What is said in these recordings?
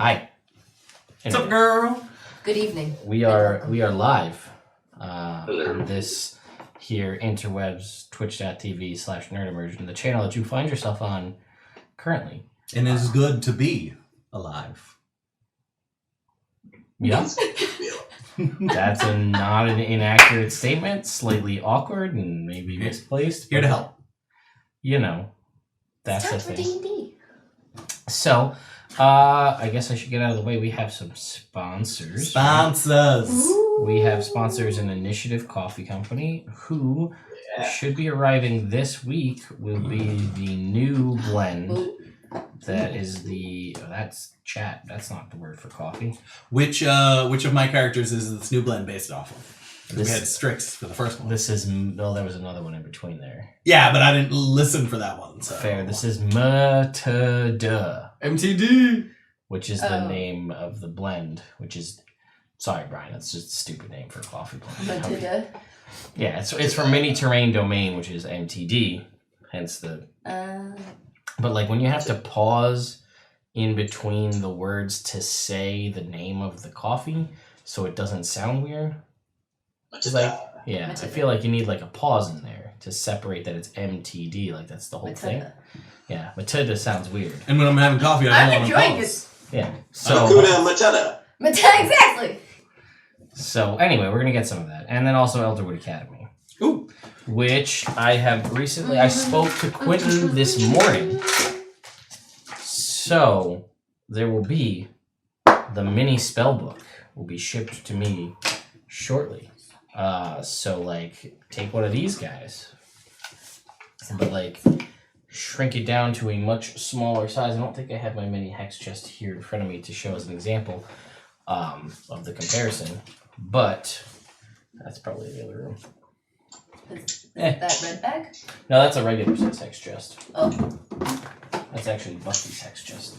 Hi. What's up, girl? Good evening. We are live on this here interwebs twitch.tv/nerdimmersion, the channel that you find yourself on currently. And it is good to be alive. Yeah. That's not an inaccurate statement, slightly awkward and maybe misplaced. Here to help. You know, that's the it's time thing. for D&D. So, I guess I should get out of the way. We have some sponsors. Sponsors. Ooh. We have sponsors an Initiative Coffee Company who should be arriving this week. Will be the new blend. Ooh. That is the that's chat. That's not the word for coffee. Which of my characters is this new blend based off of? We This had Strix for the first one. this is there was another one in between there. Yeah, but I didn't listen for that one. So. Fair. This is Murtada, MTD. which is the name of the blend. Which is sorry, Brian. That's just a stupid name for a coffee blend. Murtada. Yeah, it's from Mini Terrain Domain, which is MTD. Hence the. But like when you have to pause in between the words to say the name of the coffee, so it doesn't sound weird. It's like, yeah, I feel like you need like a pause in there to separate that it's MTD. Like that's the whole thing. Yeah, Matilda sounds weird. And when I'm having coffee, I I'm don't want to enjoying pause. Yeah. So Hakuna Matata. Exactly. So anyway, we're gonna get some of that, and then also Elderwood Academy. Ooh. Which I have recently. I spoke to Quentin this morning. So there will be the mini spell book will be shipped to me shortly. So like take one of these guys, but like shrink it down to a much smaller size. I don't think I have my mini hex chest here in front of me to show as an example of the comparison, but that's probably the other room. Is that red bag? No, that's a regular size hex chest. Oh. That's actually Bucky's hex chest.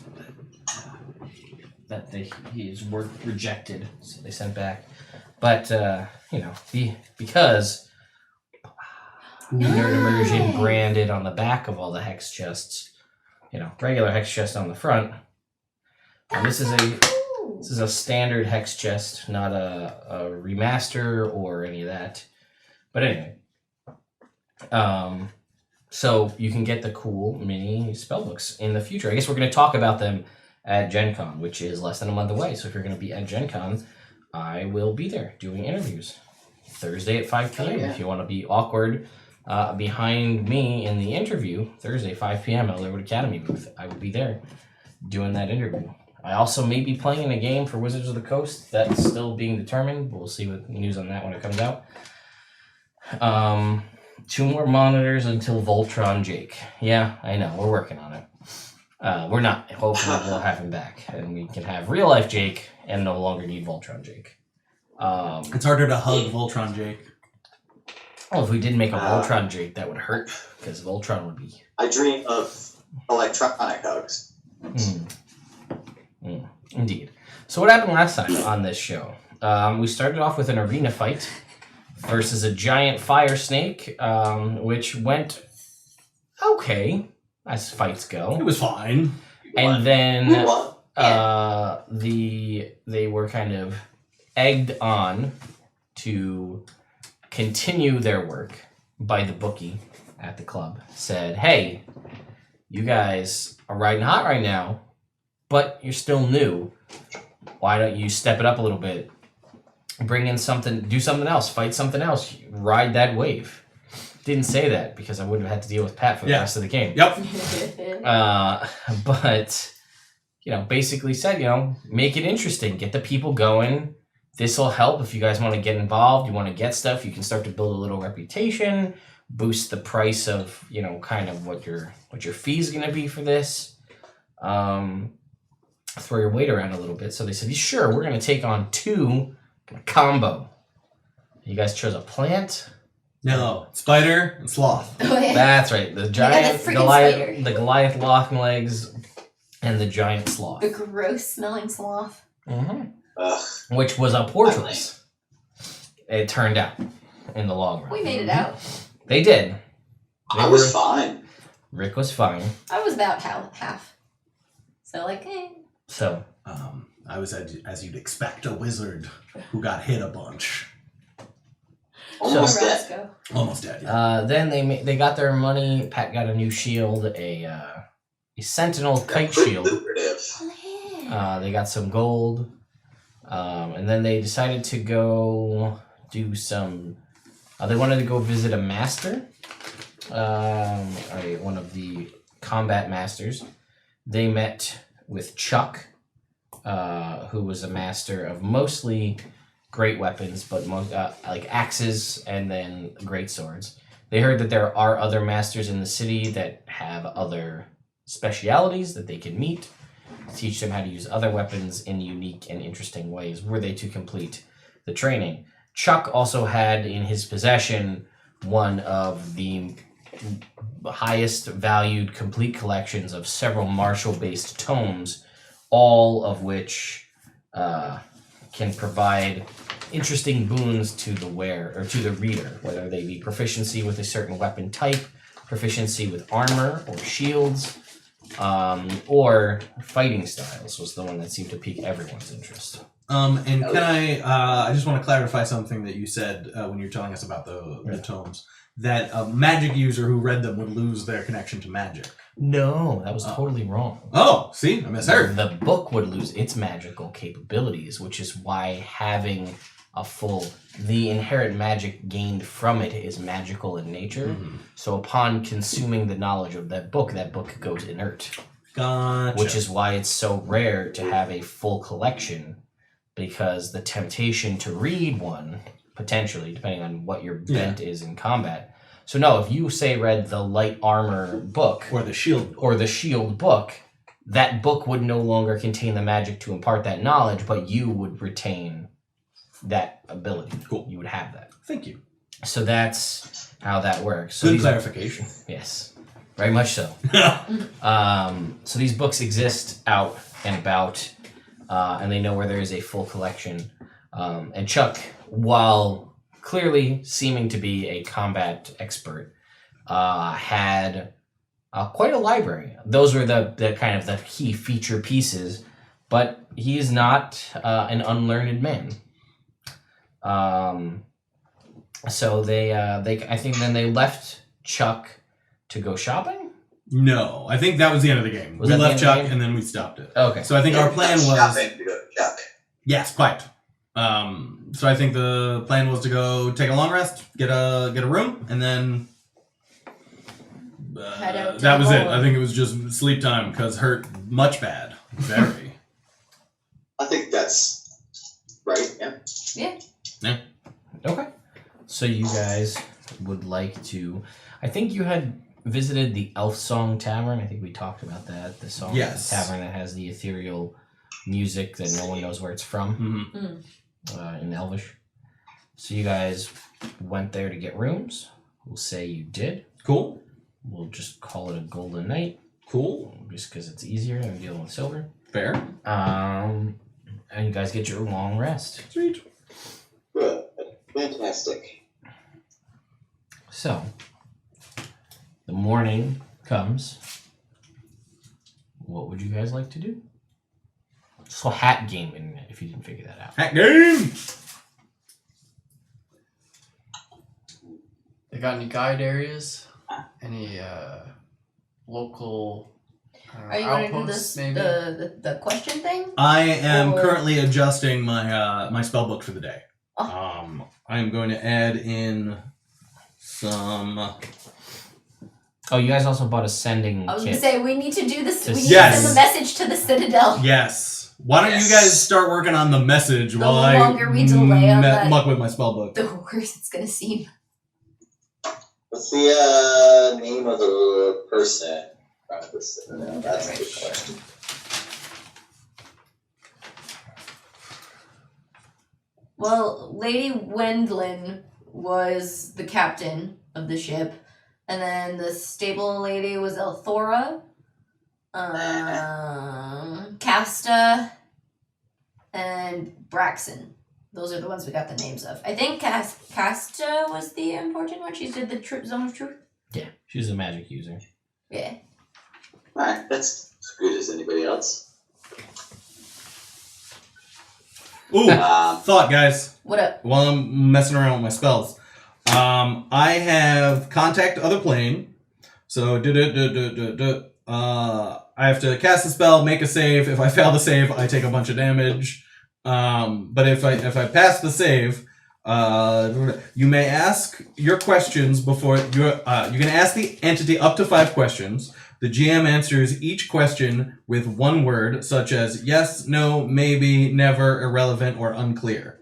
That his work rejected, so they sent back. But you know, because Nerd Immersion branded on the back of all the hex chests, you know, regular hex chest on the front. And this is a standard hex chest, not a remaster or any of that. But anyway. So you can get the cool mini spellbooks in the future. I guess we're going to talk about them at Gen Con, which is less than a month away. So if you're going to be at Gen Con, I will be there doing interviews Thursday at 5 p.m. If you want to be awkward behind me in the interview, Thursday 5 p.m. at Elderwood Academy booth, I will be there doing that interview. I also may be playing in a game for Wizards of the Coast. That's still being determined. We'll see what news on that when it comes out. 2 more monitors until Voltron Jake. Yeah, I know. We're working on it. We're not. Hopefully we'll have him back. And we can have real life Jake and no longer need Voltron Jake. It's harder to hug Voltron Jake. Well, if we did make a Voltron Jake, that would hurt. Because Voltron would be... I dream of electronic hugs. Indeed. So what happened last time on this show? We started off with an arena fight versus a giant fire snake, which went okay as fights go. It was fine. And then We they were kind of egged on to continue their work by the bookie at the club. Said, hey, you guys are riding hot right now, but you're still new. Why don't you step it up a little bit? Bring in something, do something else, fight something else, ride that wave. Didn't say that because I wouldn't have had to deal with Pat for the rest of the game. Yep. But, you know, basically said, you know, make it interesting, get the people going. This will help if you guys want to get involved, you want to get stuff, you can start to build a little reputation, boost the price of, you know, kind of what your fee is going to be for this. Throw your weight around a little bit. So they said, sure, we're going to take on 2 combo. You guys chose a plant? No, spider and sloth. Oh, yeah. That's right. The giant freaking Goliath, spider. the Goliath locking legs, and the giant sloth. The gross smelling sloth. Mm-hmm. Which was a poor choice. It turned out in the long run. We made it out. They did. I was fine. Rick was fine. I was about half. So, like, So I was, as you'd expect, a wizard who got hit a bunch. Almost dead. Roscoe. Almost dead, yeah. Then they got their money. Pat got a new shield, a sentinel kite Pretty shield. lucrative. Oh, yeah. They got some gold, and then they decided to go do some. They wanted to go visit a master, one of the combat masters. They met with Chuck, who was a master of mostly great weapons, but like axes and then great swords. They heard that there are other masters in the city that have other specialities that they can meet, teach them how to use other weapons in unique and interesting ways were they to complete the training. Chuck also had in his possession one of the highest valued complete collections of several martial-based tomes, all of which can provide interesting boons to the wearer or to the reader, whether they be proficiency with a certain weapon type, proficiency with armor or shields, or fighting styles was the one that seemed to pique everyone's interest. And can I just want to clarify something that you said when you were telling us about the tomes. That a magic user who read them would lose their connection to magic. No, that was totally wrong. Oh, see? I misheard. The book would lose its magical capabilities, which is why having the inherent magic gained from it is magical in nature. Mm-hmm. So upon consuming the knowledge of that book goes inert. Gotcha. Which is why it's so rare to have a full collection, because the temptation to read one, potentially, depending on what your bent is in combat. So no, if you say read the light armor book or the shield book, that book would no longer contain the magic to impart that knowledge, but you would retain that ability. Cool. You would have that. Thank you. So that's how that works. So Good clarification. Yes, very much so. So these books exist out and about, and they know where there is a full collection. And Chuck, while clearly seeming to be a combat expert, had quite a library. Those were the kind of the key feature pieces, but he is not an unlearned man. So I think then they left Chuck to go shopping? No, I think that was the end of the game. Was we that the left end of the Chuck game? and then we stopped it. Okay. So I think our plan was... Shopping to go to Chuck. Yes, quite. So I think the plan was to go take a long rest, get a room, and then Head out to that was the it. mall. I think it was just sleep time because hurt much bad, very. I think that's right, yeah. Yeah. Okay. So you guys would like to... I think you had visited the Elf Song Tavern. I think we talked about that. The song tavern that has the ethereal music that no one knows where it's from in Elvish. So you guys went there to get rooms. We'll say you did. Cool. We'll just call it a golden night. Cool. Just because it's easier than dealing with silver. Fair. And you guys get your long rest. Sweet. Good. Fantastic. So, the morning comes. What would you guys like to do? So hat gaming, if you didn't figure that out. Hack game! They got any guide areas? Any local Are you going to do outposts, this maybe? the question thing? I am Or- currently adjusting my my spell book for the day. Oh. I am going to add in some... Oh, you guys also bought a sending I was going kit. to say, we need to do this. We need Yes. to send a message to the Citadel. Yes. Why don't you guys start working on the message The while I longer we delay on that- muck with my spell book? The worse it's going to seem. What's the name of the person? That's a good question. Well, Lady Wendlin was the captain of the ship, and then the stable lady was Elthora, Casta, and Braxon. Those are the ones we got the names of. I think Casta was the important one. She did the Zone of Truth. Yeah, she's a magic user. Yeah. Alright, that's as good as anybody else. Ooh, thought, guys. What up? While I'm messing around with my spells, I have contact other plane. So I have to cast a spell, make a save. If I fail the save, I take a bunch of damage. But if I pass the save, you may ask your questions before you can ask the entity up to 5 questions. The GM answers each question with one word, such as yes, no, maybe, never, irrelevant, or unclear.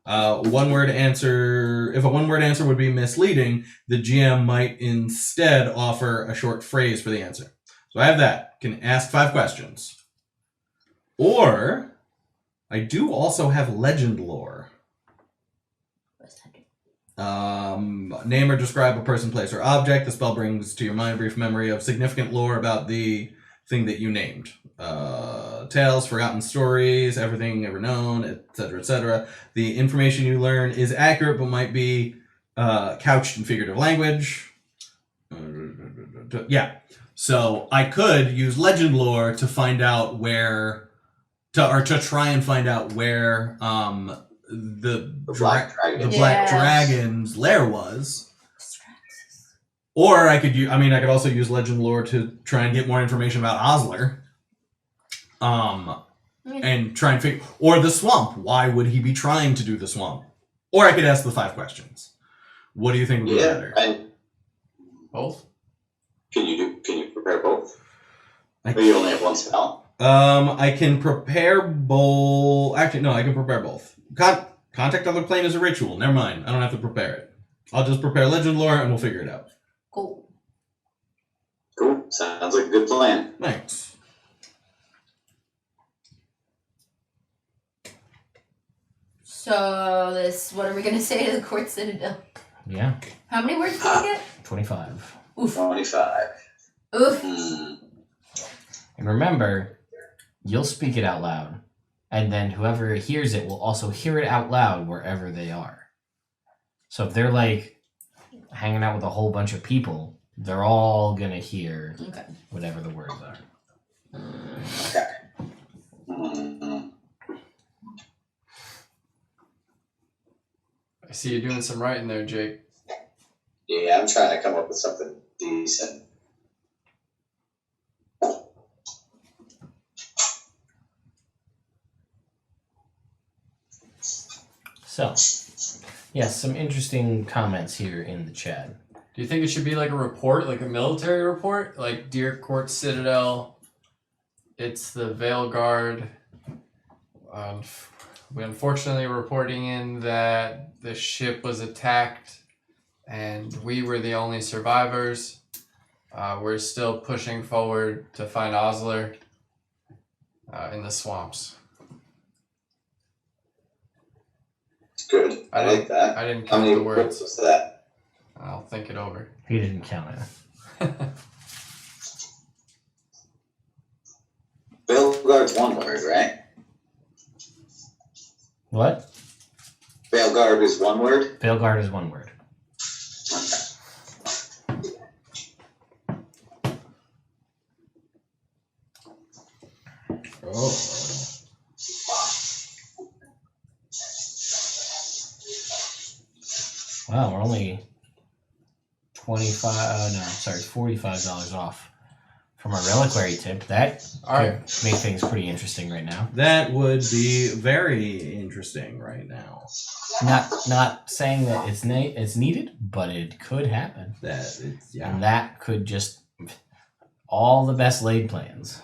One word answer. If a one word answer would be misleading, the GM might instead offer a short phrase for the answer. So I have that. Can ask 5 questions. Or I do also have legend lore. Name or describe a person, place, or object. The spell brings to your mind a brief memory of significant lore about the thing that you named. Tales, forgotten stories, everything ever known, etc., etc. The information you learn is accurate, but might be couched in figurative language. Yeah. So I could use legend lore to find out where, to try and find out where the Black Dragon. Black Dragon's lair was. Or I could I could also use legend lore to try and get more information about Oslur. And try and figure, or the swamp. Why would he be trying to do the swamp? Or I could ask the 5 questions. What do you think would be better? And Both? can you prepare both? Or you only have one spell? I can prepare both. Actually, no, I can prepare both. Contact other plane is a ritual. Never mind. I don't have to prepare it. I'll just prepare legend lore and we'll figure it out. Cool. Cool. Sounds like a good plan. Thanks. So what are we gonna say to the court citadel? Yeah. How many words did we get? 25. Oof. 25. Oof. And remember, you'll speak it out loud. And then whoever hears it will also hear it out loud wherever they are. So if they're like hanging out with a whole bunch of people, they're all gonna hear whatever the words are. Okay. Mm-hmm. I see you doing some writing there, Jake. Yeah, I'm trying to come up with something decent. So, yes, some interesting comments here in the chat. Do you think it should be like a report, like a military report? Like, Dear Court Citadel, it's the Veil Guard. We unfortunately are reporting in that the ship was attacked and we were the only survivors. We're still pushing forward to find Oslur in the swamps. Good. I like that. I didn't How count many the words. was that? I'll think it over. He didn't count it. Veilguard's one word, right? What? Veilguard is one word? Veilguard is one word. Oh. Wow, we're only $45 off from our reliquary tip. That Alright. could make things pretty interesting right now. That would be very interesting right now. Not saying that it's needed, but it could happen. And that could just all the best laid plans.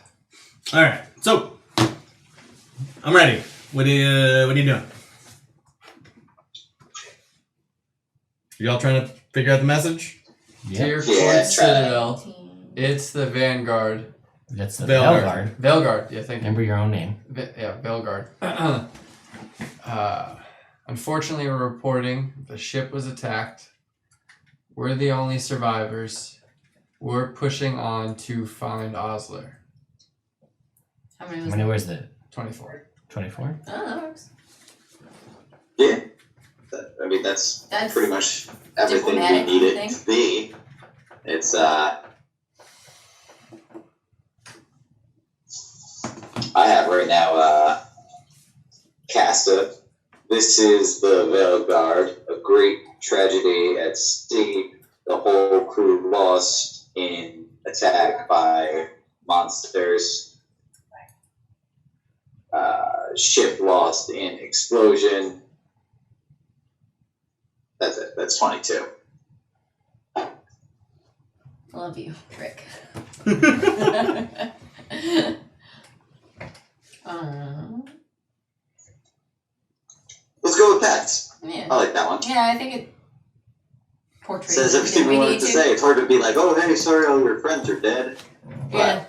All right, so I'm ready. What are you doing? You all trying to figure out the message? Yeah. Dear Yeah, Court try. Citadel, it's the Vanguard. That's the Veilguard. Veilguard. Veilguard, yeah, thank you. Remember your own name. Veilguard. Unfortunately, we're reporting the ship was attacked. We're the only survivors. We're pushing on to find Oslur. How many How was many that? words did it? 24. 24? Oh, that works. Yeah. That's pretty much everything we diplomatic, need I it think. to be. It's, I have right now, Casta. This is the Veil Guard, a great tragedy at sea. The whole crew lost in attack by monsters. Ship lost in explosion. That's it. That's 22. Love you, Rick. Let's go with Pats. Yeah. I like that one. Yeah, I think it portrays Says everything we wanted to say. It's hard to be like, oh, hey, sorry, all your friends are dead. Yeah.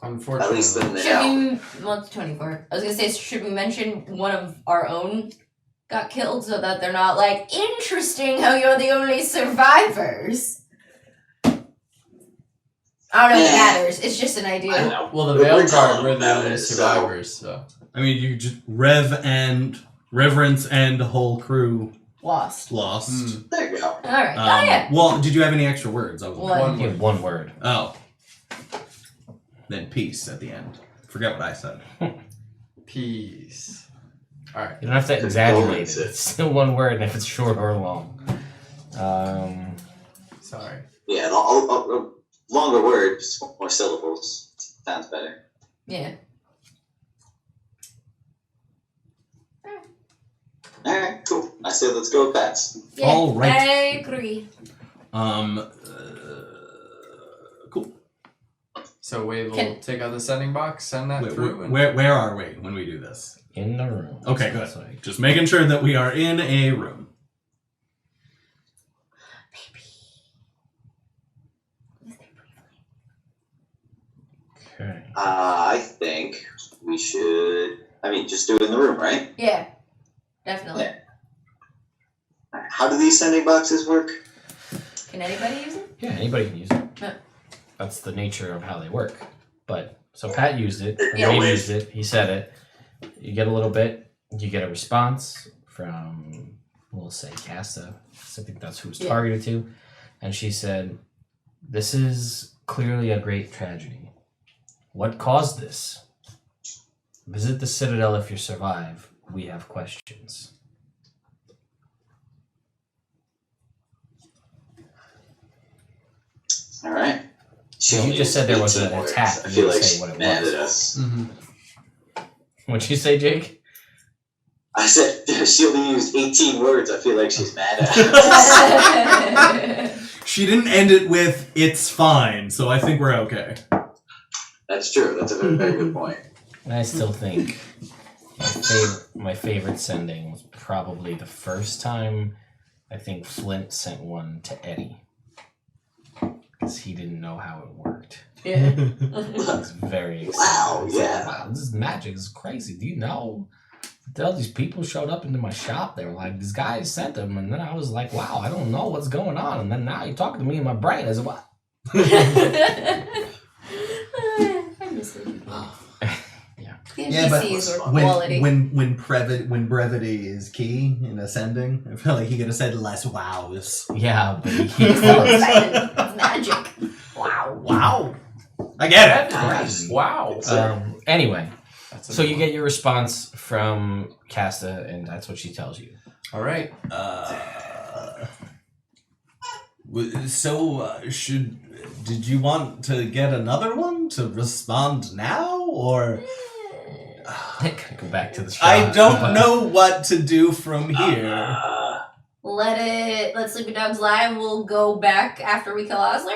Unfortunately. At least then they Should know. we, well, it's 24. I was gonna say, should we mention one of our own got killed so that they're not like, interesting how you're the only survivors? I don't know if it matters. It's just an I don't idea. know. Well, the We're Veil Guard talking were the about only it, so- survivors, so. I mean, you just Reverence and whole crew Lost. lost. There you go. Alright. Oh, yeah. Well, did you have any extra words? I was One. Yeah, one word. Oh. Then peace at the end. Forget what I said. Peace. Alright. You don't have to exaggerate it. Condolences. It's still one word, and if it's short or long. Sorry. Yeah, a longer words, more syllables. Sounds better. Yeah. Alright, cool. I say let's go with Pats. Yeah. All right. I agree. Cool. So Wade will Can- take out the sending box, send that Wait, through, and where are we when we do this? In the room. Okay, good. That's like- Just making sure that we are in a room. Okay. I think we should. I mean, just do it in the room, right? Yeah. Definitely. Yeah. How do these sending boxes work? Can anybody use it? Yeah, anybody can use it. Yeah. That's the nature of how they work. But so Pat used it. Yeah, Dave Wade. used it. He said it. You get a little bit. You get a response from, we'll say, Casta. I think that's who it's Yeah. targeted to. And she said, "This is clearly a great tragedy. What caused this? Visit the Citadel if you survive. We have questions." All right. You just said there was an 18 words. attack. I You feel didn't like say she's what it mad was. at us. Mm-hmm. What'd you say, Jake? I said she only used 18 words. I feel like she's mad at us. She didn't end it with "it's fine," so I think we're okay. That's true. That's a very, very good point. I still think my favorite sending was probably the first time I think Flint sent one to Eddie. Because he didn't know how it worked. Yeah. He was very excited. Wow, He's like, yeah. wow, this is magic. This is crazy. Do you know? All these people showed up into my shop. They were like, these guys sent them. And then I was like, wow, I don't know what's going on. And then now you're talking to me in my brain. I said, what? I miss it. The Yeah, but NPCs were quality. when brevity is key in ascending, I feel like he could have said less wows. Yeah, but he It's so excited. It's magic. Wow. Wow. I get it. crazy. Wow. Anyway, That's so you get your response from Casta, and that's what she tells you. All right. Did you want to get another one to respond now, or Gotta go back to the shop. I don't know what to do from here. Let Sleepy Dogs lie. We'll go back after we kill Oslur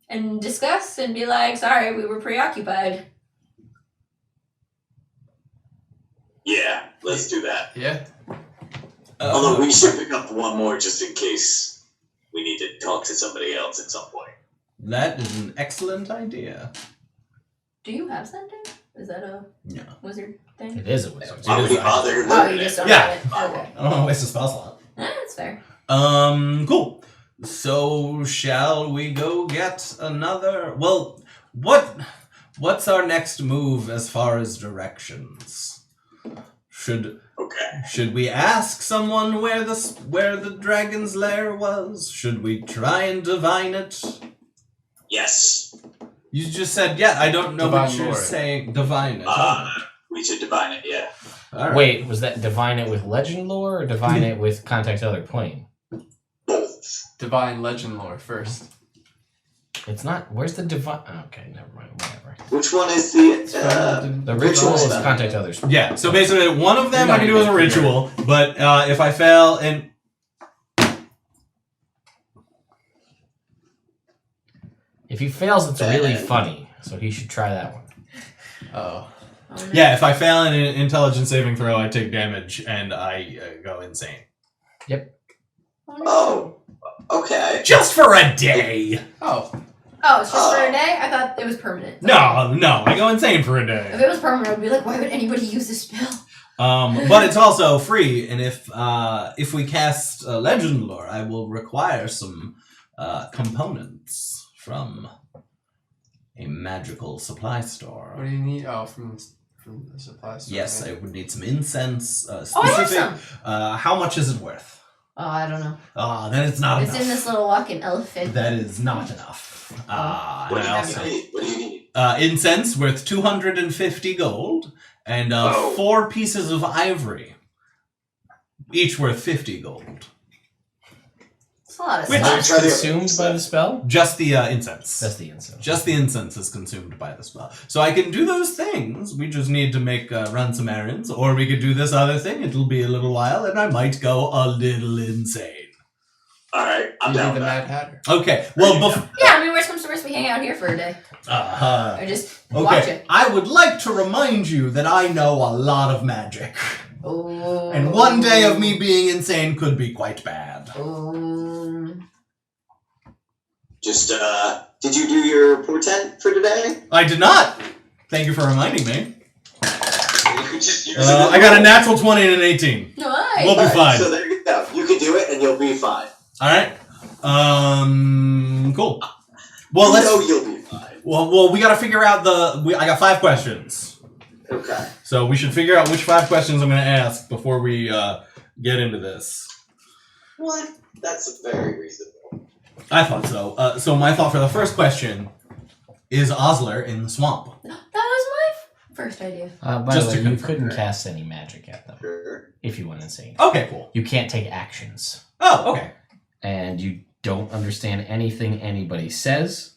and discuss and be like, sorry, we were preoccupied. Yeah, let's do that. Yeah. Although we should pick up one more just in case we need to talk to somebody else at some point. That is an excellent idea. Do you have something? Is that a No. wizard thing? It is a wizard. Why would we bother Oh, learning you just it? don't Yeah. have it. Okay. I don't want to waste a spell slot. That's fair. Cool. So shall we go get another? Well, what's our next move as far as directions? Okay. Should we ask someone where the dragon's lair was? Should we try and divine it? Yes. You just said, yeah, I don't know what Divine you're lore. saying. Divine it. We should divine it, yeah. All right. Wait, was that divine it with legend lore or divine it with contact other plane? Divine legend lore first. It's not. Where's the divine? Okay, never mind. Whatever. Which one is the The ritual is spell? contact others. Yeah, so basically one of them You I can do don't as a need to ritual, but if I fail in... If he fails, it's really funny, so he should try that one. Oh. Oh, no. Yeah, if I fail in an intelligence saving throw, I take damage and I go insane. Oh, okay. Just for a day! Oh. Oh, it's just for a day? I thought it was permanent. No, I go insane for a If day. it was permanent, I'd be like, why would anybody use this spell? But it's also free, and if we cast Legend Lore, I will require some components from a magical supply store. What do you need? Oh, from the supply store. Yes, I maybe. would need some incense. Oh, I have Specific. some. How much is it worth? Oh, I don't know. Then it's not It's enough. in this little walking elephant. That is not enough. What And do I also you need? What do you need? incense worth 250 gold, and 4 pieces of ivory, each worth 50 gold. It's a lot of Which- stuff. It's Try the- consumed by the spell? Just the incense. That's the incense. Just the incense is consumed by the spell. So I can do those things. We just need to run some errands, or we could do this other thing. It'll be a little while, and I might go a little insane. All right, I'm You down need the with that. Mad Hatter. Okay. Well, Yeah, I mean, worst comes to worst, we hang out here for a day. Or just watch okay. it. I would like to remind you that I know a lot of magic, Oh. and one day of me being insane could be quite bad. Just, did you do your portent for today? I did not. Thank you for reminding me. You could just use it. I got a natural 20 and an 18. Nice. We'll be fine. So there you go. You can do it, and you'll be fine. All right. Cool. Well, You let's. know you'll be fine. Well, we got to figure out I got 5 questions, Okay. so we should figure out which 5 questions I'm going to ask before we get into this. What? That's very reasonable. I thought so. So my thought for the first question is Oslur in the swamp. That was my first idea. By Just the to way, you confirm, couldn't right? cast any magic at them Sure. if you went insane. Okay, cool. You can't take actions. Oh, okay. And you don't understand anything anybody says.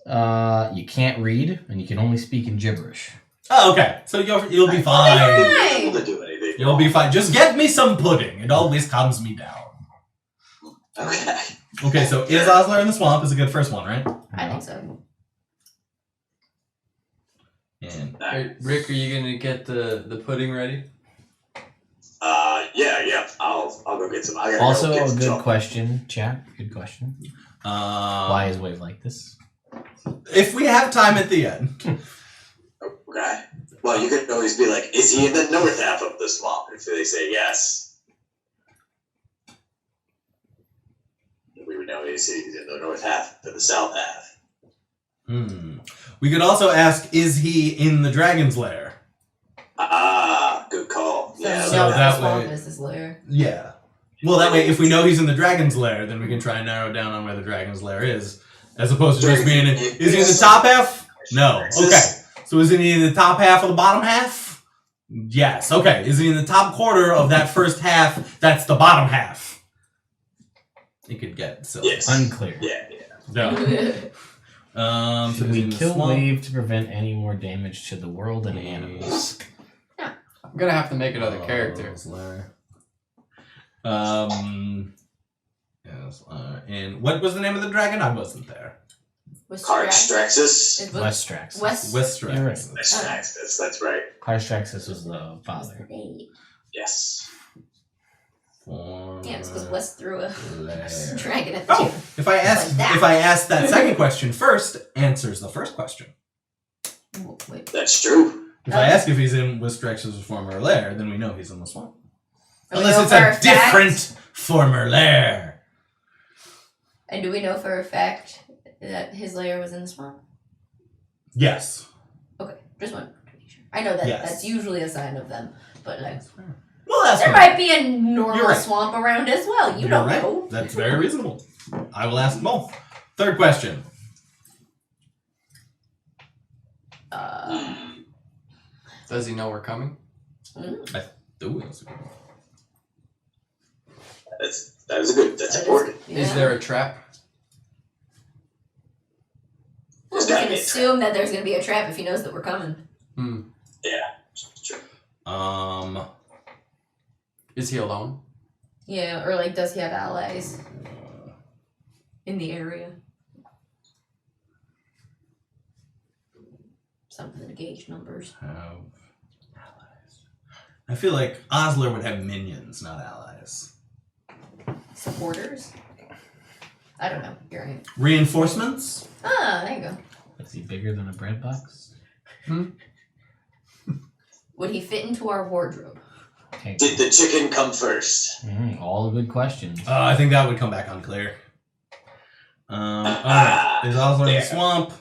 You can't read, and you can only speak in gibberish. Oh, okay. So you'll be I fine. wouldn't be able to do anything. You'll be fine. Just get me some pudding. It always calms me down. Okay. Okay, so is Oslur in the swamp is a good first one, right? I think so. And Hey, Rick, are you gonna get the pudding ready? Yeah. I'll go get some. I gotta Also, go get a some good chocolate. question, chat. Good question. Why is Wave like this? if we have time at the end. Okay. Well, you could always be like, is he in the north half of the swamp? If they say yes, we would know he's in the north half to the south half. We could also ask, is he in the dragon's lair? Ah, good call. So Yeah. you so know that the swamp way- is his lair. Yeah. Well, that way, if we know he's in the dragon's lair, then we can try and narrow down on where the dragon's lair is, as opposed to just being in. Is he in the top half? No. Okay. So is he in the top half or the bottom half? Yes. Okay. Is he in the top quarter of that first half? That's the bottom half. It could get silly. Yes. Unclear. Yeah. No. So Should he's we in the kill swamp. Wave to prevent any more damage to the world and animals? I'm gonna have to make another character. Yes. And what was the name of the dragon? I wasn't there. Carstraxus. Westrax. Westray. You're right. Carstraxus. That's right. Carstraxus was the father. Yes. Yeah, it's because West threw a Lair. dragon at the Oh, table. if I ask that second question first, answers the first question. Wait. That's true. If I ask if he's in Westrex's former lair, then we know he's in the swamp. Do we Unless know it's for a fact- different former lair. And do we know for a fact that his lair was in the swamp? Yes. Okay, just one. I know that Yes. that's usually a sign of them, but like Well, that's there right. might be a normal You're right. swamp around as well. You You're don't right. know. That's very reasonable. I will ask both. Third question. Does he know we're coming? Ooh, that's a good one. That's important. Is there a trap? Well, we can assume that there's going to be a trap if he knows that we're coming. Yeah, sure. Is he alone? Yeah, or like, does he have allies in the area? Something to gauge numbers. Have allies. I feel like Oslur would have minions, not allies. Supporters? I don't know. You're right. Reinforcements? Ah, there you go. Is he bigger than a bread box? Would he fit into our wardrobe? Okay. Did the chicken come first? All good questions. I think that would come back unclear. Alright. Is Oslur in the swamp?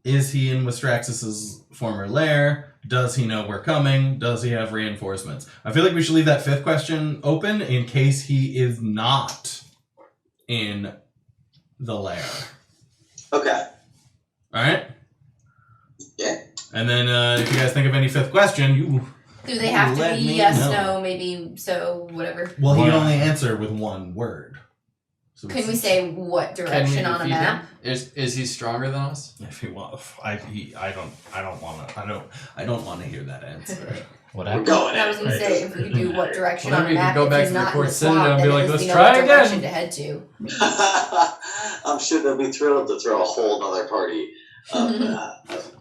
Is he in Wistraxis' former lair? Does he know we're coming? Does he have reinforcements? I feel like we should leave that fifth question open in case he is not in the lair. Okay. Alright? Yeah. And then if you guys think of any fifth question, you... Do they have to Let be me yes, know. no, maybe, so, whatever? Well, he can Wow. only answer with one word. So Can we say what Can we direction on a defeat map? him? Is he stronger than us? If he want, I don't want to hear that answer. What We're happened? going I was going to anyway, say, doesn't if we could really do what matter. direction Well, on then a we could map, go if back he's to the not in court the citadel swamp, and be then like, at least "Let's we know try what again." direction to head to. I'm sure they'll be thrilled to throw a whole nother party, a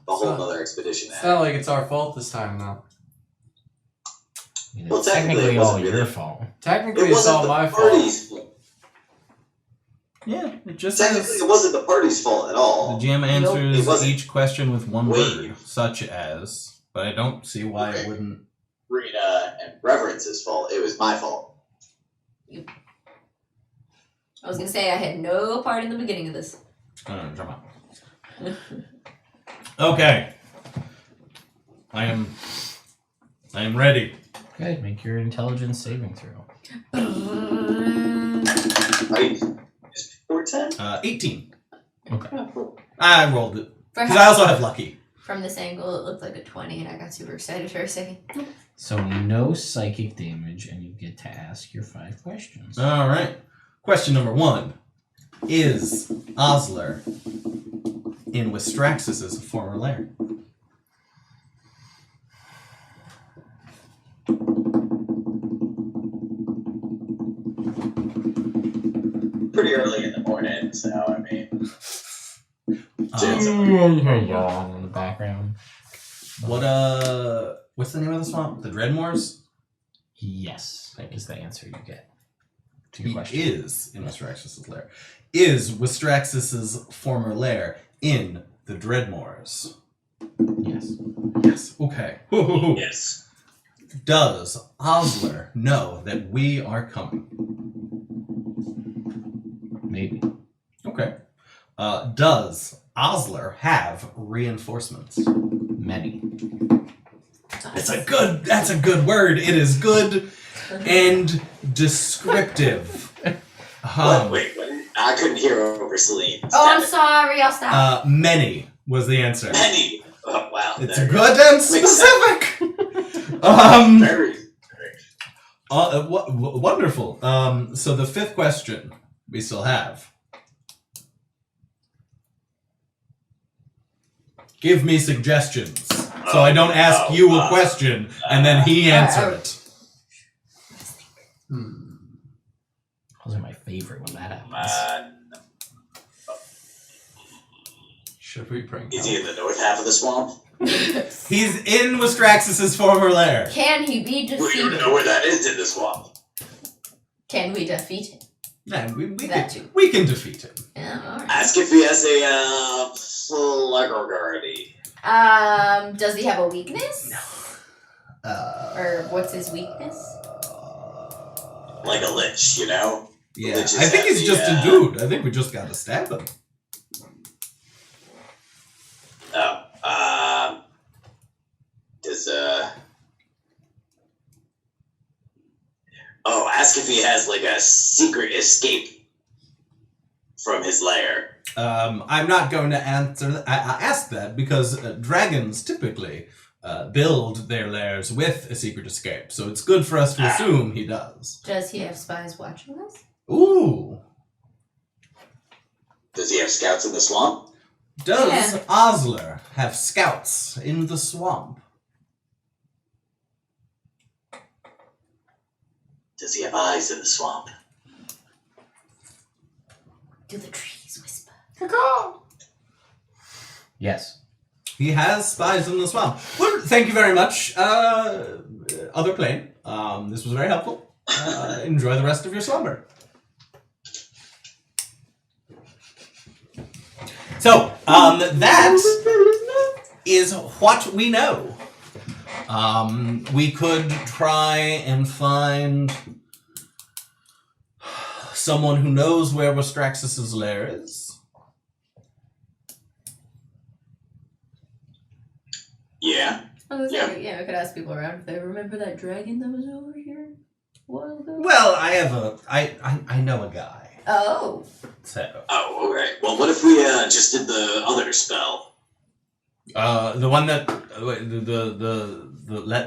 whole nother expedition It's at not like it's our fault this time, though. I mean, Well, it's technically, technically it all wasn't your really- fault. Technically, It it's wasn't all the my fault. party's fault. Yeah, it just Technically, says it wasn't the party's fault at the all. GM It answers wasn't. each question with one Wait. word, such as. But I don't see why it Okay. wouldn't. Rita and Reverence's fault. It was my fault. I was going to say, I had no part in the beginning of this. Come on. Okay. I am ready. Okay, make your intelligence saving throw. Right? Is before 10? 18. Okay. Oh, cool. I rolled it For because I also have lucky. From this angle, it looked like a 20, and I got super excited for a second. So no psychic damage, and you get to ask your 5 questions. All right. Question number 1: Is Oslur in Wistraxis' former lair? Pretty early in the morning, so I mean. You hear yawn in the background. What's the name of the swamp? The Dreadmoors? Yes, that is the answer you get to your He question. is in Wistraxis' lair. Is Wistraxis' former lair in the Dreadmoors? Yes. Yes. Okay. Hoo. Yes. Does Oslur know that we are coming? Maybe. Okay. Does Oslur have reinforcements? Many. That's a good word. It is good and descriptive. Wait. I couldn't hear over Celine. Oh, I'm sorry, I'll stop. Many was the answer. Many. Oh, wow. It's there you good and Makes specific. go. Very. Wonderful. So the 5th question we still have. Give me suggestions, so I don't ask you a question and then he answer it. Those are my favorite when that happens. Should we bring Is help? he in the north half of the swamp? He's in Wistraxis' former lair. Can he be We don't know defeated? where that is in the swamp. Can we defeat him? Yeah, That too. we can defeat him. Yeah, alright. Ask if he has a Flagardi. Does he have a weakness? No. Or what's his weakness? Like a lich, you know? Yeah, Liches I think have he's the, just a dude. I think we just gotta stab him. Ask if he has like a secret escape from his lair. I'm not going to answer. I asked that because dragons typically build their lairs with a secret escape. So it's good for us to assume he does. Does he have spies watching us? Ooh. Does he have scouts in the swamp? Does Yeah. Oslur have scouts in the swamp? Does he have eyes in the swamp? Do the trees whisper? Yes. He has spies in the swamp. Well, thank you very much, other plane. This was very helpful. Enjoy the rest of your slumber. So, that is what we know. We could try and find someone who knows where Wastraxis's lair is. Yeah. Yeah, we could ask people around if they remember that dragon that was over here a while ago. Well, I know a guy. Oh. So, Oh, okay. Well, what if we just did the other spell? the one that the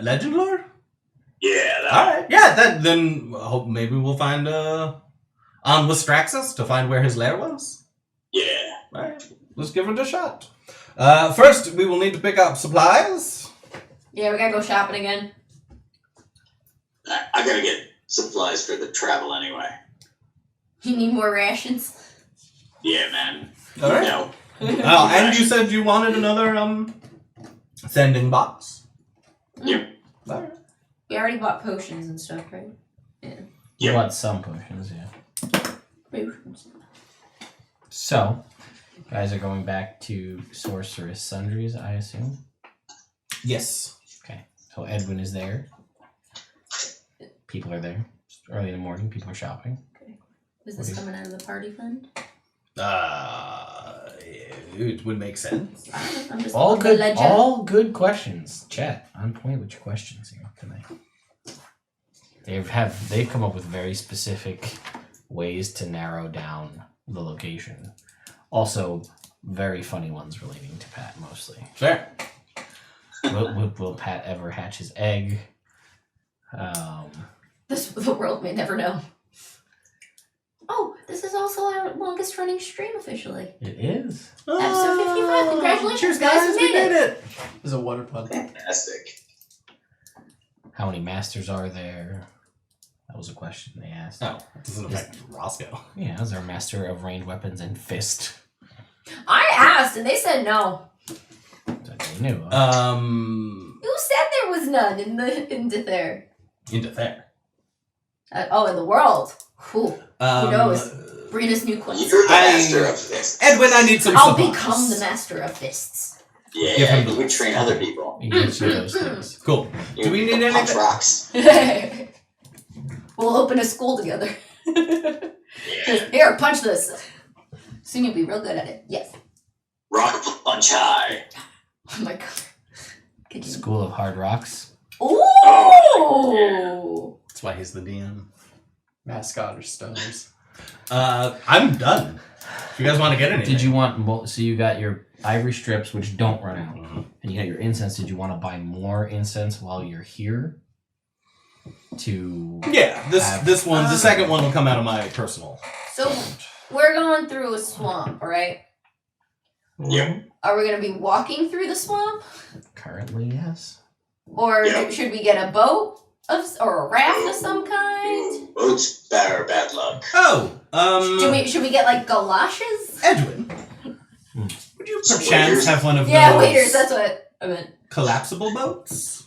legend lore. Yeah. That All right, yeah. Then hope maybe we'll find on Wastraxis to find where his lair was. Yeah. All right, let's give it a shot. First, we will need to pick up supplies. Yeah, we gotta go shopping again. I gotta get supplies for the travel anyway. You need more rations? Yeah, man. All right. No. Oh, and you said you wanted another sending box. Yep. All right. We already bought potions and stuff, right? Yeah. You want some potions, yeah. Potions. So, guys are going back to Sorceress Sundries, I assume. Yes. Okay. So Edwin is there. People are there. It's early in the morning. People are shopping. Is this coming out of the party fund? It would make sense. I don't know, I'm just All looking good. at ledger. All good questions. Chat on point with your questions here tonight. They've come up with very specific ways to narrow down the location. Also, very funny ones relating to Pat mostly. Fair. Will Pat ever hatch his egg? The world may never know. Oh, this is also our longest running stream officially. It is. Episode 55. Congratulations, Cheers, guys. We made it. There's a water pun. Fantastic. How many masters are there? That was a question they asked. Oh, that doesn't affect Roscoe. Yeah, is there a master of ranged weapons and fist? I asked and they said no. That they knew of. Who said there was none in DiTherr? DiTherr. In the world. Whew. Who knows? Brenna's new quest. You're the master of fists. Edwin, I need some I'll supplies. become the master of fists. Yeah, Give him the we train other people. You get you those things. Cool. You Do we need punch anything? rocks. We'll open a school together. Yeah. Here, punch this. Soon you'll be real good at it. Yes. Rock punch high. Oh my god. Could you? School of Hard Rocks. Ooh. That's why he's the DM. Mascot or stoners. I'm done. If you guys want to get anything. Did you want? So you got your ivory strips, which don't run out, and you got your incense. Did you want to buy more incense while you're here? Yeah, this one, the second one will come out of my personal. So we're going through a swamp, right? Yep. Are we gonna be walking through the swamp, Currently, yes. or Yeah. should we get a boat or a raft of some kind? Boats are bad luck. Oh, Should we get like galoshes? Edwin, would you Some perchance waiters? have one of Yeah, those waiters. That's what I meant. collapsible boats?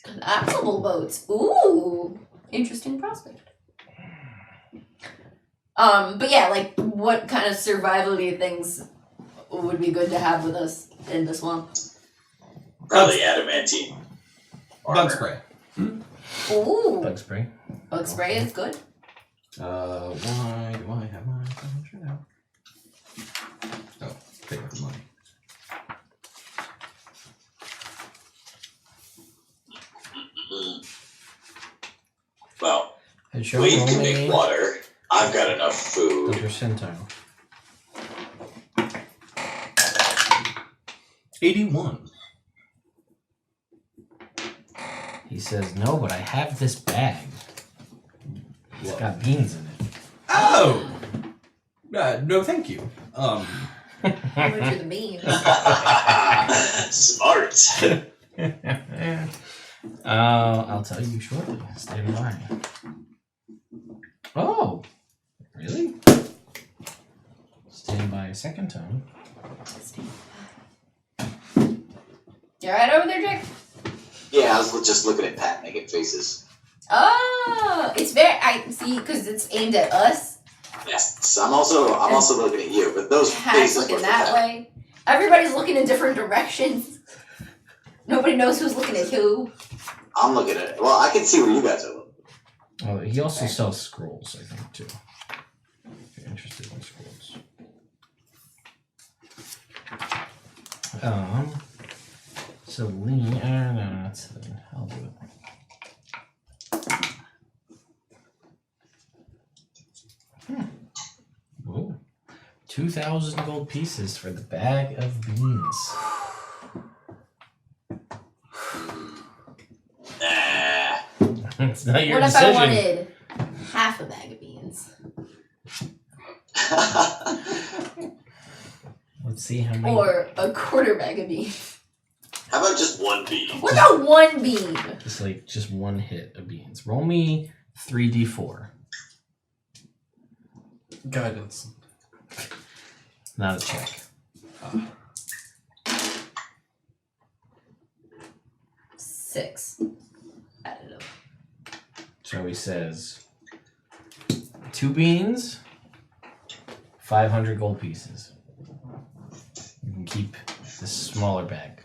Collapsible boats. Ooh, interesting prospect. But yeah, like what kind of survival-y things would be good to have with us in the swamp? Probably adamantine. Bug armor. spray. Ooh, Bug spray. bug spray is good. Why do I have my shit out? Oh, take out the money. Well, It shows we can only make water. I've got enough food. the percentile. 81. He says, no, but I have this bag. It's got beans in it. Oh! No, thank you. Which are the beans? Smart. I'll tell you shortly. Stand by. Oh, really? Stand by a second time. You alright over there, Jake? Yeah, I was just looking at Pat making faces. Oh, it's very. I see, because it's aimed at us. Yes, I'm also looking at you, but those Pat's faces looking were that for Pat. way. Everybody's looking in different directions. Nobody knows who's looking at who. I'm looking at it. Well, I can see where you guys are looking. Oh, he also sells scrolls, I think, too. If you're interested in scrolls. So Lee, no, that's I'll do it. Whoa. 2,000 gold pieces for the bag of beans. Nah. It's not your What if decision. I wanted half a bag of beans? Let's see how many. Or a quarter bag of beans? How about just one bean? What about one bean? Just one hit of beans. Roll me 3d4. Guidance. Not a check. 6. Add it up. So he says 2 beans, 500 gold pieces. You can keep this smaller bag.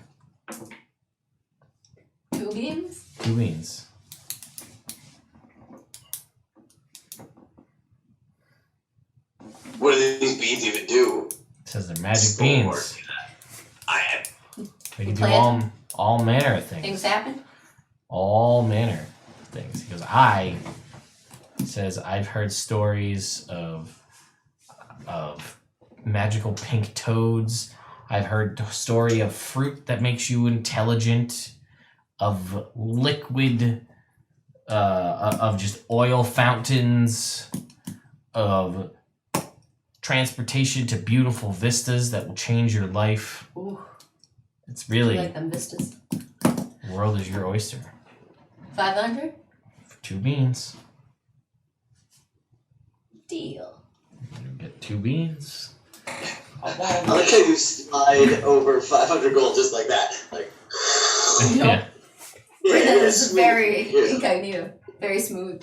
2 beans? 2 beans. What do these beans even do? It says they're magic beans. I am. They can do Plant. all manner of Things things. happen? All manner of things. He goes, he says, I've heard stories of magical pink toads. I've heard the story of fruit that makes you intelligent, of liquid, of just oil fountains, of transportation to beautiful vistas that will change your life. Ooh, It's I really, like them vistas. the world is your oyster. 500? For 2 beans. Deal. You get 2 beans. I like how you slide over 500 gold just like that. Like, Yeah. That is smooth. very Yeah. incognito. Very smooth.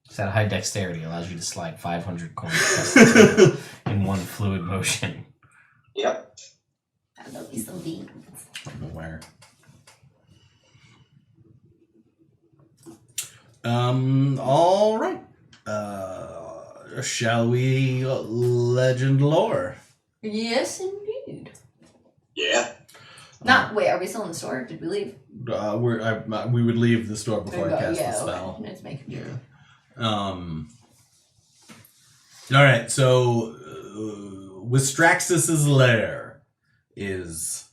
It's that high dexterity allows you to slide 500 coins across the table in one fluid motion. Yep. I love me some beans. From nowhere. All right. Shall we legend lore? Yes, indeed. Yeah. Wait, are we still in the store? Did we leave? We would leave the store before I cast the spell. Okay. Let's make sure. All right, so Wistraxis's lair is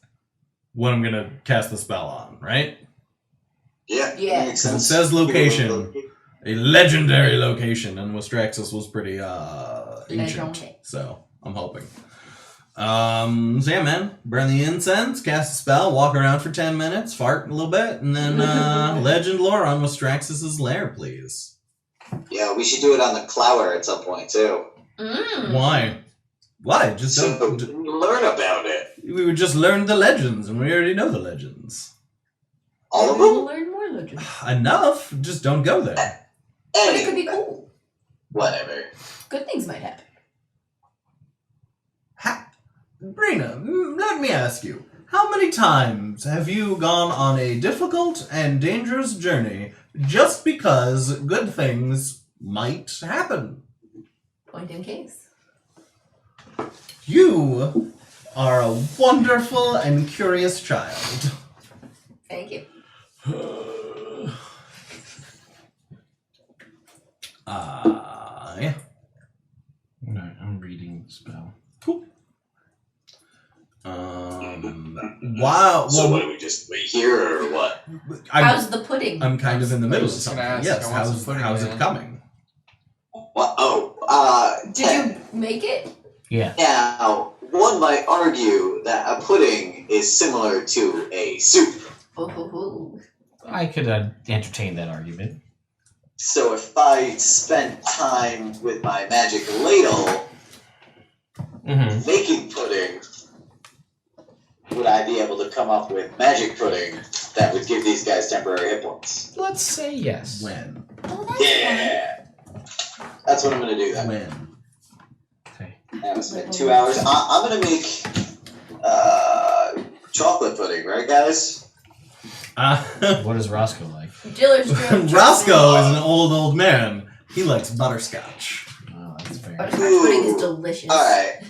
what I'm gonna cast the spell on, right? Yeah. Yeah. Makes Because it sense. says location, a legendary location, and Wistraxis was pretty ancient, Legendary. so I'm hoping. So yeah, man, burn the incense, cast a spell, walk around for 10 minutes, fart a little bit, and then legend lore on Wistraxis's lair, please. Yeah, we should do it on the Clower at some point too. Mm. Why? Why? Just So don't. learn about it. We would just learn the legends, and we already know the legends. All of We'll them? learn more legends. Enough. Just don't go there. But it could be cool. Whatever. Good things might happen. Brina, let me ask you. How many times have you gone on a difficult and dangerous journey just because good things might happen? Point in case. You are a wonderful and curious child. Thank you. Yeah. Alright, I'm reading the spell. Cool. Wow. So Well, what do we just wait here or what? How's the pudding? I'm kind of in the I middle was of just gonna something. ask, Yes. I want some pudding, How's it man. coming? What? Oh, Did you make it? Yeah. Now, one might argue that a pudding is similar to a soup. Oh. I could entertain that argument. So if I spent time with my magic ladle Mm-hmm. making pudding, would I be able to come up with magic pudding that would give these guys temporary hit points? Let's say yes. When? Oh, that's Yeah! That's what I'm gonna do then. When? Okay. I'm gonna spend 2 hours. I'm gonna make chocolate pudding, right, guys? What is Roscoe like? fun. Diller's drink. Roscoe is an old man. He likes butterscotch. Oh, that's fair. Butterscotch pudding is delicious. Alright.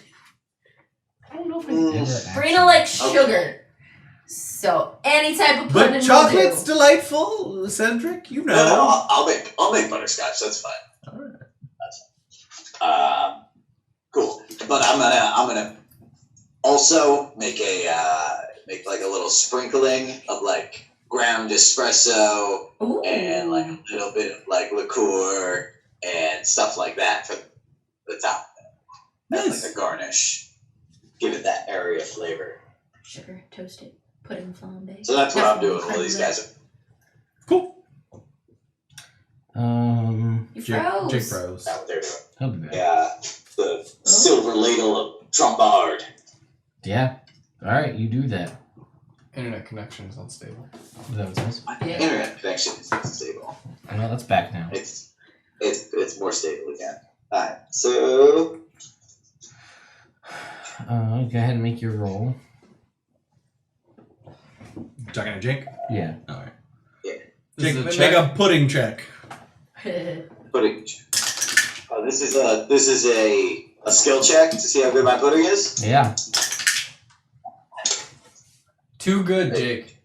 I don't know if I ever Brina likes sugar. So any type of pudding But chocolate's will do. delightful, Cedric. You know. No, I'll make butterscotch. That's fine. Alright. Cool. But I'm gonna also make like a little sprinkling of like ground espresso Ooh. and like a little bit of like liqueur and stuff like that for the top. That's Nice. like a garnish. Give it that area flavor. Sugar toasted pudding flambe. So that's what I'm Definitely doing while these guys are. Cool. You Jake froze. froze. That's what they're doing. He'll be back. Yeah, the silver ladle of Trombard. Yeah. All right, you do that. Internet connection is unstable. Is that what it says? My Yeah. internet connection is not stable. Well, that's back now. It's more stable again. Alright, so Go ahead and make your roll. Talking to Jake. Yeah. Alright. Yeah. Jake, This is a make check. a pudding check. pudding. This is a skill check to see how good my pudding is. Yeah. Too good, Jake.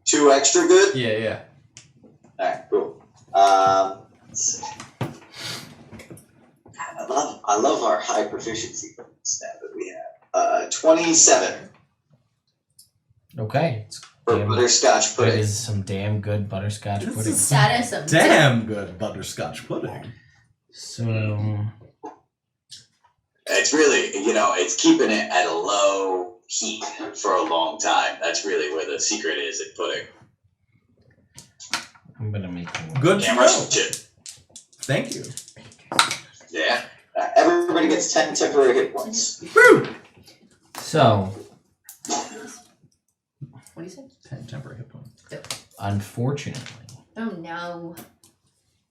2 extra good. Yeah. Alright, cool. Let's see. I love our high proficiency stat that we have. 27 Okay. It's for damn, butterscotch it pudding. is some damn good butterscotch This pudding. is That is some damn good butterscotch pudding. So, It's really, it's keeping it at a low heat for a long time. That's really where the secret is in pudding. I'm gonna make one. Good to Can't know. rush the shit. Thank you. Yeah. Everybody gets 10 temporary hit points. Woo! So, What do you say? 10 temporary hit points. unfortunately, Oh no.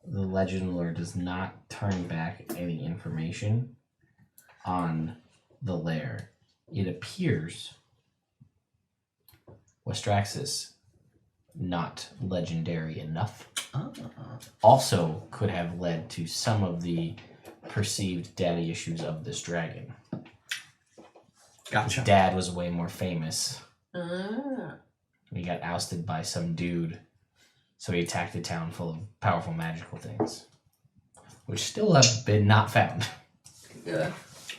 the Legend Lord does not turn back any information on the lair. It appears Westraxis, not legendary enough, also could have led to some of the perceived daddy issues of this dragon. Gotcha. His dad was way more famous. Ah. He got ousted by some dude, so he attacked a town full of powerful magical things, which still have been not found. Yeah.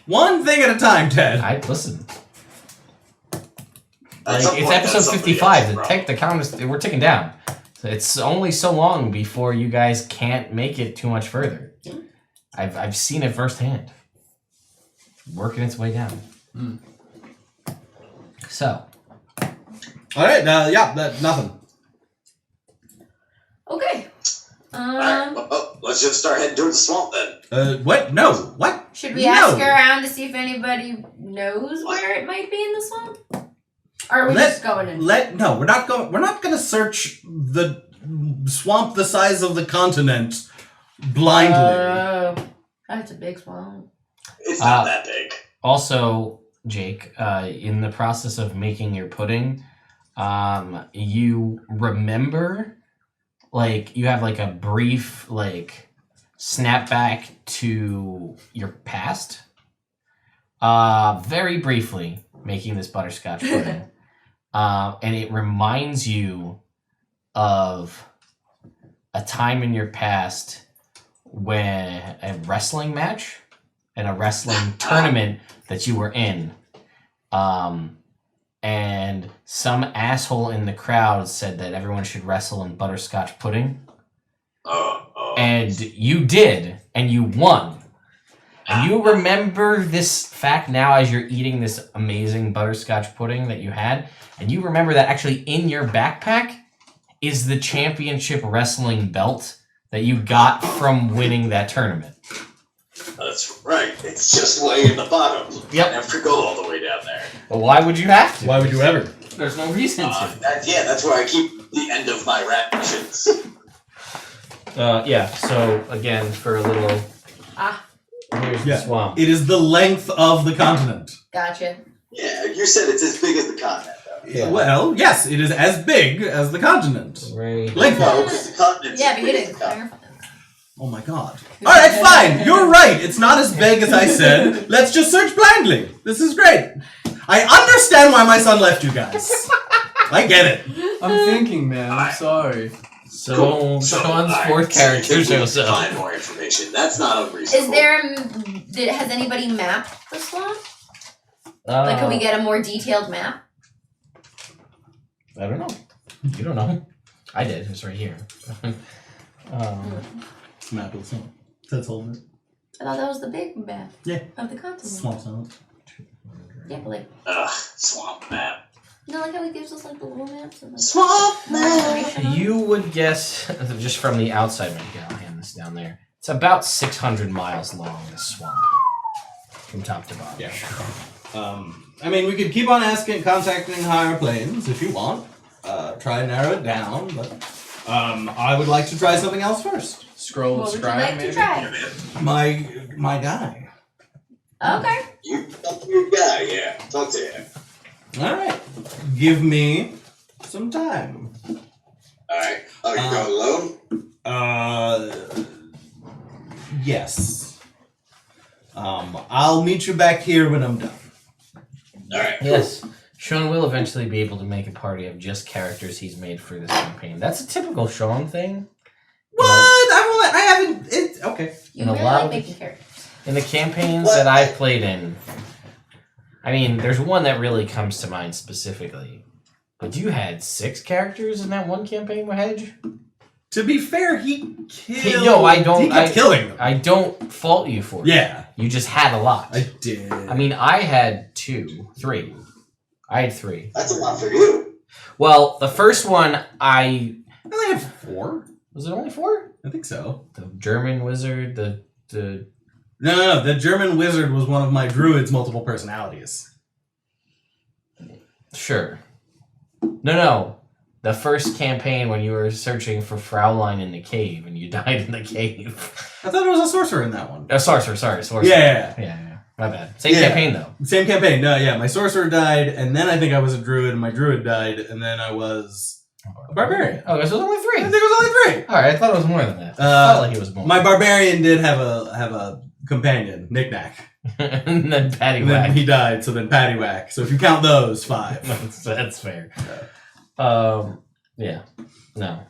One thing at a time, Ted. I listen. At some It's point, that's episode somebody 55. else's problem. The count is we're ticking down. So it's only so long before you guys can't make it too much further. Yeah. I've seen it firsthand, working its way down. Mm. So All right. Nothing. Okay. Alright, well, let's just start heading towards the swamp then. What? No. What? Should we No. ask around to see if anybody knows where it might be in the swamp? Or are we just going in? No, we're not going. We're not going to search the swamp the size of the continent blindly. That's a big swamp. It's not that big. also, Jake, in the process of making your pudding, you remember, like, you have like a brief like snapback to your past. Very briefly, making this butterscotch pudding. And it reminds you of a time in your past when a wrestling match and a wrestling tournament that you were in. And and some asshole in the crowd said that everyone should wrestle in butterscotch pudding. And you did, and you won. And you remember this fact now as you're eating this amazing butterscotch pudding that you had, and you remember that actually in your backpack is the championship wrestling belt that you got from winning that tournament. That's right. It's just way in the bottom. Yep. I never have to go all the way down there. Well, why would you have to? Why would you ever? There's no reason to. That's where I keep the end of my rations. Yeah, so again, for a little... Here's the swamp. It is the length of the continent. Gotcha. Yeah, you said it's as big as the continent, though. Yeah. Well, yes, it is as big as the continent. Right. Length. No, because the continent's Yeah, as but you big as didn't the continent. clarify. Oh my god. Alright, fine. You're right. It's not as big as I said. Let's just search blindly. This is great. I understand why my son left you guys. I get it. I'm thinking, man. I'm sorry. So, Sean's fourth character shows up. Find more information. That's not unreasonable. Is there has anybody mapped the swamp? Like, can we get a more detailed map? I don't know. You don't know. I did. It's right here. Map of the swamp. That's holding it. I thought that was the big map Yeah. of the continent. Swamp sound. Yeah, but like, Swamp map. you know, like how he gives us like the little maps of the Swamp map. You would guess, just from the outside, I'll hand this down there. It's about 600 miles long, this swamp. From top to bottom. Yeah. I mean, we could keep on contacting higher planes if you want. Try and narrow it down, but I would like to try something else first. Scroll What would you scribe, like maybe? to try? My guy. Okay. You talk to your guy, yeah. Talk to him. Alright. Give me some time. Alright. Oh, you going alone? Yes. I'll meet you back here when I'm done. Alright. Yes. Sean will eventually be able to make a party of just characters he's made for this campaign. That's a typical Sean thing. What? I haven't. It's okay. You And a really lot like of- making characters. In the campaigns that I've played in, I mean, there's one that really comes to mind specifically. But you had 6 characters in that one campaign with Hedge? To be fair, he killed. No, I don't. He kept killing them. I don't fault you for it. Yeah, You just had a lot. I did. I mean, I had 3. I had 3. That's a lot for you. Well, the first one, I only have 4. Was it only 4? I think so. The German wizard, the No. The German wizard was one of my druid's multiple personalities. Sure. No. The first campaign when you were searching for Fraulein in the cave and you died in the cave. I thought there was a sorcerer in that one. Sorcerer. Yeah. My bad. Same Yeah. campaign though. Same campaign. No, yeah. My sorcerer died, and then I think I was a druid, and my druid died, and then I was a barbarian. Oh, so it was only 3. I think it was only 3. All right, I thought it was more than that. I felt like it was more. My barbarian did have a companion, Knick-Knack. And then Patty And then Whack. he died, so then Paddywhack. So if you count those, 5. That's fair. Yeah. No.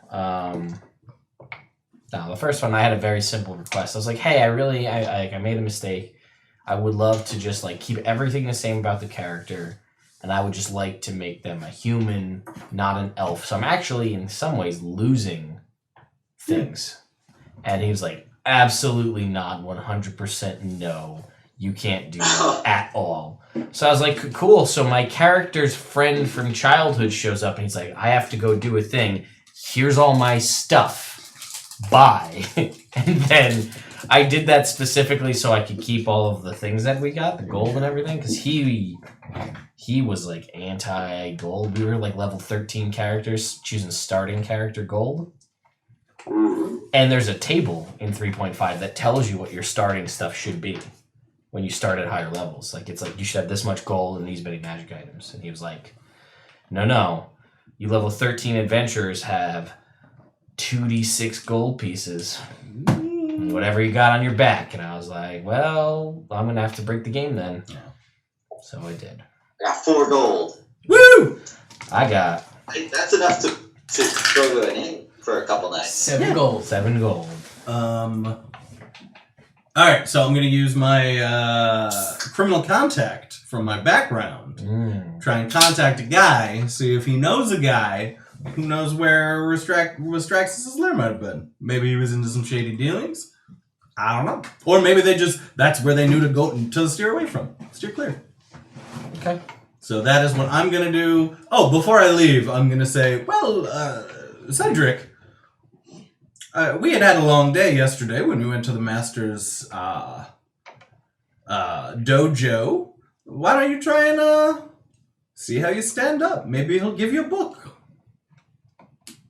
No, the first one I had a very simple request. I was like, hey, I made a mistake. I would love to just like keep everything the same about the character, and I would just like to make them a human, not an elf. So I'm actually in some ways losing things. And he was like, absolutely not, 100% no. You can't do that at all. So I was like, cool. So my character's friend from childhood shows up and he's like, I have to go do a thing. Here's all my stuff. Bye. And then I did that specifically so I could keep all of the things that we got, the gold and everything, because he was like anti-gold. We were like level 13 characters, choosing starting character gold. And there's a table in 3.5 that tells you what your starting stuff should be when you start at higher levels. Like, it's like, you should have this much gold and these many magic items. And he was like, no. You level 13 adventurers have 2d6 gold pieces. Whatever you got on your back. And I was like, well, I'm going to have to break the game then. Yeah. So I did. Got 4 gold. Woo! I got Hey, that's enough to go to an inn for a couple nights. 7 gold. 7 gold. Alright, so I'm going to use my criminal contact from my background. Try and contact a guy, see if he knows a guy who knows where Restraxus' lair might have been. Maybe he was into some shady dealings. I don't know. Or maybe that's where they knew to go to steer away from. Steer clear. Okay. So that is what I'm going to do. Oh, before I leave, I'm going to say, well, Cedric, we had a long day yesterday when we went to the Master's dojo. Why don't you try and see how you stand up? Maybe he'll give you a book.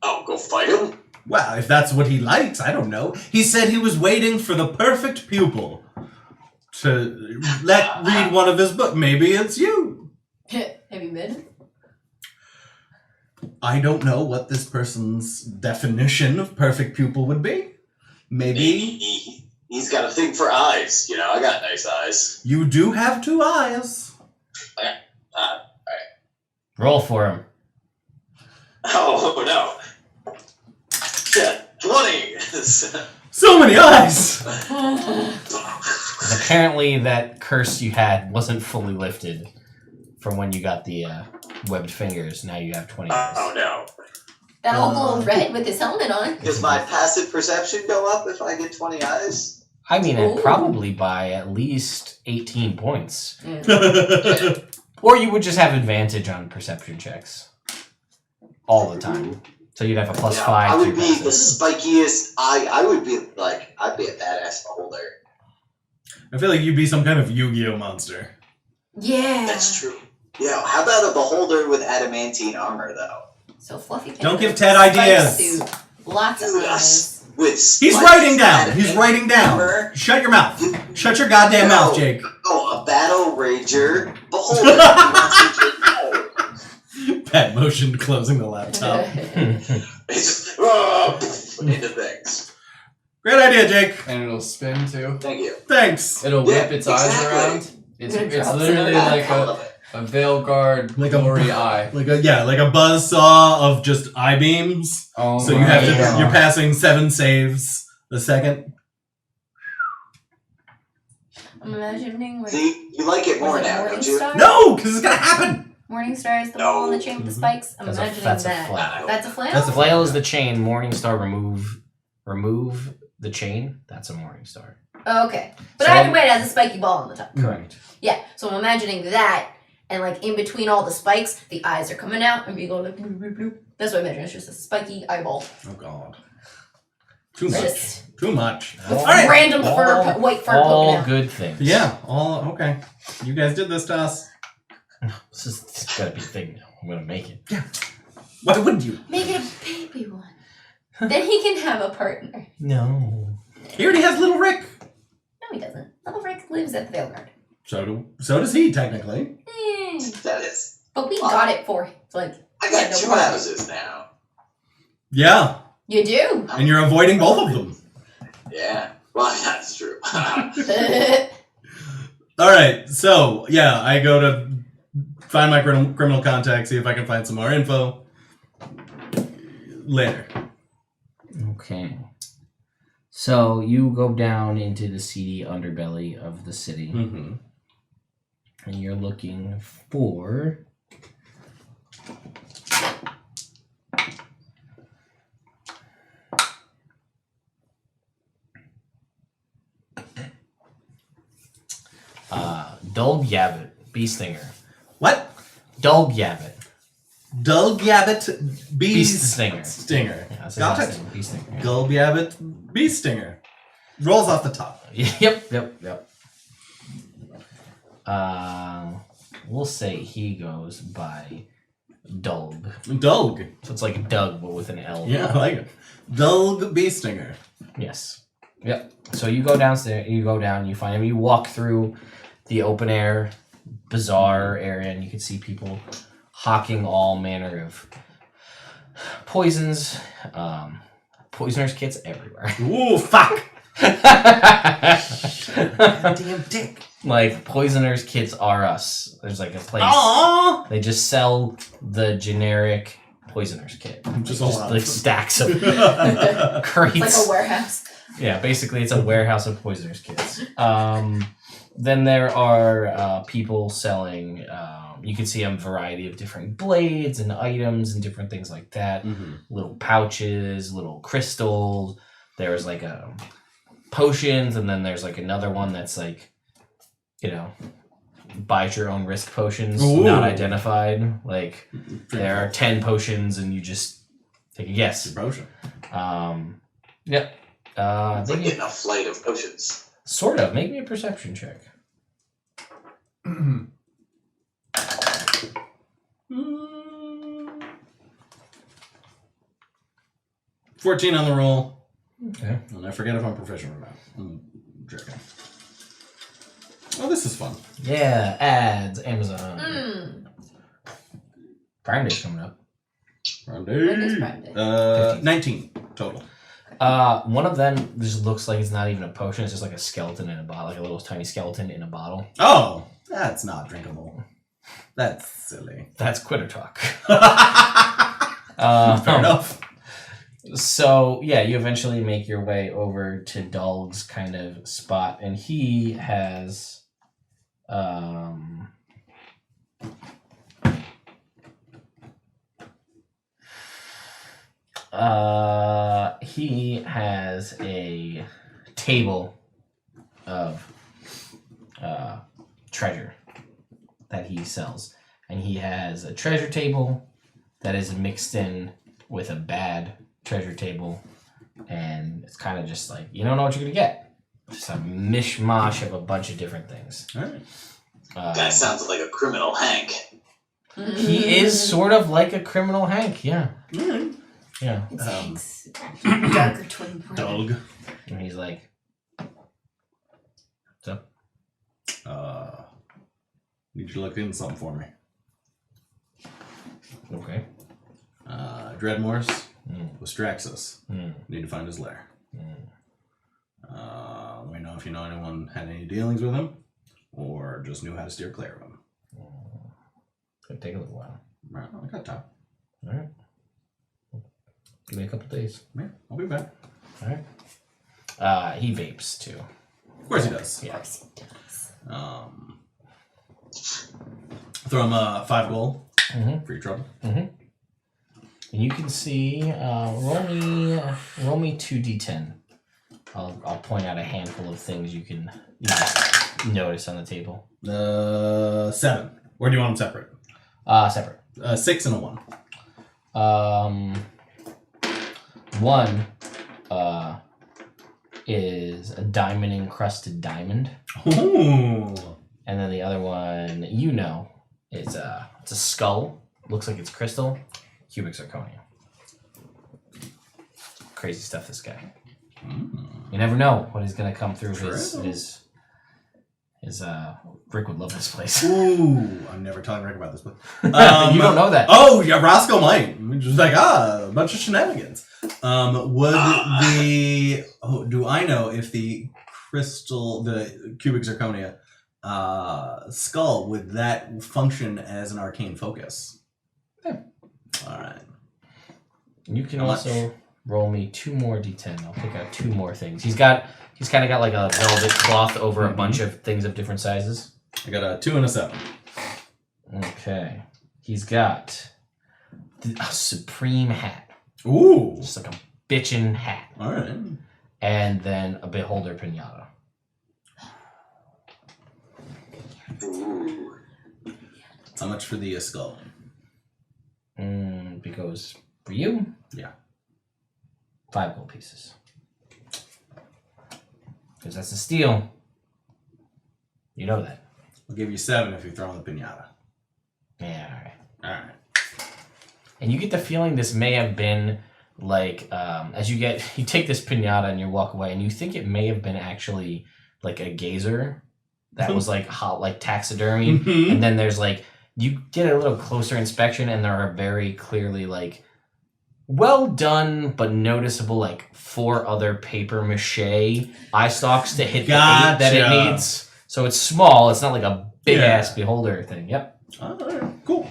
Oh, go fight him? Well, if that's what he likes, I don't know. He said he was waiting for the perfect pupil to read one of his books. Maybe it's you. Have you been? I don't know what this person's definition of perfect pupil would be. Maybe He's got a thing for eyes. You know, I got nice eyes. you do have 2 eyes. Roll for him. Oh, no. 20! So many eyes! Apparently, that curse you had wasn't fully lifted from when you got the webbed fingers. Now you have 20 eyes. Oh, no. That'll glow red with his helmet on. Does my passive perception go up if I get 20 eyes? I mean, Ooh. it probably by at least 18 points. Mm. Or you would just have advantage on perception checks. All the time. So you'd have a plus 5 I to would your be the passive. spikiest. I would be like, I'd be a badass beholder. I feel like you'd be some kind of Yu-Gi-Oh monster. Yeah. That's true. Yeah, how about a beholder with adamantine armor, though? So Fluffy. Don't give Ted ideas. Suit. Lots of Dude, eyes. With He's spikes, writing down. He's adamantine writing down. armor. Shut your mouth. Shut your goddamn mouth, Jake. Oh, a battle rager beholder. He wants to take Pat motioned closing the laptop. It's into things. Great idea, Jake. And it'll spin too. Thank you. Thanks. It'll whip Yeah, its eyes exactly. around. It's It drops literally it. like I love it. a veil guard Like a- glory eye. Like a buzzsaw of just eye beams. Oh So you my have to. God. You're passing 7 saves a second. I'm imagining like See, you like it more was it now, Morning don't you? Star? No, because it's gonna happen. Morning Star is the No. wall on the chain with the spikes. I'm That's imagining a that. flail. That's a flail? That's a Flail is the chain. Morningstar remove the chain. That's a Morningstar. Oh, okay. But So- either way, it has a spiky ball on the top. Correct. Yeah, so I'm imagining that, and like in between all the spikes, the eyes are coming out, and we go like bloop, bloop, bloop. That's what I imagine. It's just a spiky eyeball. Oh God. Too much. Just Too much. with right. random All- white fur All poking out. good things. Yeah. All okay. You guys did this to us. This is gotta be a thing now. I'm gonna make it. Why wouldn't you? Make it a baby one. Then he can have a partner. No. He already has little Rick. No, he doesn't. Little Rick lives at the Veilguard. So does he technically. That is. But we got it for like. I got no 2 problem. houses now. Yeah, You do. and you're avoiding both of them. Yeah. Well, that's true. All right. So yeah, I go to find my criminal contact, see if I can find some more info. Later. Okay. So you go down into the seedy underbelly of the city, Mm-hmm. and you're looking for Dulg Yabbit, Bee Stinger. What? Dulg Yabbit, Dulg Yabbit Bee Stinger. Stinger. Yeah, that's his Got last it. name, Bee Stinger. Yeah. Gulb Yabbit Bee Stinger. Rolls off the top. Yep. We'll say he goes by Dulg. Dulg. So it's like Doug, but with an L. Yeah, I like it. Dulg Bee Stinger. Yes. Yep. So you go downstairs, you go down, you find him, you walk through the open air bazaar area, and you can see people hawking all manner of poisons, poisoners kits everywhere. Ooh, fuck. Goddamn dick. Like Poisoners Kits R Us. There's like a place. Aww. They just sell the generic Poisoners Kit. Just a lot. like stacks of crates. It's like a warehouse. Yeah, basically it's a warehouse of Poisoners Kits. Then there are people selling. You can see a variety of different blades and items and different things like that. Little pouches, little crystals. There's like potions, and then there's like another one that's like, buy at your own risk potions, not identified. Like there are 10 potions, and you just take a guess. Potion. Yep. It's like getting a flight of potions. Sort of. Make me a perception check. 14 on the roll. Okay. And I forget if I'm proficient or not. I'm checking. Oh, this is fun. Yeah, ads, Amazon. Prime Day's coming up. Prime When is Day. Prime Day? 19 total. One of them just looks like it's not even a potion. It's just like a skeleton in a bottle, like a little tiny skeleton in a bottle. Oh, that's not drinkable. That's silly. That's quitter talk. Fair enough. So, yeah, you eventually make your way over to Dulg's kind of spot, and he has... he has a table of treasure that he sells. And he has a treasure table that is mixed in with a bad treasure table. And it's kind of just like, you don't know what you're going to get. Just a mishmash of a bunch of different things. All right. Guy sounds like a criminal Hank. He is sort of like a criminal Hank, yeah. All right. Yeah. It's Hank's darker twin brother. Dog. And he's like, what's up? Need you to look into something for me. Okay. Dreadmorse was Straxus. Mm. Need to find his lair. Let me know if you know anyone had any dealings with him, or just knew how to steer clear of him. Could take a little while. Right, I got time. All right. Give me a couple days. Yeah, I'll be back. All right. He vapes too. Of course he does. Yeah. Throw him 5 gold Mm-hmm. for your trouble. Mm-hmm. And you can see, roll me 2d10. I'll point out a handful of things you can notice on the table. 7. Or do you want them separate? Separate. 6 and a 1. 1 is a diamond encrusted diamond. Ooh. And then the other one, it's a skull. Looks like it's crystal. Cubic zirconia. Crazy stuff, this guy. You never know what is going to come through his Rick would love this place. Ooh, I'm never telling Rick about this, but You don't know that. Oh, yeah, Roscoe might. Just like a bunch of shenanigans. Do I know if the cubic zirconia skull, would that function as an arcane focus? Yeah. All right. You can How also roll me 2 more d10. I'll pick out 2 more things. He's kind of got like a velvet cloth over a bunch of things of different sizes. I got a 2 and a 7. Okay. He's got a supreme hat. Ooh. Just like a bitchin' hat. All right. And then a beholder pinata. Ooh. How much for the skull? Because for you, Yeah. 5 gold pieces. Because that's a steal. You know that. I'll give you 7 if you throw in the pinata. Yeah, alright. All right. And you get the feeling this may have been like, as you take this pinata and you walk away, and you think it may have been actually like a gazer that was like hot, like taxidermy. And then there's like, you get a little closer inspection, and there are very clearly like well done but noticeable like 4 other paper mache eye stalks to hit the 8 that it needs. So it's small. It's not like a big ass beholder thing. Yep. All right. Cool.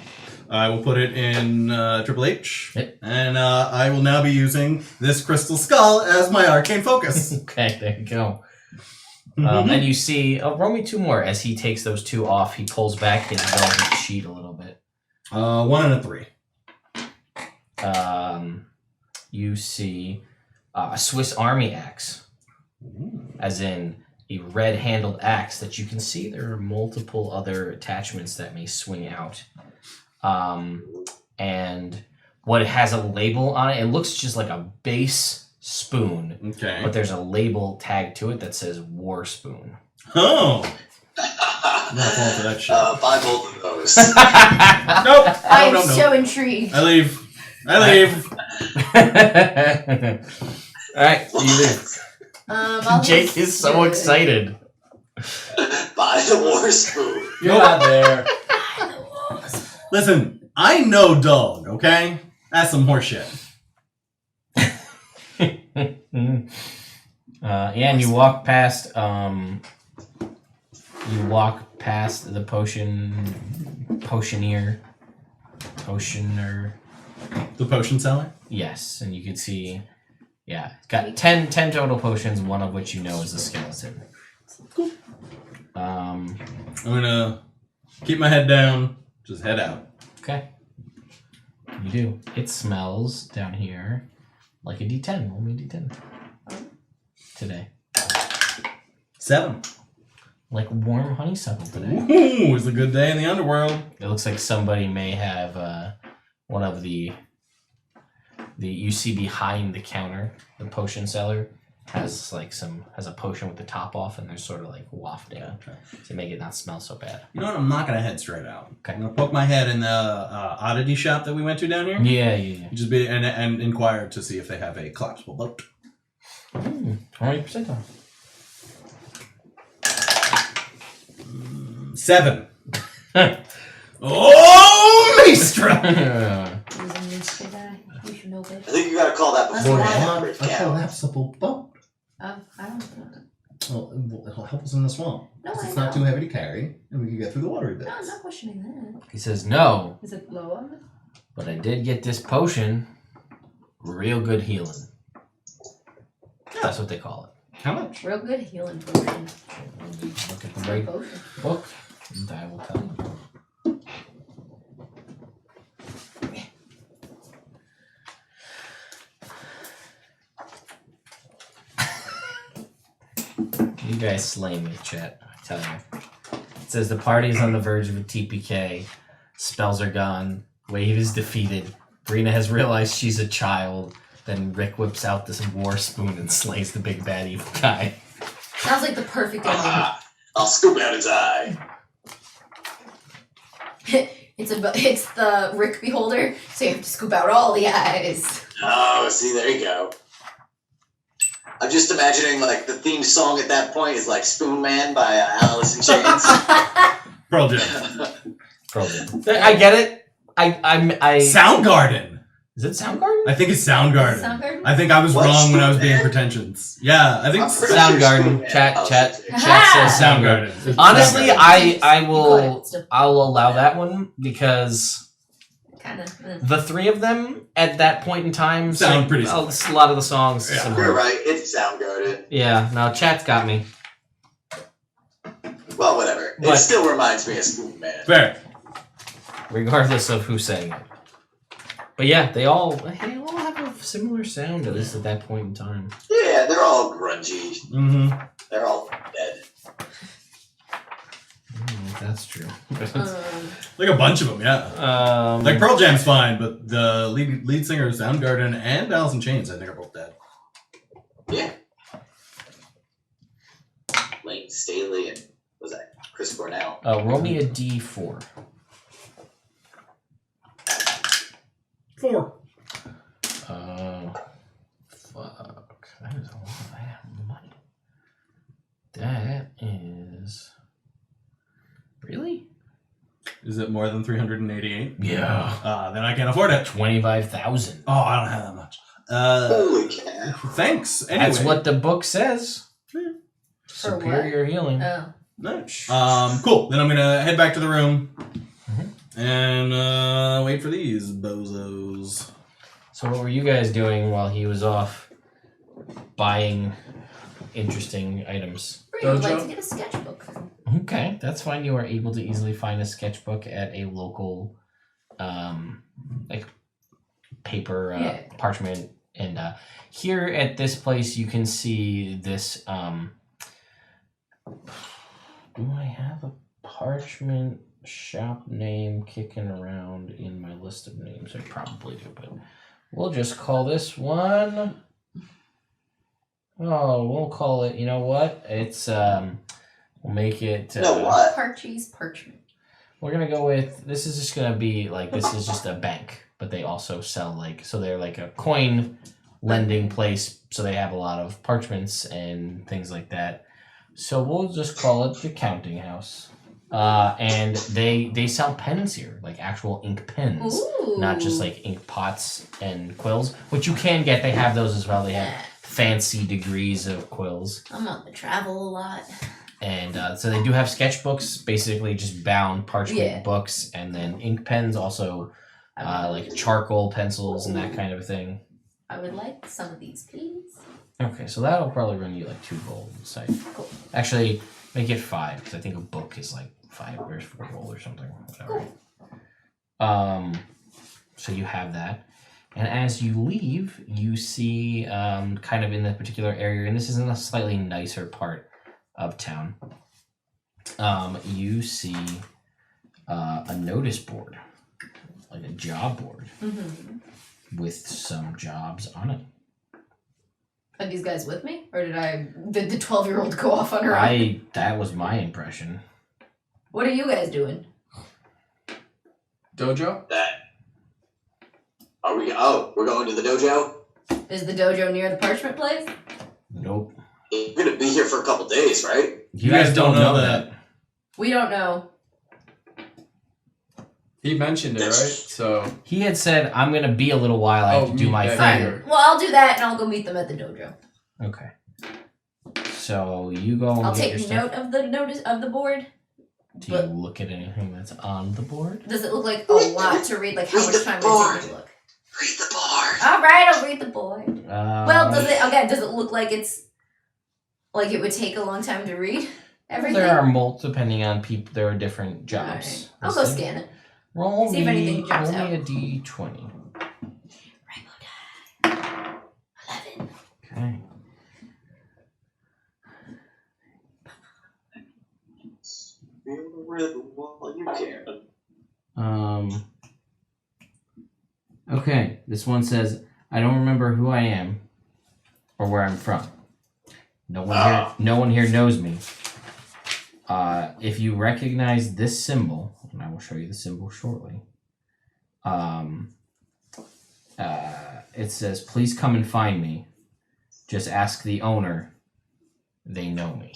I will put it in Triple H, Yep. and I will now be using this crystal skull as my arcane focus. Okay, there you go. And you see, roll me 2 more. As he takes those 2 off, he pulls back his velvet sheet a little bit. 1 and a 3. You see a Swiss Army axe, as in a red-handled axe that you can see there are multiple other attachments that may swing out. And what it has a label on it, it looks just like a base spoon, Okay. but there's a label tagged to it that says War Spoon. Oh! I'm not falling for that shit. Buy both of those. Nope. I'm No. so intrigued. I leave. Alright, you leave. I'll Jake just is so do it. excited. Buy the war spoon. You're not there. Listen, I know dog, okay? That's some horseshit. Yeah, and you walk past the potioner. The potion seller? Yes, and you can see, yeah, it's got 10 total potions, one of which you know is a skeleton. Cool. Um, I'm gonna keep my head down, just head out. okay. You do. It smells down here like a D10. Roll me a D10. Today. 7. Like warm honeysuckle today. Ooh, it's a good day in the underworld. It looks like somebody may have one of the you see behind the counter, the potion seller has a potion with the top off, and they're sort of like wafting to make it not smell so bad. You know what? I'm not gonna head straight out. Okay. I'm gonna poke my head in the oddity shop that we went to down here. Yeah. Just be and inquire to see if they have a collapsible boat. 20% off. 7. Oh, Maestra! Who's a mystery guy? You should know I better. think you gotta call that before That's you a lot. have A it count. collapsible boat. I don't know. Well, it'll help us in the swamp. No, It's I not know. too heavy to carry, and we can get through the watery bits. No, I'm not questioning that. He says, no, Is it low? but I did get this potion. Real good healing. That's what they call it. How much? Real good healing potion. Look at the right Potion. book, and I will tell you. You guys slay me, chat. I tell you. It says the party is on the verge of a TPK. Spells are gone. Wave is defeated. Brina has realized she's a child. Then Rick whips out this war spoon and slays the big bad evil guy. Sounds like the perfect ending. I'll scoop out his eye. It's the Rick Beholder, so you have to scoop out all the eyes. Oh, see, there you go. I'm just imagining like the theme song at that point is like Spoon Man by Alice in Chains. Pearl Jam. Probably. I get it. I Soundgarden. Is it Soundgarden? I think it's Soundgarden. Soundgarden? I think I was What? wrong when I was being Spoon Man? pretentious. Yeah, I think I'm pretty Soundgarden. Spoon Man. Chat Alice says in Chains. Soundgarden. Soundgarden. Honestly, Soundgarden. I You will got it still. allow that one because Kind of. the 3 of them at that point in time Sound pretty a similar. lot of the songs Yeah. similar. You're right, it's Soundgarden. Yeah, no, chat's got me. Well, whatever. But- It still reminds me of Spoon Man. Fair. Regardless of who sang it. But yeah, they all have a similar sound, at least at that point in time. Yeah, they're all grungy. Mm-hmm. They're all dead. I don't know if that's true. Like a bunch of them, yeah. Like Pearl Jam's fine, but the lead singer of Soundgarden and Alice in Chains, I think, are both dead. Yeah. Lane Staley and what was that Chris Cornell? roll me a D4. 4. Fuck. That is a lot of money. That is... Really? Is it more than 388? Yeah. Then I can't afford it. 25,000. Oh, I don't have that much. Holy cow. Thanks. Anyway. That's what the book says. For Superior healing. Oh. Nice. Cool. Then I'm gonna head back to the room and wait for these bozos. So what were you guys doing while he was off buying interesting items. Bree would like Dojo? to get a sketchbook. Okay, that's fine. You are able to easily find a sketchbook at a local, like paper, parchment, and here at this place you can see this. Do I have a parchment shop name kicking around in my list of names? I probably do, but we'll just call this one. Oh, we'll call it. You know what? It's we'll make it. You know what? Parchie's Parchment. We're gonna go with this. Is just gonna be like this is just a bank, but they also sell so they're like a coin lending place. So they have a lot of parchments and things like that. So we'll just call it the Counting House. And they sell pens here, like actual ink pens, Ooh. not just like ink pots and quills, which you can get. They have those as well. They have fancy degrees of quills. I'm on the travel a lot. And so they do have sketchbooks, basically just bound parchment books, and then ink pens, also like charcoal pencils and that kind of thing. I would like some of these, please. Okay, so that'll probably run you like 2 gold. Say, Cool. actually, make it 5 because I think a book is like 5 or 4 gold or something. Whatever. Cool. So you have that, and as you leave, you see kind of in that particular area, and this is in a slightly nicer part of town. You see a notice board, like a job board, with some jobs on it. Are these guys with me? Or did the 12-year-old go off on her own? That was my impression. What are you guys doing? Dojo? That. Are we? Oh, we're going to the dojo. Is the dojo near the parchment place? Nope. You're gonna be here for a couple days, right? You guys don't know that. We don't know. He mentioned it, right? So He had said, I'm going to be a little while. I have to do meet my back thing. here. Well, I'll do that and I'll go meet them at the dojo. Okay. So you go and I'll get your take stuff. note of the notice of the board. Do you look at anything that's on the board? Does it look like a lot to read? Like how much time would it take me to look? Read the board. All right, I'll read the board. Well, does it look like it's like it would take a long time to read everything? There are depending on people. There are different jobs. Right. I'll go scan it. Roll See if anything jumps roll out. me a d20. Rainbow die. 11. Okay. Feel the rhythm while you can. Okay. This one says, I don't remember who I am or where I'm from. No one here knows me. If you recognize this symbol, and I will show you the symbol shortly. It says, please come and find me. Just ask the owner. They know me.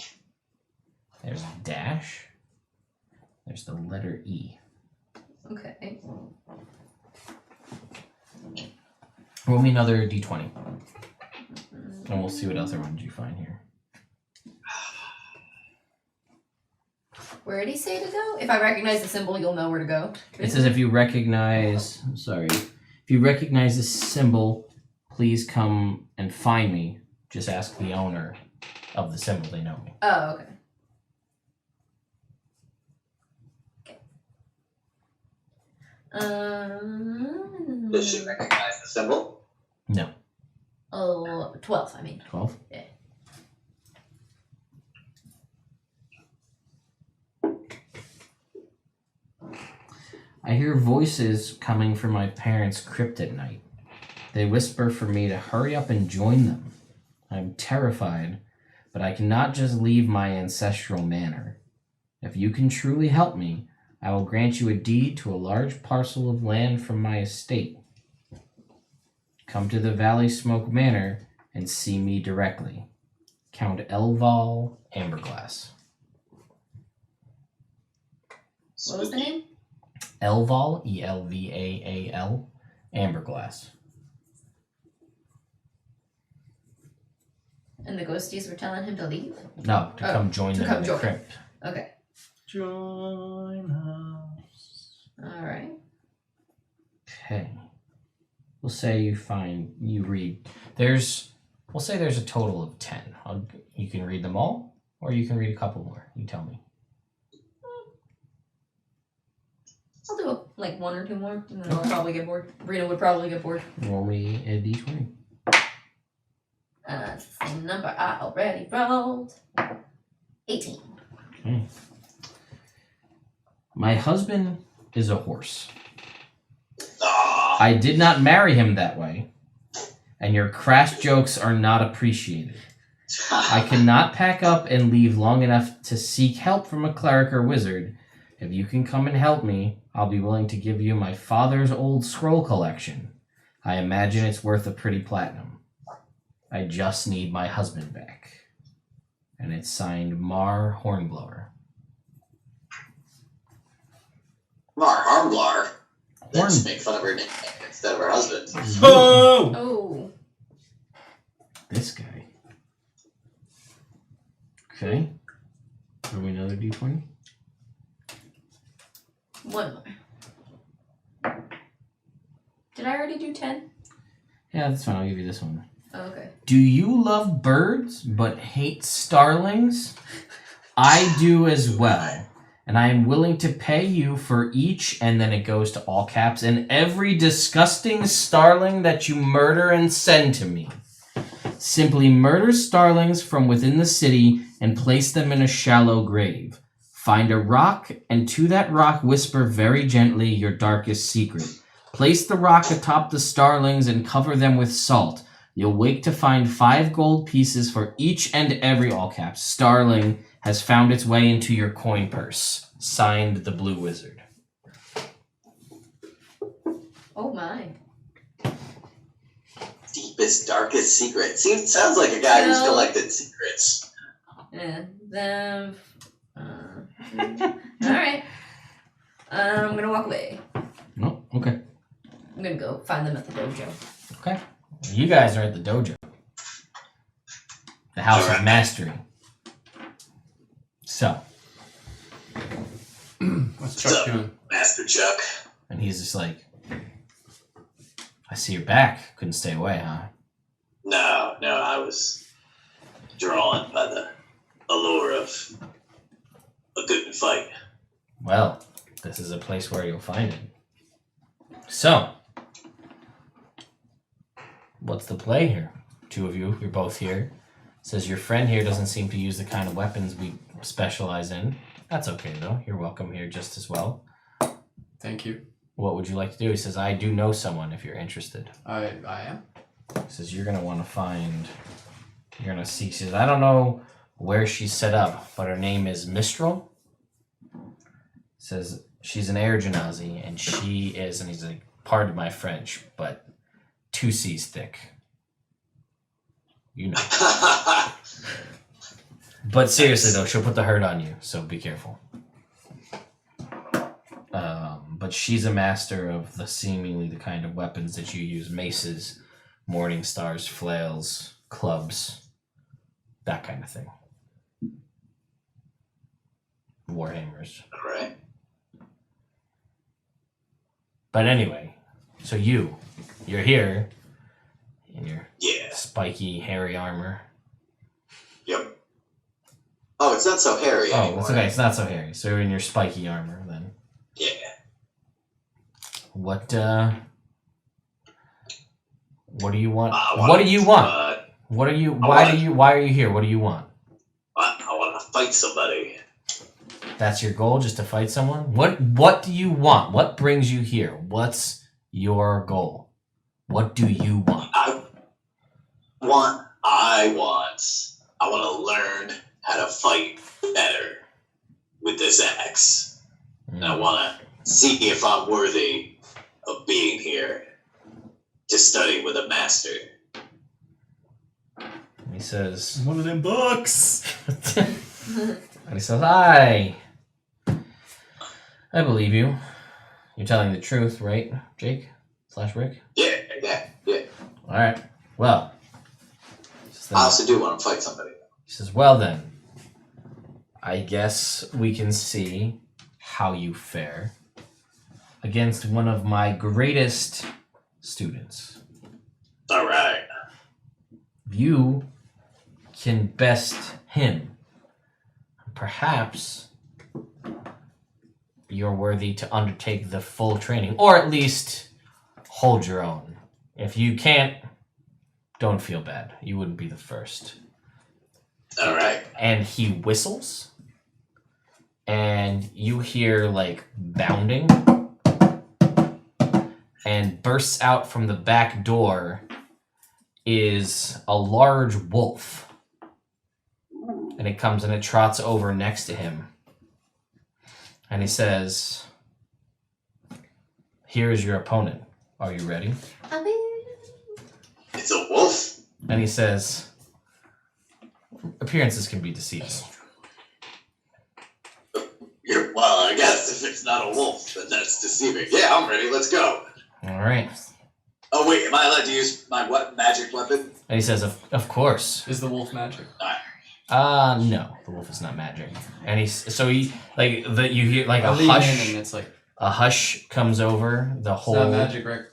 There's a dash. There's the letter E. Okay. Roll me another d20. And we'll see what other ones you find here. Where did he say to go? If I recognize the symbol, you'll know where to go. It says if you recognize this symbol, please come and find me. Just ask the owner of the symbol. They know me. Oh, okay. Does she recognize the symbol? No. Oh, 12, I mean. 12? Yeah. I hear voices coming from my parents' crypt at night. They whisper for me to hurry up and join them. I'm terrified, but I cannot just leave my ancestral manor. If you can truly help me, I will grant you a deed to a large parcel of land from my estate. Come to the Valley Smoke Manor and see me directly. Count Elval Amberglass. What was the name? Elval, E-L-V-A-A-L, Amberglass. And the ghosties were telling him to leave? No, to come join them in the crypt. Okay. Join us. Alright. Okay. We'll say you read. There's We'll say there's a total of 10. You can read them all, or you can read a couple more. You tell me. I'll do like one or two more, and then I'll probably get bored. Rita would probably get bored. Roll me a d20. It's the same number I already rolled. 18. Okay. My husband is a horse. I did not marry him that way, and your crass jokes are not appreciated. I cannot pack up and leave long enough to seek help from a cleric or wizard. If you can come and help me, I'll be willing to give you my father's old scroll collection. I imagine it's worth a pretty platinum. I just need my husband back. And it's signed Mar Hornblower. Mar Hornblower. Horn- Let's make fun of her name instead of her husband. Oh! Oh. This guy. Okay. Are we another d20? One more. Did I already do 10? Yeah, that's fine. I'll give you this one. Oh, okay. Do you love birds but hate starlings? I do as well. And I am willing to pay you for each, and then it goes to all caps, and every disgusting starling that you murder and send to me. Simply murder starlings from within the city and place them in a shallow grave. Find a rock, and to that rock whisper very gently your darkest secret. Place the rock atop the starlings and cover them with salt. You'll wake to find 5 gold pieces for each and every, all caps, starling has found its way into your coin purse. Signed, the Blue Wizard. Oh my. Deepest, darkest secret. Sounds like a guy who's No. collected secrets. Yeah. Then. Alright. I'm gonna walk away. No? Okay. I'm gonna go find them at the dojo. Okay. You guys are at the dojo. The House of Mastery. So, What's Chuck doing? Master Chuck. and he's just like, I see you're back. Couldn't stay away, huh? No, I was drawn by the allure of a good fight. Well, this is a place where you'll find it. So, what's the play here? Two of you, you're both here. Says your friend here doesn't seem to use the kind of weapons we specialize in. That's okay, though. You're welcome here just as well. Thank you. What would you like to do? He says, I do know someone if you're interested. I am. He says, you're going to want to find... You're going to seek... He says, I don't know where she's set up, but her name is Mistral. He says, she's an Air Genasi, and she is... And he's like, pardon my French, but 2 C's thick. You know. But seriously, though, she'll put the hurt on you, so be careful. But she's a master of seemingly the kind of weapons that you use. Maces, morning stars, flails, clubs, that kind of thing. Warhammers. Alright. But anyway, so you're here in your Yeah. spiky, hairy armor. Yep. Oh, it's not so hairy Oh, anymore. that's okay. It's not so hairy. So you're in your spiky armor then. Yeah. What do you want? I What do you want? Why Why are you here? What do you want? I want to fight somebody. That's your goal, just to fight someone? What do you want? What brings you here? What's your goal? What do you want? I want to learn how to fight better with this axe. And I want to see if I'm worthy of being here to study with a master. And he says, One of them books. and he says, I believe you. You're telling the truth, right, Jake? / Rick? Yeah. All right. Well. I also do want to fight somebody. He says, well then, I guess we can see how you fare against one of my greatest students. All right. you can best him. Perhaps you're worthy to undertake the full training, or at least hold your own. If you can't, don't feel bad. You wouldn't be the first. All right. And he whistles, and you hear like bounding, and bursts out from the back door is a large wolf. And it comes and it trots over next to him. And he says, "Here's your opponent. Are you ready?" It's a wolf. And he says, "Appearances can be deceiving." Well, I guess if it's not a wolf, then that's deceiving. Yeah, I'm ready. Let's go. All right. Oh wait, am I allowed to use my magic weapon? And he says, of course. Is the wolf magic? No, the wolf is not magic. And you hear like I a lean hush. in and it's like, A hush comes over the it's not whole magic, Rick.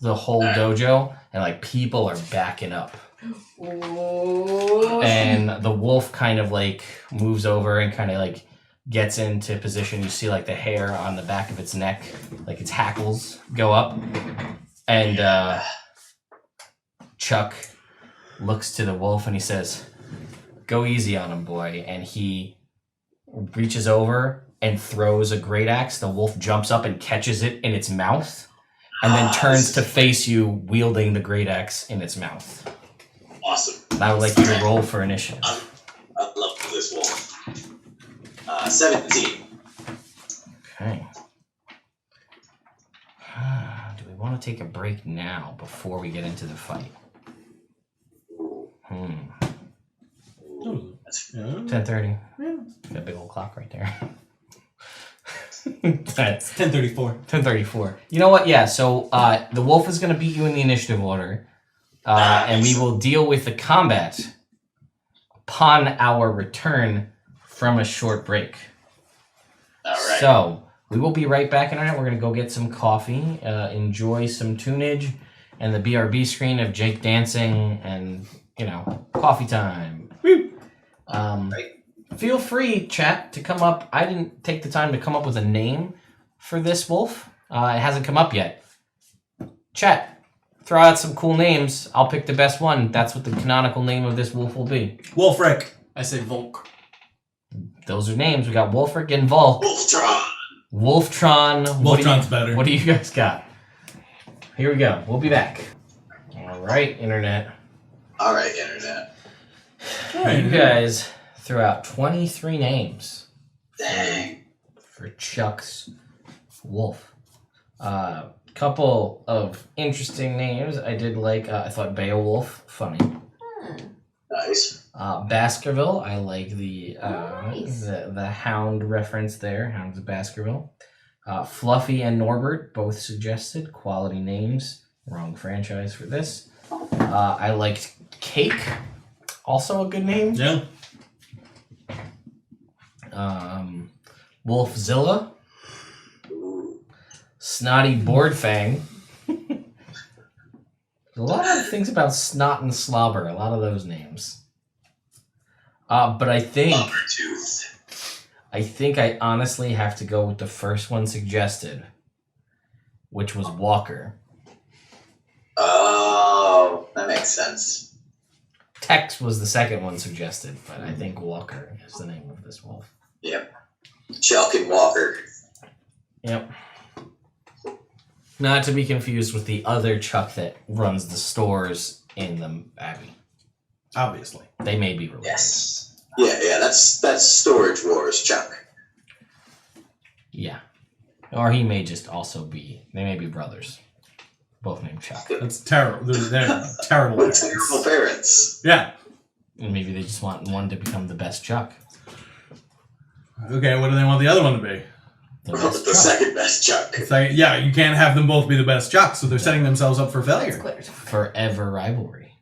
dojo, and like people are backing up. Oh. And the wolf kind of like moves over and kind of like gets into position. You see like the hair on the back of its neck, like its hackles go up. And Chuck looks to the wolf and he says, "Go easy on him, boy." And he reaches over and throws a great axe. The wolf jumps up and catches it in its mouth and then turns to face you wielding the great axe in its mouth. Awesome. And I would like you to roll for initiative. I love this wolf. 17. Okay. Do we want to take a break now before we get into the fight? Yeah. 10:30. Yeah. Got a big old clock right there. It's 10:34. 10:34. You know what? Yeah, so the wolf is going to beat you in the initiative order. And we will deal with the combat upon our return from a short break. All right. So, we will be right back in a minute. We're going to go get some coffee, enjoy some tunage, and the BRB screen of Jake dancing, and, coffee time. Feel free, chat, to come up. I didn't take the time to come up with a name for this wolf. It hasn't come up yet. Chat, throw out some cool names. I'll pick the best one. That's what the canonical name of this wolf will be. Wolfric. I say Volk. Those are names. We got Wolfric and Volk. Wolftron. Wolftron. Wolftron's better. What do you guys got? Here we go. We'll be back. All right, Internet. All right, internet. You guys threw out 23 names Dang. for Chuck's wolf. Couple of interesting names. I did like, I thought Beowulf, funny. Nice. Baskerville, I like the Nice. the hound reference there. Hounds of Baskerville. Fluffy and Norbert, both suggested. Quality names. Wrong franchise for this. I liked Cake, also a good name. Yeah. Wolfzilla. Ooh. Snotty Boardfang. A lot of things about snot and slobber. A lot of those names. But I think I honestly have to go with the first one suggested, which was Walker. Oh, that makes sense. Tex was the second one suggested, but I think Walker is the name of this wolf. Yep. Chuck and Walker. Yep. Not to be confused with the other Chuck that runs the stores in the Abbey. Obviously. They may be related. Yes. Yeah, that's Storage Wars, Chuck. Yeah. Or he may just also be, they may be brothers. Both named Chuck. That's terrible. They're terrible. What parents. terrible parents. Yeah. And maybe they just want one to become the best Chuck. Okay, what do they want the other one to be? The The best Chuck. second best Chuck. It's like, yeah, you can't have them both be the best Chuck, so they're setting themselves up for That's failure. quitters. Forever rivalry.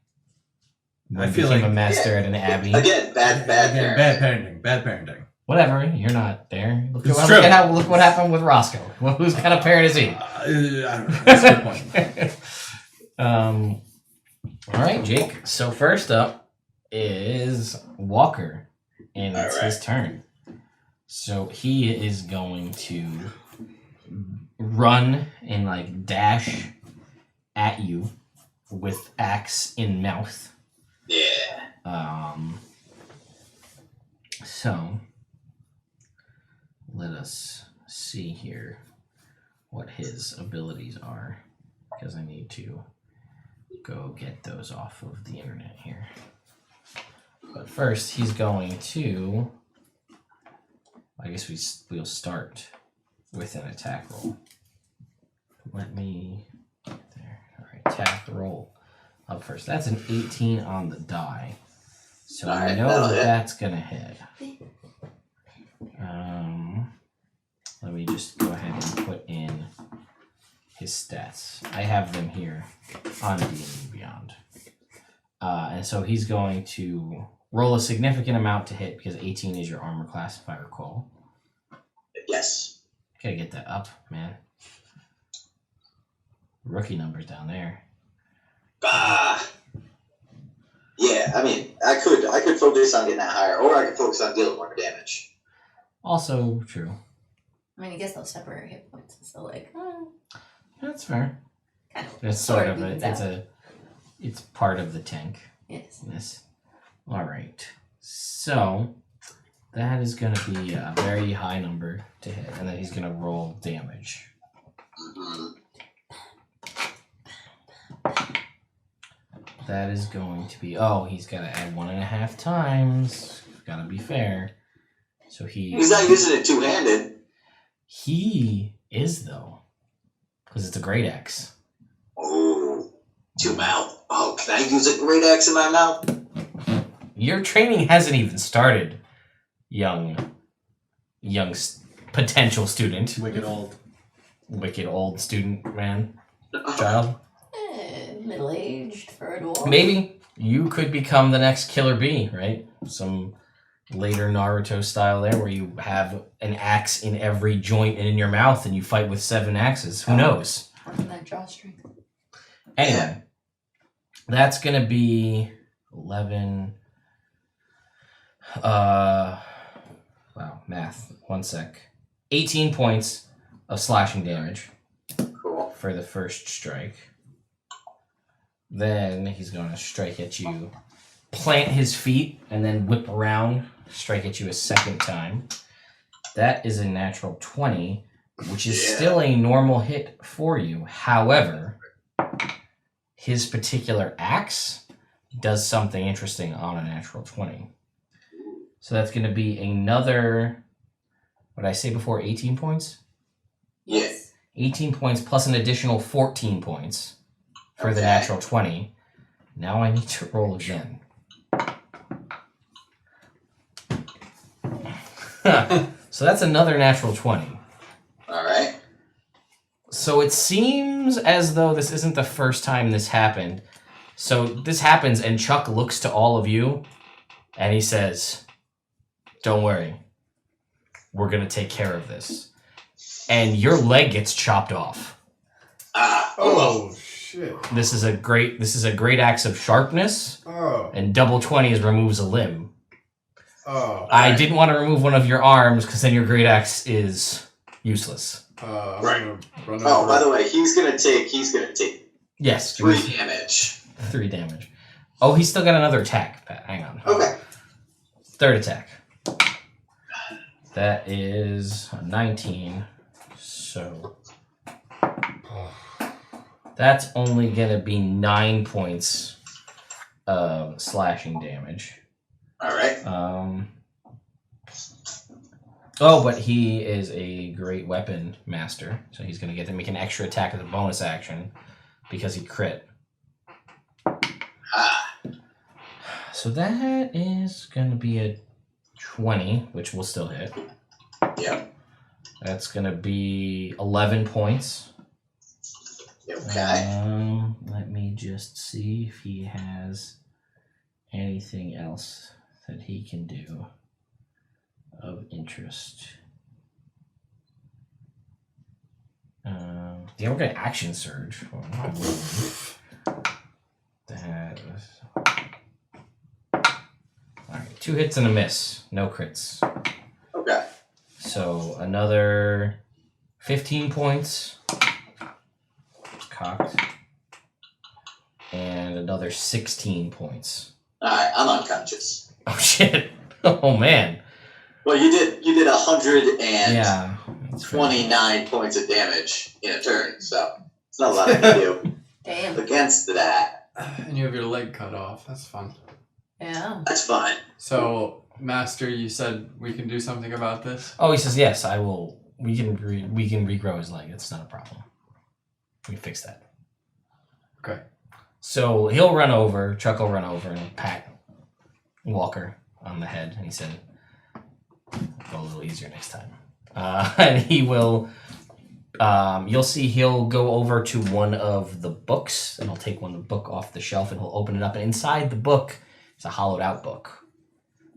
I One feel became like- a master at an abbey. Again, bad Again, parents. bad parenting. Whatever, you're not there. Look, It's look true. look what happened with Roscoe. Whose kind of parent is he? I don't know. That's a good point. All right, Jake. So first up is Walker, and it's his turn. So he is going to run and like dash at you with axe in mouth. Yeah. So let us see here what his abilities are, because I need to go get those off of the internet here. But first, he's going to. I guess we'll start with an attack roll. Let me get there. All right, attack roll up first. That's an 18 on the die, so I know that's gonna hit. Let me just go ahead and put in his stats. I have them here on D&D Beyond. And so he's going to roll a significant amount to hit because 18 is your armor class, if I recall. Yes. Gotta get that up, man. Rookie numbers down there. Yeah, I mean, I could focus on getting that higher, or I could focus on dealing more damage. Also true. I mean, I guess those separate hit points. So like, That's fair. kind of. It's sort of it's part of the tank. Yes. Yes. All right. So that is going to be a very high number to hit, and then he's going to roll damage. Mm-hmm. That is going to be he's got to add 1.5 times. Got to be fair. So He's not using it two-handed. He is though, because it's a great axe. Oh, two mouth. Oh, can I use a great axe in my mouth? Your training hasn't even started, young potential student. Wicked old student man, child. Middle-aged for a dwarf. Maybe you could become the next Killer Bee, right? Some later Naruto style there, where you have an axe in every joint and in your mouth, and you fight with 7 axes. Who knows? Working that jaw strength. Anyway, that's gonna be 11. Wow, math. 1 sec. 18 points of slashing damage Cool. for the first strike. Then he's gonna strike at you, plant his feet, and then whip around, strike at you a second time. That is a natural 20, which is still a normal hit for you. However, his particular axe does something interesting on a natural 20. So that's going to be another, what did I say before, 18 points? Yes. 18 points plus an additional 14 points for the natural 20. Now I need to roll again. So that's another natural 20. Alright. So it seems as though this isn't the first time this happened. So this happens, and Chuck looks to all of you, and he says, "Don't worry. We're going to take care of this." And your leg gets chopped off. Oh, shit. This is a great axe of sharpness, Oh. and double 20s removes a limb. Oh. I didn't want to remove one of your arms, because then your great axe is useless. I'm Right. gonna run Oh, over. by the way, he's gonna take Yes. 3 damage. 3 damage. Oh, he's still got another attack, Pat. Hang on. Okay. Third attack. That is 19. So that's only gonna be 9 points of slashing damage. Alright. Oh, but he is a great weapon master, so he's gonna get to make an extra attack as a bonus action because he crit. So that is gonna be a 20, which will still hit. Yep. That's gonna be 11 points. Okay. Let me just see if he has anything else that he can do of interest. Yeah, we're gonna action surge. That Alright, 2 hits and a miss. No crits. Okay. So another 15 points. Cocked. And another 16 points. Alright, I'm unconscious. Oh shit. Oh man. Well, you did 129 Yeah. That's fair. points of damage in a turn, so it's not a lot I can do Damn. against that. And you have your leg cut off. That's fun. Yeah. That's fine. So, Master, you said we can do something about this? Oh, he says yes. I will. We can regrow his leg. It's not a problem. We can fix that. Okay. So he'll run over. Chuck will run over and pat Walker on the head, and he said, "Go a little easier next time." And he will. You'll see he'll go over to one of the books, and he'll take one of the book off the shelf, and he'll open it up. And inside the book is a hollowed-out book,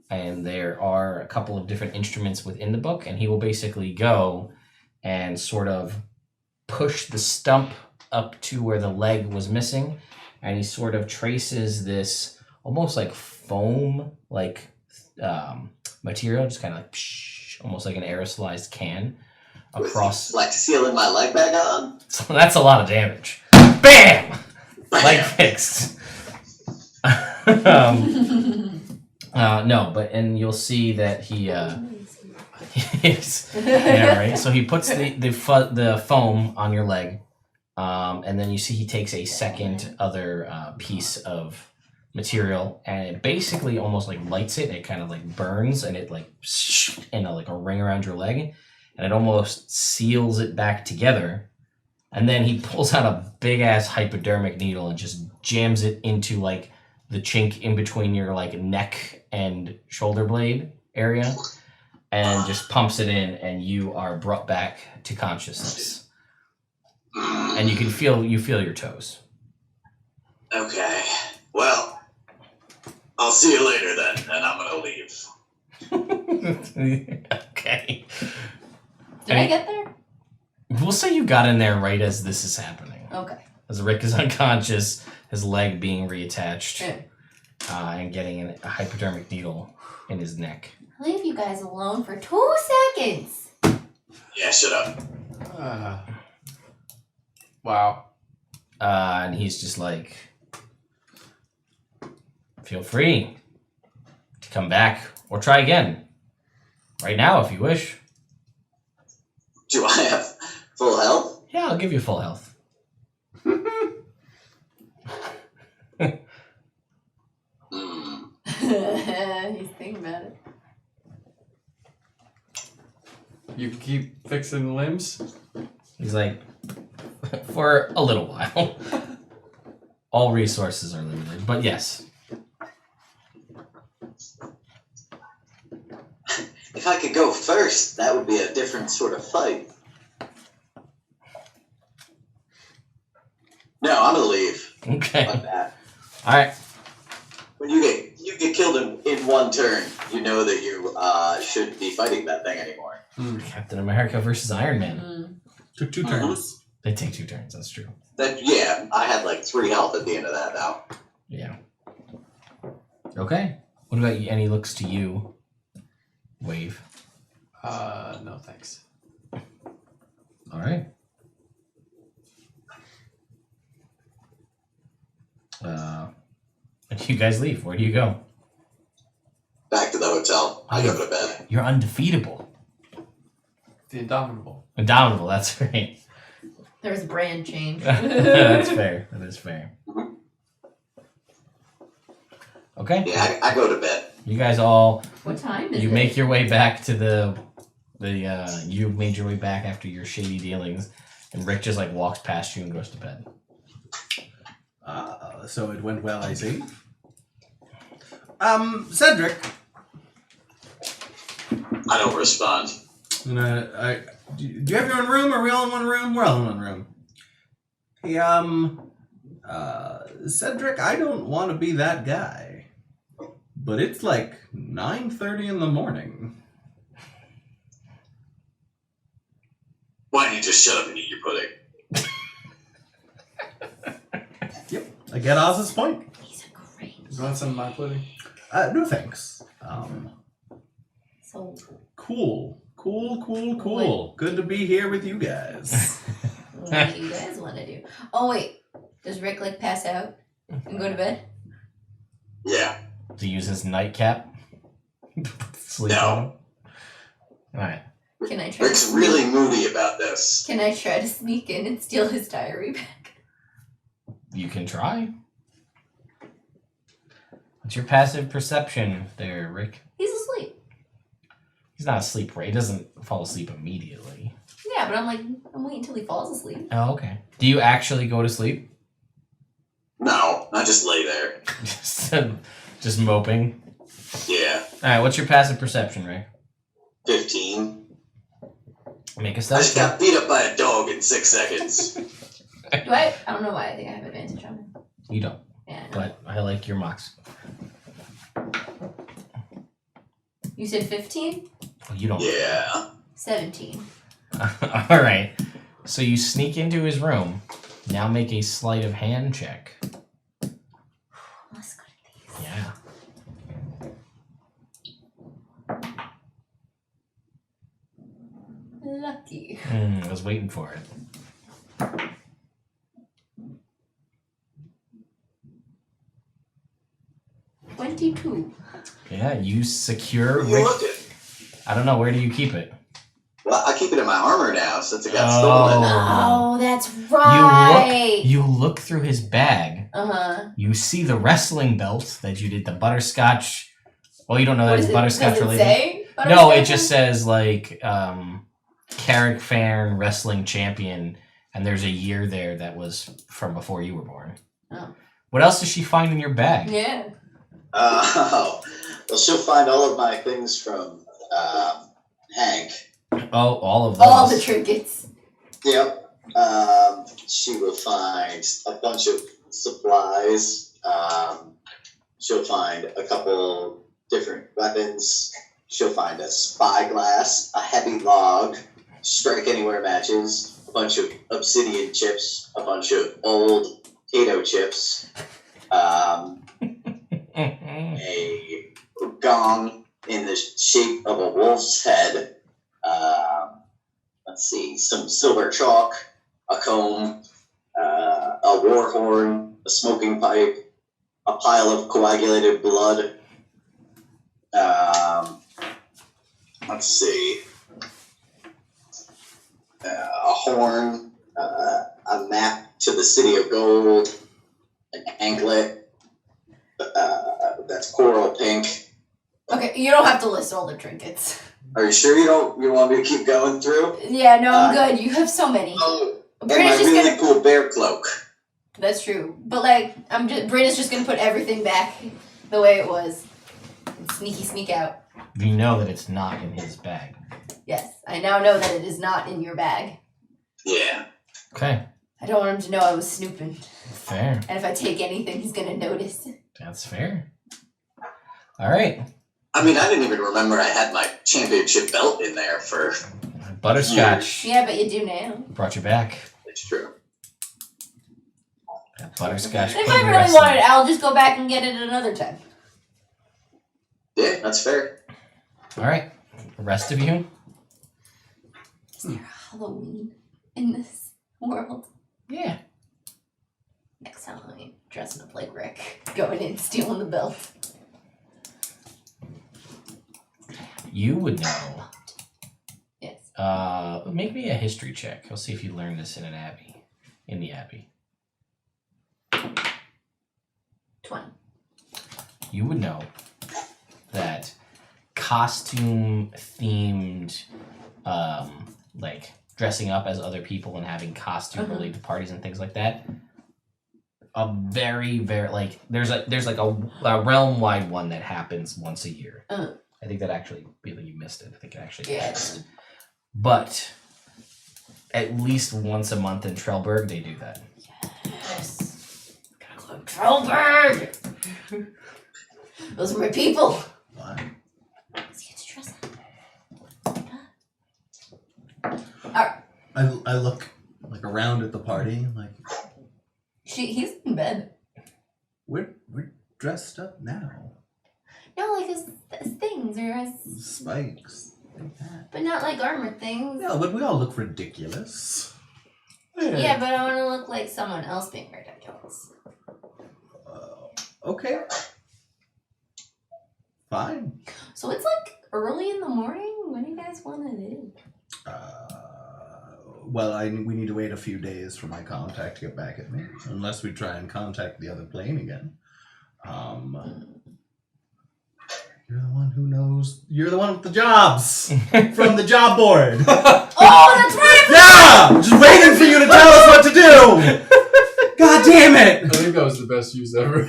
and there are a couple of different instruments within the book. And he will basically go and sort of push the stump up to where the leg was missing, and he sort of traces this almost like foam, like material, just kind of like almost like an aerosolized can across. Like sealing my leg back on? So that's a lot of damage. Bam! Leg fixed. No, but and you'll see that he yeah, right. So he puts the foam on your leg, and then you see he takes a second other piece of material, and it basically almost like lights it, and it kind of like burns, and it like in like a ring around your leg, and it almost seals it back together. And then he pulls out a big ass hypodermic needle and just jams it into like the chink in between your like neck and shoulder blade area, and just pumps it in, and you are brought back to consciousness. And you feel your toes. Okay. Well, I'll see you later then, and I'm gonna leave. Okay. Did I get there? We'll say you got in there right as this is happening. Okay. As Rick is unconscious, his leg being reattached, Yeah. And getting a hypodermic needle in his neck. I'll leave you guys alone for 2 seconds. Yeah, shut up. Wow. And he's just like, feel free to come back or try again. Right now, if you wish. Do I have full health? Yeah, I'll give you full health. He's thinking about it. You keep fixing limbs? He's like, for a little while. All resources are limited, but yes. If I could go first, that would be a different sort of fight. No, I'm gonna leave. Okay. Like that. All right. When you get killed in one turn, you know that you shouldn't be fighting that thing anymore. Captain America versus Iron Man. Took 2 turns. They take 2 turns. That's true. I had like 3 health at the end of that now. Yeah. Okay. What about you? Any looks to you? Wave. No thanks. All right. You guys leave. Where do you go? Back to the hotel. I go to bed. You're undefeatable. The Indomitable. Indomitable. That's right. There's brand change. That's fair. That is fair. Okay. Yeah, I go to bed. You guys all. What time is You it? make your way back to the. You made your way back after your shady dealings, and Rick just like walks past you and goes to bed. So it went well, I see. Cedric. I don't respond. Do you have your own room? Are we all in one room? We're all in one room. Hey, Cedric, I don't want to be that guy, but it's like 9:30 in the morning. Why don't you just shut up and eat your pudding? Yep, I get Oz's point. He's a You want some of my pudding? No thanks. So, Cool. Good to be here with you guys. what do you guys want to do? Oh, wait. Does Rick, like, pass out and go to bed? Yeah. To use his nightcap? Sleep No. on him? Alright. Can I try Rick's really moody about this. Can I try to sneak in and steal his diary back? You can try. What's your passive perception there, Rick? He's asleep. He's not asleep, right? He doesn't fall asleep immediately. Yeah, but I'm waiting until he falls asleep. Oh, okay. Do you actually go to sleep? No, I just lay there. Just moping? Yeah. Alright, what's your passive perception, Rick? 15. Make a I stealth just got beat up by a dog in 6 seconds. Do I? I don't know why I think I have advantage on him. You don't, Yeah. I know. but I like your mocks. You said 15? Well, you don't. Yeah. 17. Alright. So you sneak into his room. Now make a sleight of hand check. Let's go to these. Yeah. Lucky. I was waiting for it. 22. Yeah, you secure Where you Rick. looking? I don't know, where do you keep it? Well, I keep it in my armor now since it got Oh. stolen. Oh, that's right. You look through his bag. Uh-huh. You see the wrestling belt that you did the butterscotch. Well, you don't know that What it's is it? butterscotch Does it related. say No, butterscotch? it just says like Carrick Fairn wrestling champion, and there's a year there that was from before you were born. Oh. What else does she find in your bag? Yeah. Well, she'll find all of my things from Hank. Oh, all of those. All the trinkets. Yep. She will find a bunch of supplies. She'll find a couple different weapons. She'll find a spyglass, a heavy log, strike anywhere matches, a bunch of obsidian chips, a bunch of old potato chips, a gong in the shape of a wolf's head. Let's see, some silver chalk, a comb, a war horn, a smoking pipe, a pile of coagulated blood. Let's see, a horn, a map to the city of gold, an anklet that's coral pink. Okay, you don't have to list all the trinkets. Are you sure you want me to keep going through? Yeah, no, I'm good. You have so many. Oh, and Britta's my just really gonna. cool bear cloak. That's true, but like, Britta's just gonna put everything back the way it was. And sneak out. You know that it's not in his bag. Yes, I now know that it is not in your bag. Yeah. Okay, I don't want him to know I was snooping. fair. And if I take anything, he's gonna notice. That's fair. All right, I mean, I didn't even remember I had my championship belt in there for. butterscotch Yeah, but you do now. brought you back. It's true. That butterscotch. If pig I really wrestling. want it, I'll just go back and get it another time. Yeah, that's fair. All right, the rest of you. Is there a Halloween in this world? Yeah. Next Halloween, dressing up like Rick, going in, stealing the belt. You would know. Yes. Make me a history check. I'll see if you learned this in an abbey. In the abbey. 20. You would know that costume themed, like dressing up as other people and having costume related parties and things like that. A very, very like there's like a realm wide one that happens once a year. I think that actually, Billy, you missed it. I think it actually passed. But at least once a month in Trellberg, they do that. Yes. Gotta go to Trollberg! Those are my people! What? Let's get to dress up. I look like around at the party, like He's in bed. where dressed up now. No, like as things or as, Spikes. Like that. but not like armor things. No, but we all look ridiculous. Yeah, but I want to look like someone else being ridiculous. Okay. Fine. So it's like early in the morning. What do you guys want to do? Well, we need to wait a few days for my contact to get back at me, unless we try and contact the other plane again. You're the one who knows. You're the one with the jobs from the job board. Oh, that's right. Yeah, just waiting for you to tell us what to do. God damn it! I think that was the best use ever.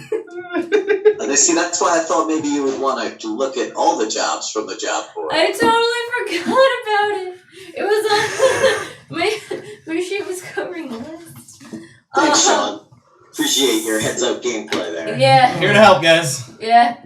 See, that's why I thought maybe you would want to look at all the jobs from the job board. I totally forgot about it. It was on my sheet was covering the list. Thanks, Sean. Appreciate your heads-up gameplay there. Yeah. Here to help, guys. Yeah.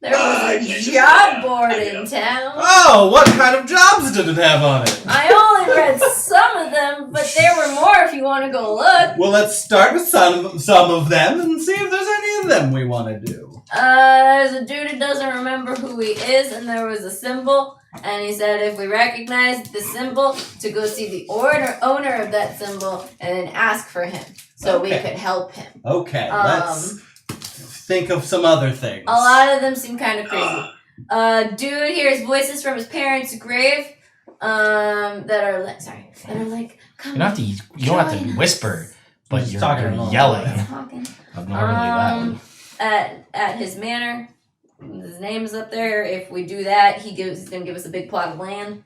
There was a job board in town. Oh, what kind of jobs did it have on it? I only read some of them, but there were more if you want to go look. Well, let's start with some of them and see if there's any of them we want to do. There's a dude who doesn't remember who he is, and there was a symbol, and he said if we recognized the symbol, to go see the owner of that symbol and then ask for him, so we could help him. Okay, let's think of some other things. A lot of them seem kind of crazy. Dude hears voices from his parents' grave, that are like, come You don't have to whisper, but He's you're talking along. yelling talking. abnormally loud. At his manor. His name's up there. If we do that, he's gonna give us a big plot of land.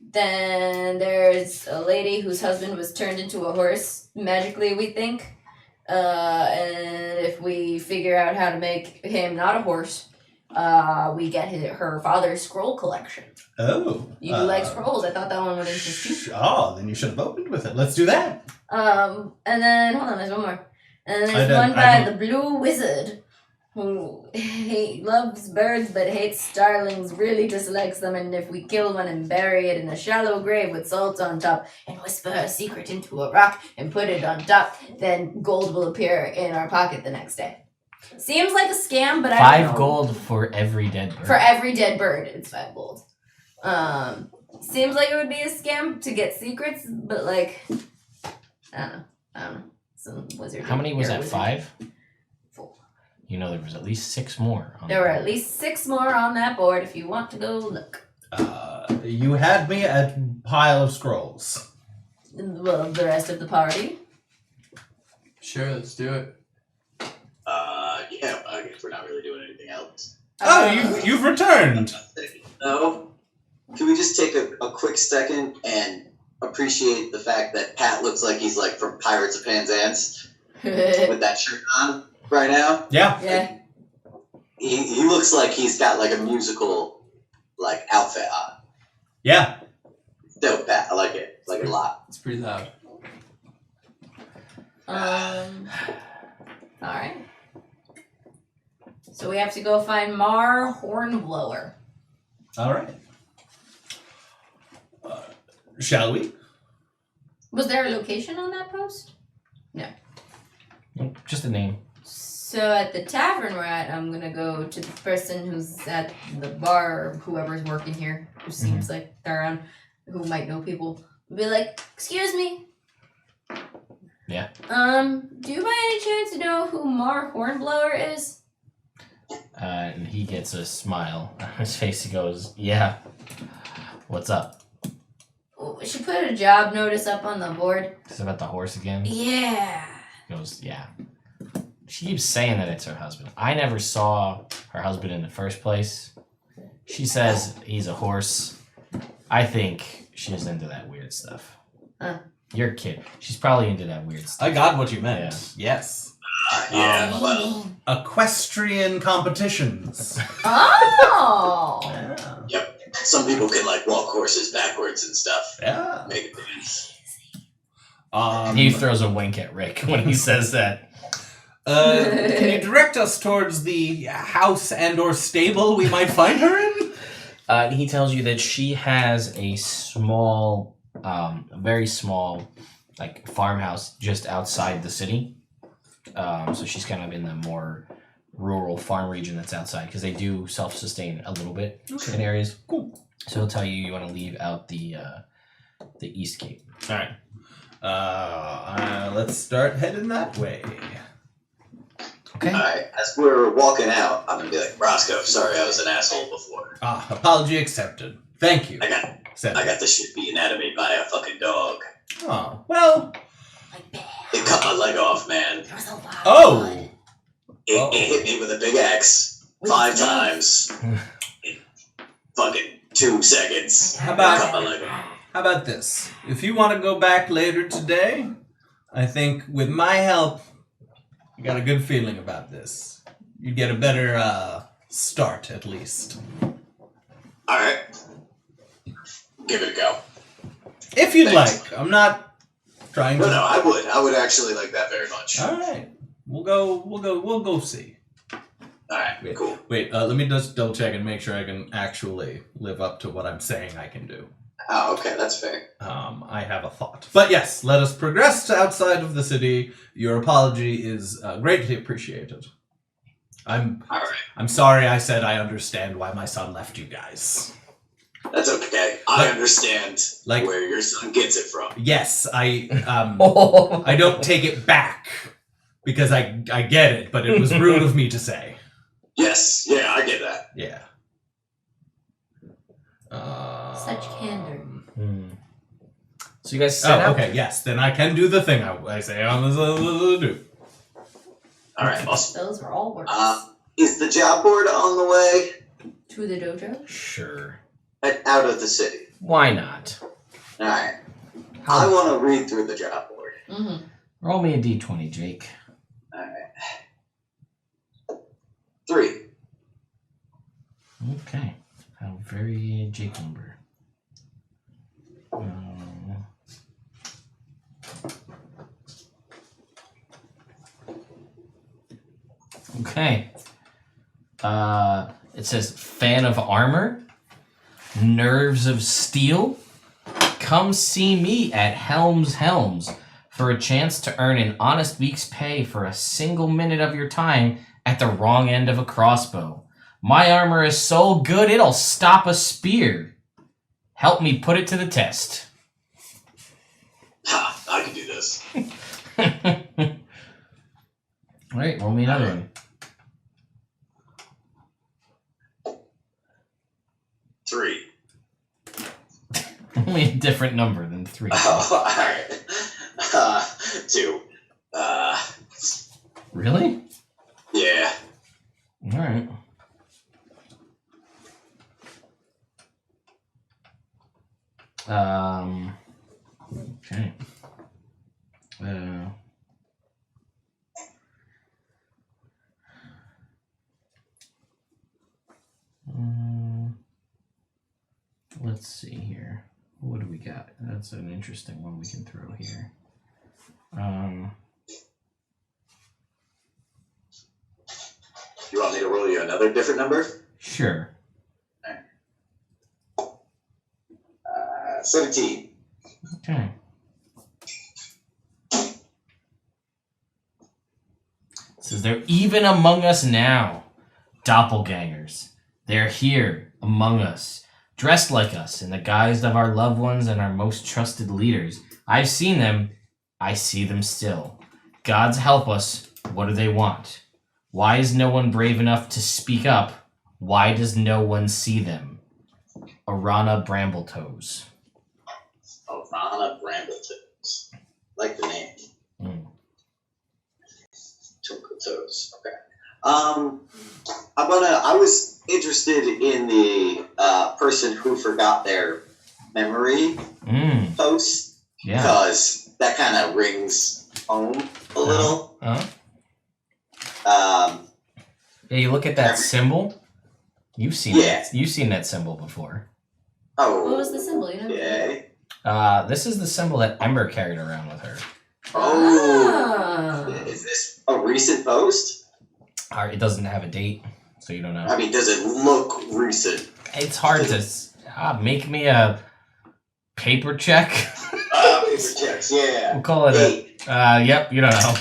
Then there's a lady whose husband was turned into a horse magically, we think. And if we figure out how to make him not a horse, we get her father's scroll collection. Oh. You do like scrolls? I thought that one would interest you. Oh, then you should have opened with it. Let's do that. And then hold on, there's one more. And then I there's don't- one I by the Blue Wizard, who he loves birds but hates starlings, really dislikes them, and if we kill one and bury it in a shallow grave with salt on top, and whisper a secret into a rock and put it on top, then gold will appear in our pocket the next day. Seems like a scam, but I don't know. 5 gold for every dead bird. For every dead bird, it's 5 gold. Seems like it would be a scam to get secrets, but like, I don't know. Some wizard. How many was that? 5? 4. You know there was at least 6 more. There were at least 6 more on that board if you want to go look. You had me at pile of scrolls. Well, the rest of the party. Sure, let's do it. Yeah, I guess we're not really doing anything else. You've returned. No? Can we just take a quick second and appreciate the fact that Pat looks like he's like from Pirates of Penzance with that shirt on right now? Yeah. Yeah. He looks like he's got like a musical like outfit on. Yeah. Dope, Pat. I like it. I like it a lot. It's pretty loud. Alright. So we have to go find Mar Hornblower. All right. Shall we? Was there a location on that post? Nope, just a name. So at the tavern we're at, I'm gonna go to the person who's at the bar, or whoever's working here, who seems like they're around, who might know people. Be like, excuse me. Yeah. Do you by any chance know who Mar Hornblower is? And he gets a smile on his face. He goes, "Yeah, what's up?" She put a job notice up on the board. Is it about the horse again? Yeah. He goes, "Yeah." She keeps saying that it's her husband. I never saw her husband in the first place. She says he's a horse. I think she's into that weird stuff. You're a kid. She's probably into that weird stuff. I got what you meant. Yes. Yeah, well, Equestrian competitions. Oh. Yeah. some people can like walk horses backwards and stuff. Yeah. Make it dance. He throws a wink at Rick when he says that. Can you direct us towards the house and or stable we might find her in? He tells you that she has a small, very small, like farmhouse just outside the city. So she's kind of in the more rural farm region that's outside because they do self-sustain a little bit in areas. Cool. So he'll tell you you want to leave out the east gate. All right. Let's start heading that way. Okay. Alright, as we're walking out, I'm gonna be like, Roscoe, sorry I was an asshole before. Apology accepted. Thank you. I got the shit beaten out of me by a fucking dog. Oh, well. Like bad. It cut my leg off, man. There was a lot of Oh. blood. It hit me with a big axe 5 times in fucking 2 seconds. How about- Cut my leg off. How about this? If you want to go back later today, I think with my help, I got a good feeling about this. You get a better start, at least. Alright. Give it a go. If you'd Thanks. like. I'm not trying to. No, I would. I would actually like that very much. All right. We'll go see. Alright, cool. Wait, let me just double check and make sure I can actually live up to what I'm saying I can do. Oh, okay, that's fair. I have a thought. But yes, let us progress to outside of the city. Your apology is greatly appreciated. Alright. I'm sorry I said I understand why my son left you guys. That's okay. I understand like- where your son gets it from. Yes, I Oh. I don't take it back because I get it, but it was rude of me to say. Yes, yeah, I get that. Yeah. Such candor. So you guys set Oh, out. okay, yes. Then I can do the thing I say I'm supposed to do. Alright, awesome. Those were all words. Is the job board on the way? To the dojo? Sure. Out of the city. Why not? Alright. I want to read through the job board. Mm-hmm. Roll me a d20, Jake. Alright. 3. Okay. How very Jake number. Okay. It says fan of armor, nerves of steel. Come see me at Helms for a chance to earn an honest week's pay for a single minute of your time at the wrong end of a crossbow. My armor is so good it'll stop a spear. Help me put it to the test. Ha! I can do this. Alright, roll me another one. 3. Only a different number than 3. Oh, alright. 2. Really? Yeah. Alright. Okay. Let's see here. What do we got? That's an interesting one we can throw here. You want me to roll you another different number? Sure. 17. Okay. It says they're even among us now. Doppelgangers. They're here among us, dressed like us in the guise of our loved ones and our most trusted leaders. I've seen them. I see them still. Gods help us. What do they want? Why is no one brave enough to speak up? Why does no one see them? Arana Brambletoes. Rana Brambletoes. Like the name. Twinkle Toes. Okay. I was interested in the person who forgot their memory post. Yeah. Because that kind of rings home a little. Yeah, you look at that symbol. You've seen Yeah. you've seen that symbol before. Oh. What was the symbol? You know? Yeah. This is the symbol that Ember carried around with her. Oh. Is this a recent post? It doesn't have a date, so you don't know. I mean, does it look recent? It's hard to make me a paper check. Paper checks, yeah. We'll call it 8. Yep, you don't know.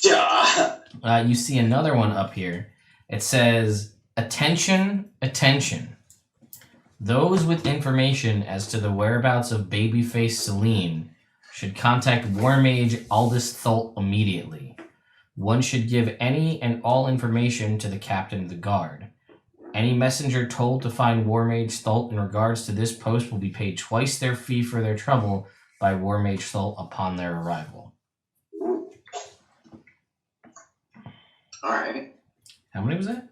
Yeah, You see another one up here. It says, "Attention, attention. Those with information as to the whereabouts of babyface Celine should contact War Mage Aldous Tholt immediately. One should give any and all information to the captain of the guard. Any messenger told to find War Mage Tholt in regards to this post will be paid twice their fee for their trouble by War Mage Tholt upon their arrival." All right. How many was that?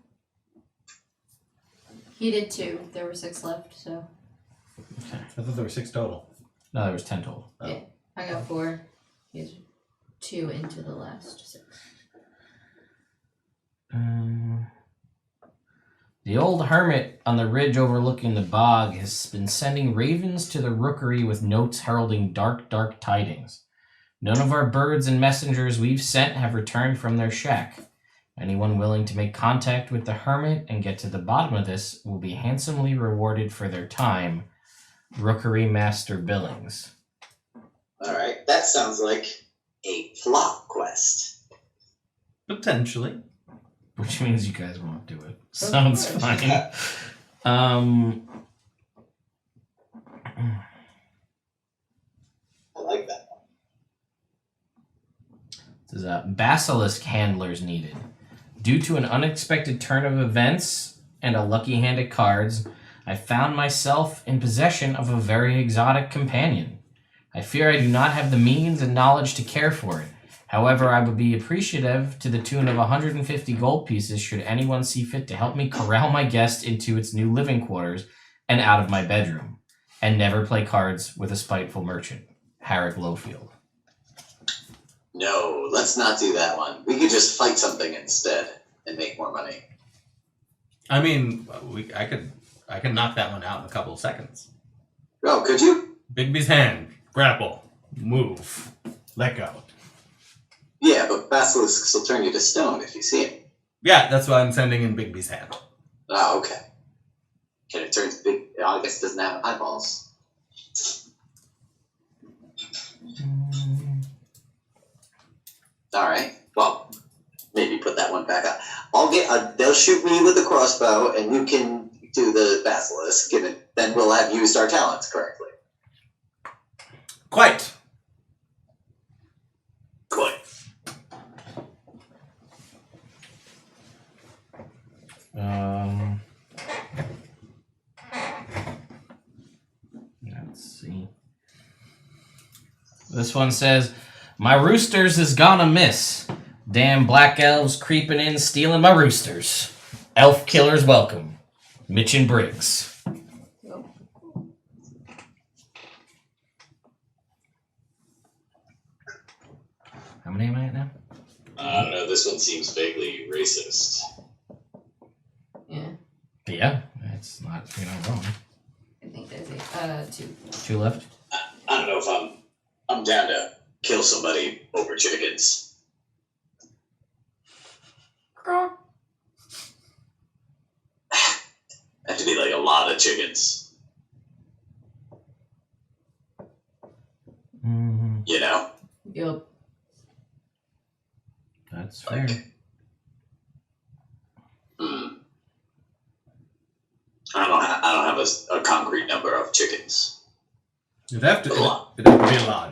He did 2. There were 6 left, so I thought there were 6 total. No, there was 10 total. yeah. I got 4. He's 2 into the last 6. The old hermit on the ridge overlooking the bog has been sending ravens to the rookery with notes heralding dark, dark tidings. None of our birds and messengers we've sent have returned from their shack. Anyone willing to make contact with the hermit and get to the bottom of this will be handsomely rewarded for their time. Rookery Master Billings. All right. That sounds like a plot quest. Potentially. Which means you guys won't do it. Sounds fine. I like that. This is basilisk handlers needed. Due to an unexpected turn of events and a lucky hand of cards, I found myself in possession of a very exotic companion. I fear I do not have the means and knowledge to care for it. However, I would be appreciative to the tune of 150 gold pieces should anyone see fit to help me corral my guest into its new living quarters and out of my bedroom, and never play cards with a spiteful merchant. Harrick Lowfield. No, let's not do that one. We could just fight something instead and make more money. I mean, I could knock that one out in a couple of seconds. Oh, could you? Bigby's hand, grapple, move, let go. Yeah, but basilisks will turn you to stone if you see him. Yeah, that's why I'm sending in Bigby's hand. Oh, okay. Can it turn to big? I guess it doesn't have eyeballs. All right. Well, maybe put that one back up. I'll get. They'll shoot me with a crossbow, and you can do the basilisk. And then we'll have used our talents correctly. Quite. Let's see. This one says, "My roosters is gone amiss. Damn black elves creeping in, stealing my roosters. Elf killers welcome. Mitch and Briggs." How many am I at now? I don't know. This one seems vaguely racist. Yeah, Yeah, it's not, you're not wrong. I think there's 2. 2 left. I don't know if I'm down to kill somebody over chickens. Have to be like a lot of chickens, you know? Yup. That's fair. I don't have a concrete number of chickens. It'd have to be a lot,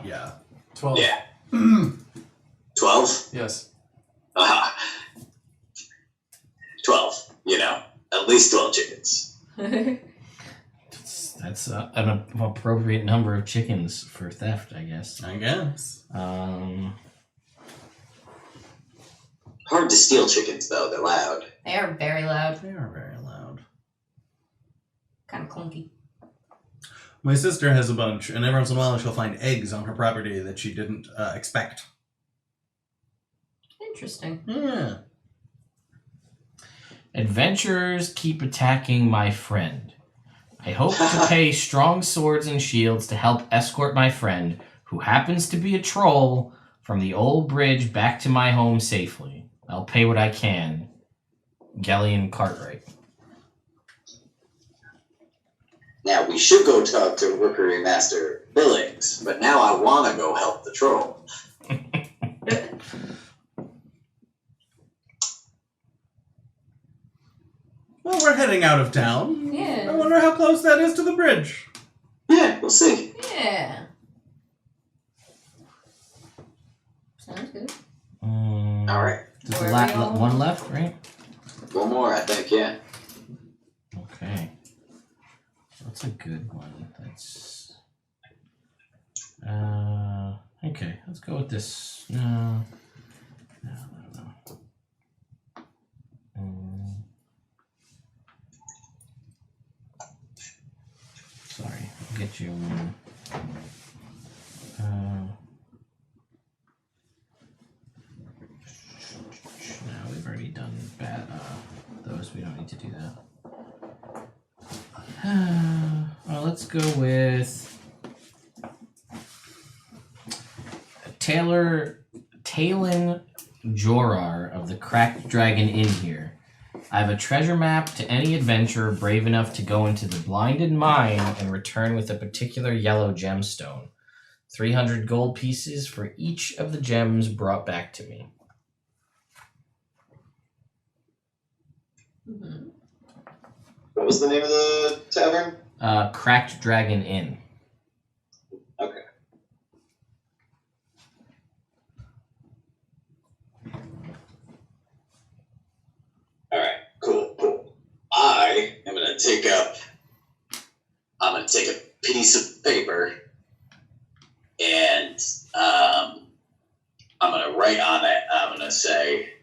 yeah. 12. Yeah. 12? Yes. 12, you know. At least 12 chickens. That's an appropriate number of chickens for theft, I guess. I guess. Hard to steal chickens, though. They're loud. They are very loud. They are very loud. Kind of clunky. My sister has a bunch, and every once in a while she'll find eggs on her property that she didn't expect. Interesting. Yeah. Adventurers keep attacking my friend. I hope to pay strong swords and shields to help escort my friend, who happens to be a troll, from the old bridge back to my home safely. I'll pay what I can. Gellion Cartwright. Now, we should go talk to Rookery Master Billings, but now I want to go help the troll. heading out of town. Yeah. I wonder how close that is to the bridge. Yeah, we'll see. Yeah. Sounds good. All right. There's Where a are we all? one left, right? One more, I think, yeah. Okay. That's a good one. That's. Okay, let's go with this. No. Sorry, I'll get you one. No, we've already done bad. Those we don't need to do that. Well, let's go with Talon Jorar of the Cracked Dragon Inn here. I have a treasure map to any adventurer brave enough to go into the blinded mine and return with a particular yellow gemstone. 300 gold pieces for each of the gems brought back to me. Mm-hmm. What was the name of the tavern? Cracked Dragon Inn. Okay. All right. Cool. I'm gonna take a piece of paper and I'm gonna write on it. I'm gonna say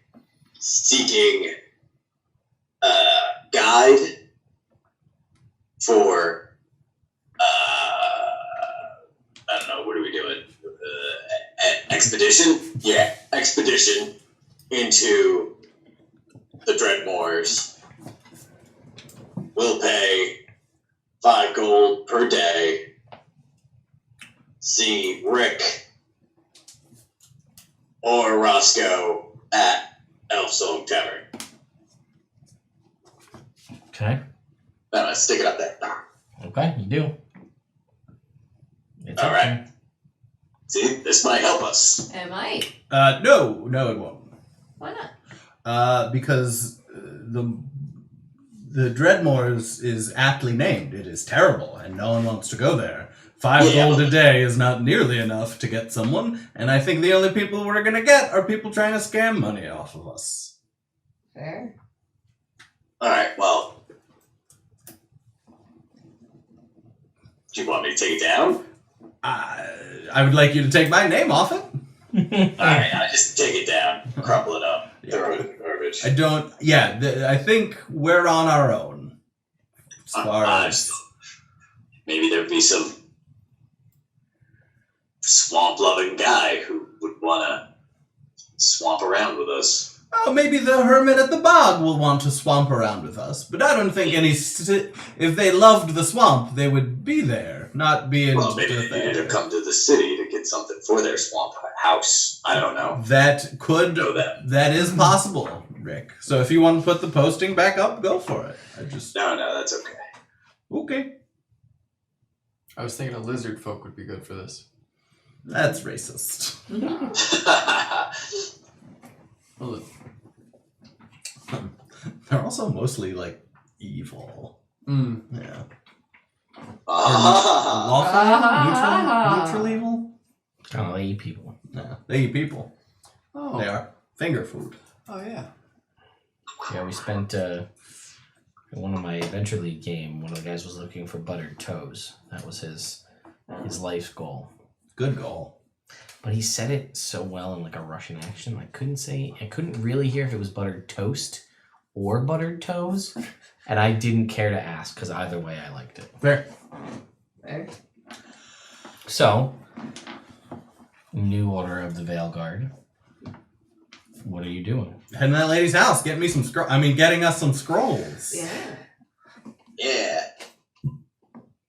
seeking guide for I don't know, what are we doing? Expedition? Yeah, expedition into the Dreadmoors. We'll pay 5 gold per day. See Rick or Roscoe at Elfsong Tavern. Okay. I'm gonna stick it up there. Okay, you do. It's All okay. right. See, this might help us. Am I? No, it won't. Why not? Because the Dreadmoors is aptly named. It is terrible, and no one wants to go there. 5 gold a day is not nearly enough to get someone, and I think the only people we're gonna get are people trying to scam money off of us. Fair. All right, well, do you want me to take it down? I would like you to take my name off it. All right, I just take it down, crumple it up, throw it in the garbage. I don't. Yeah, I think we're on our own. As far as Maybe there'd be some swamp-loving guy who would want to swamp around with us. oh, maybe the hermit at the bog will want to swamp around with us. But I don't think if they loved the swamp, they would be there, not be in. Well, maybe they needed to come to the city to get something for their swamp house. I don't know. That could. Know that. That is possible, Rick. So if you want to put the posting back up, go for it. No, that's okay. Okay. I was thinking a lizard folk would be good for this. That's racist. Well, They're also mostly like evil. Yeah. Ah. Neutral evil? Kind of eat people. No, they eat people. oh. They are finger food. Oh, yeah. Yeah, we spent in one of my Adventure League game. One of the guys was looking for buttered toes. That was his life's goal. Good goal. But he said it so well in like a Russian accent. I couldn't really hear if it was buttered toast or buttered toes, and I didn't care to ask because either way I liked it. Fair. Fair. So, new order of the Veil Guard. What are you doing? Heading to that lady's house, getting us some scrolls. Yeah. Yeah.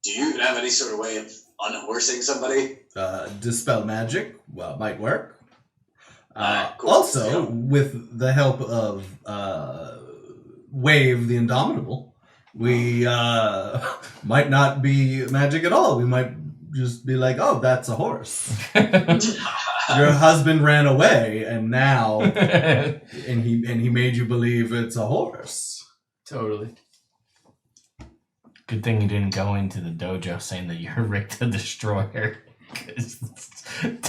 Do you have any sort of way of unhorsing somebody? Dispel magic, well, might work. Cool. Also, with the help of Wave the Indomitable, we might not be magic at all. We might just be like, oh, that's a horse. Your husband ran away, and now, and he made you believe it's a horse. Totally. Good thing you didn't go into the dojo saying that you're Rick the Destroyer. Because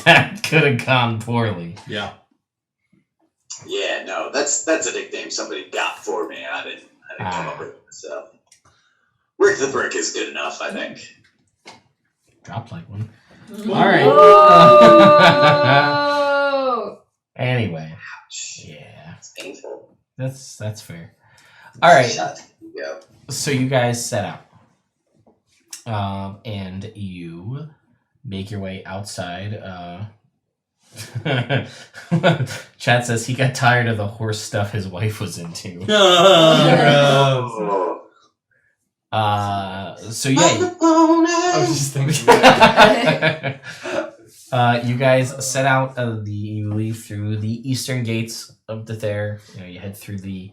that could have gone poorly. Yeah. Yeah, no, that's a nickname somebody got for me. I didn't come up with it myself. Rick the Brick is good enough, I think. Dropped like one. All right. Oh! Anyway. Ouch. Yeah. It's painful. That's fair. All right. Shut. Yeah. So you guys set out. And you make your way outside. Chad says he got tired of the horse stuff his wife was into. Oh, So yeah. I was just thinking that. You guys set out. You leave through the eastern gates of DiTherr. You head through the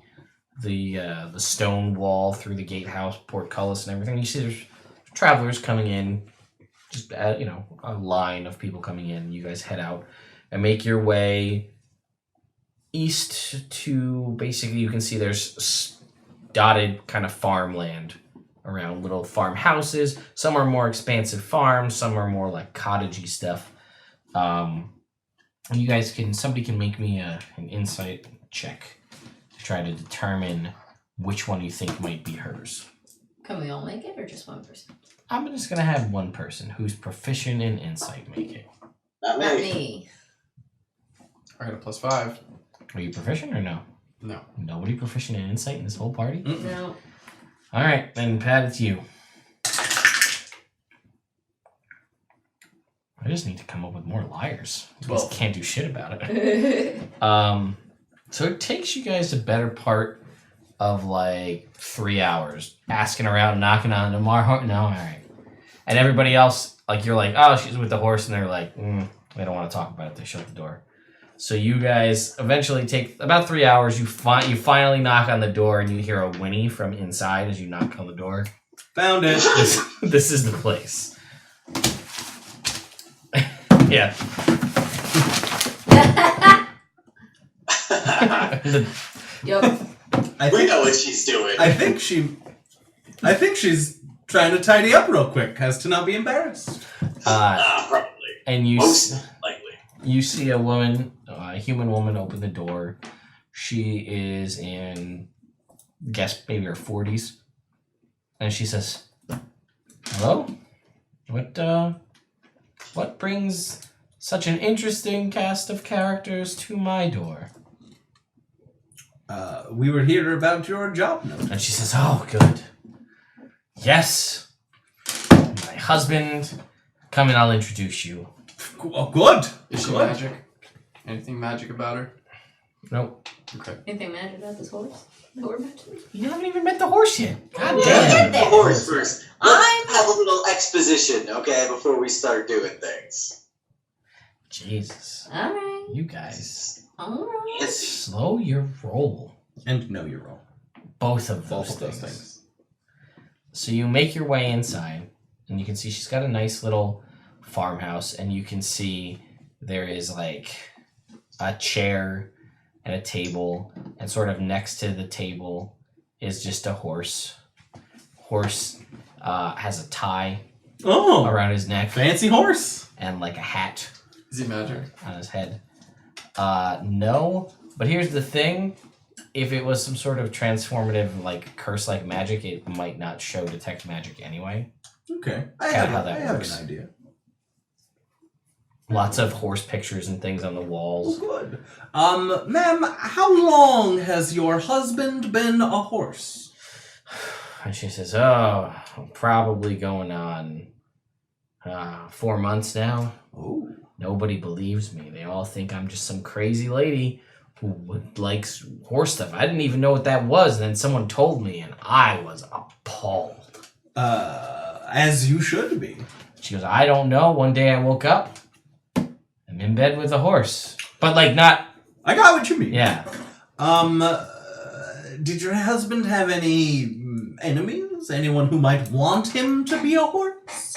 stone wall, through the gatehouse, portcullis, and everything. You see there's travelers coming in. Just a line of people coming in. You guys head out and make your way east to basically. You can see there's dotted kind of farmland around, little farmhouses. Some are more expansive farms. Some are more like cottagey stuff. You guys somebody can make me an insight check to try to determine which one you think might be hers. Can we all make it, or just one person? I'm just gonna have one person who's proficient in insight making. Not Not me. me. I got a +5. Are you proficient or no? No. Nobody proficient in insight in this whole party? No. All right, then Pat, it's you. I just need to come up with more liars. You guys 12. can't do shit about it. So it takes you guys a better part of like 3 hours asking around, knocking on tomorrow. No, all right. And everybody else, like you're like, oh, she's with the horse, and they're like, they don't want to talk about it. They shut the door. So you guys eventually take about 3 hours. You finally knock on the door, and you hear a whinny from inside as you knock on the door. found it. This is the place. Yeah. Yup. We know what she's doing. I think she's trying to tidy up real quick, as to not be embarrassed. Probably. And Most likely. you see a woman, a human woman, open the door. She is in, guess maybe her 40s, and she says, "Hello, what brings such an interesting cast of characters to my door?" We were here about your job note. And she says, "Oh, good. Yes, my husband. Come and I'll introduce you." Oh, good. Is she Good. magic? Anything magic about her? Nope. Okay. Anything magic about this horse that we're mentioning? You haven't even met the horse yet. God Yeah. damn. Get The there. horse first. Let's have a little exposition, okay, before we start doing things. Jesus. All right. You guys. All right. Yes. Slow your roll. And know your role. Both of those Both of those things. things. So you make your way inside, and you can see she's got a nice little farmhouse, and you can see there is like a chair and a table, and sort of next to the table is just a horse. Horse has a tie Oh, around his neck fancy horse. and like a hat Is he magic? on his head. No, but here's the thing. If it was some sort of transformative, like curse-like magic, it might not show detect magic anyway. Okay, I Kinda have, how that I have works. an idea. Lots of horse pictures and things on the Oh, walls. good. Ma'am, how long has your husband been a horse? And she says, "Oh, probably going on 4 months now. Oh, Nobody believes me. They all think I'm just some crazy lady who likes horse stuff. I didn't even know what that was. And then someone told me, and I was appalled." as you should be. She goes, "I don't know. One day I woke up. I'm in bed with a horse." But like not, I got what you mean. yeah. Did your husband have any enemies? Anyone who might want him to be a horse?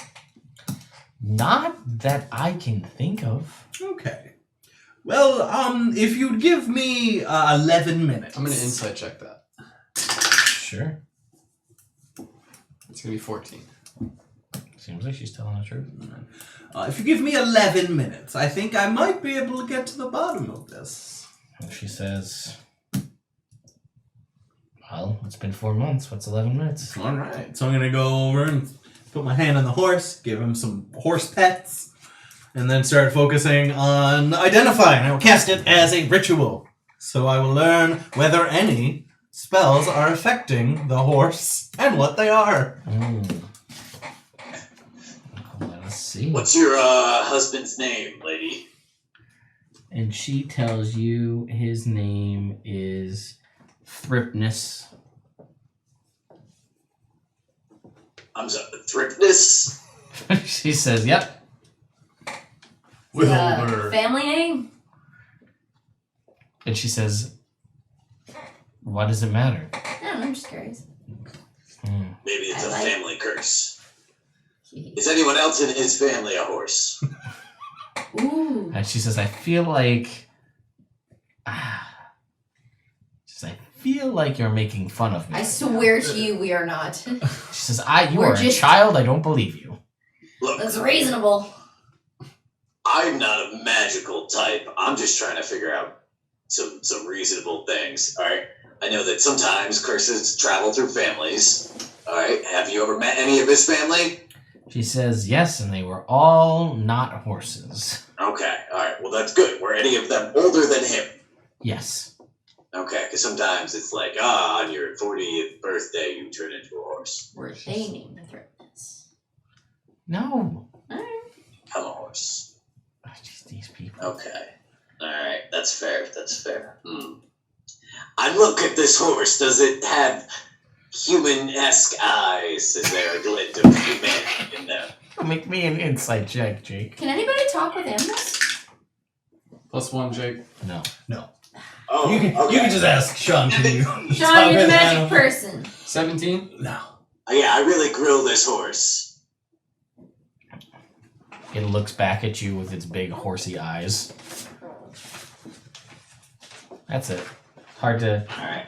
Not that I can think of. Okay. Well, if you'd give me 11 minutes. I'm gonna insight check that. Sure. It's gonna be 14. Seems like she's telling the truth. If you give me 11 minutes, I think I might be able to get to the bottom of this. And she says, well, it's been 4 months. What's 11 minutes? All right. So I'm going to go over and put my hand on the horse, give him some horse pets, and then start focusing on identifying. I will cast it as a ritual. So I will learn whether any spells are affecting the horse and what they are. Let us see. What's your husband's name, lady? And she tells you his name is Thripness. I'm sorry, Thripness? She says, yep. Wilbur. Family name? And she says, why does it matter? I don't know, I'm just curious. Maybe it's I a like- family curse. Is anyone else in his family a horse? Ooh. And she says, I feel like... She says, I feel like you're making fun of me. I swear to you, we are not. She says, you We're are just- a child, I don't believe you. Look, That's reasonable. I'm not a magical type. I'm just trying to figure out some reasonable things. All right. I know that sometimes curses travel through families. All right. Have you ever met any of his family? She says, yes, and they were all not horses. Okay. All right. Well, that's good. Were any of them older than him? Yes. Okay. Because sometimes it's like, on your 40th birthday, you turn into a horse. Were they named Threatness? No. Alright. I'm a horse. Oh, jeez, these people. Okay. All right. That's fair. That's fair. I look at this horse. Does it have human-esque eyes? Is there a glint of humanity in them? Make me an insight check, Jake. Can anybody talk with animals? +1, Jake. No. Oh, You can just ask Sean. Can you? Sean, you're the magic person. 17? No. Yeah, I really grill this horse. It looks back at you with its big horsey eyes. That's it. Hard to... Alright.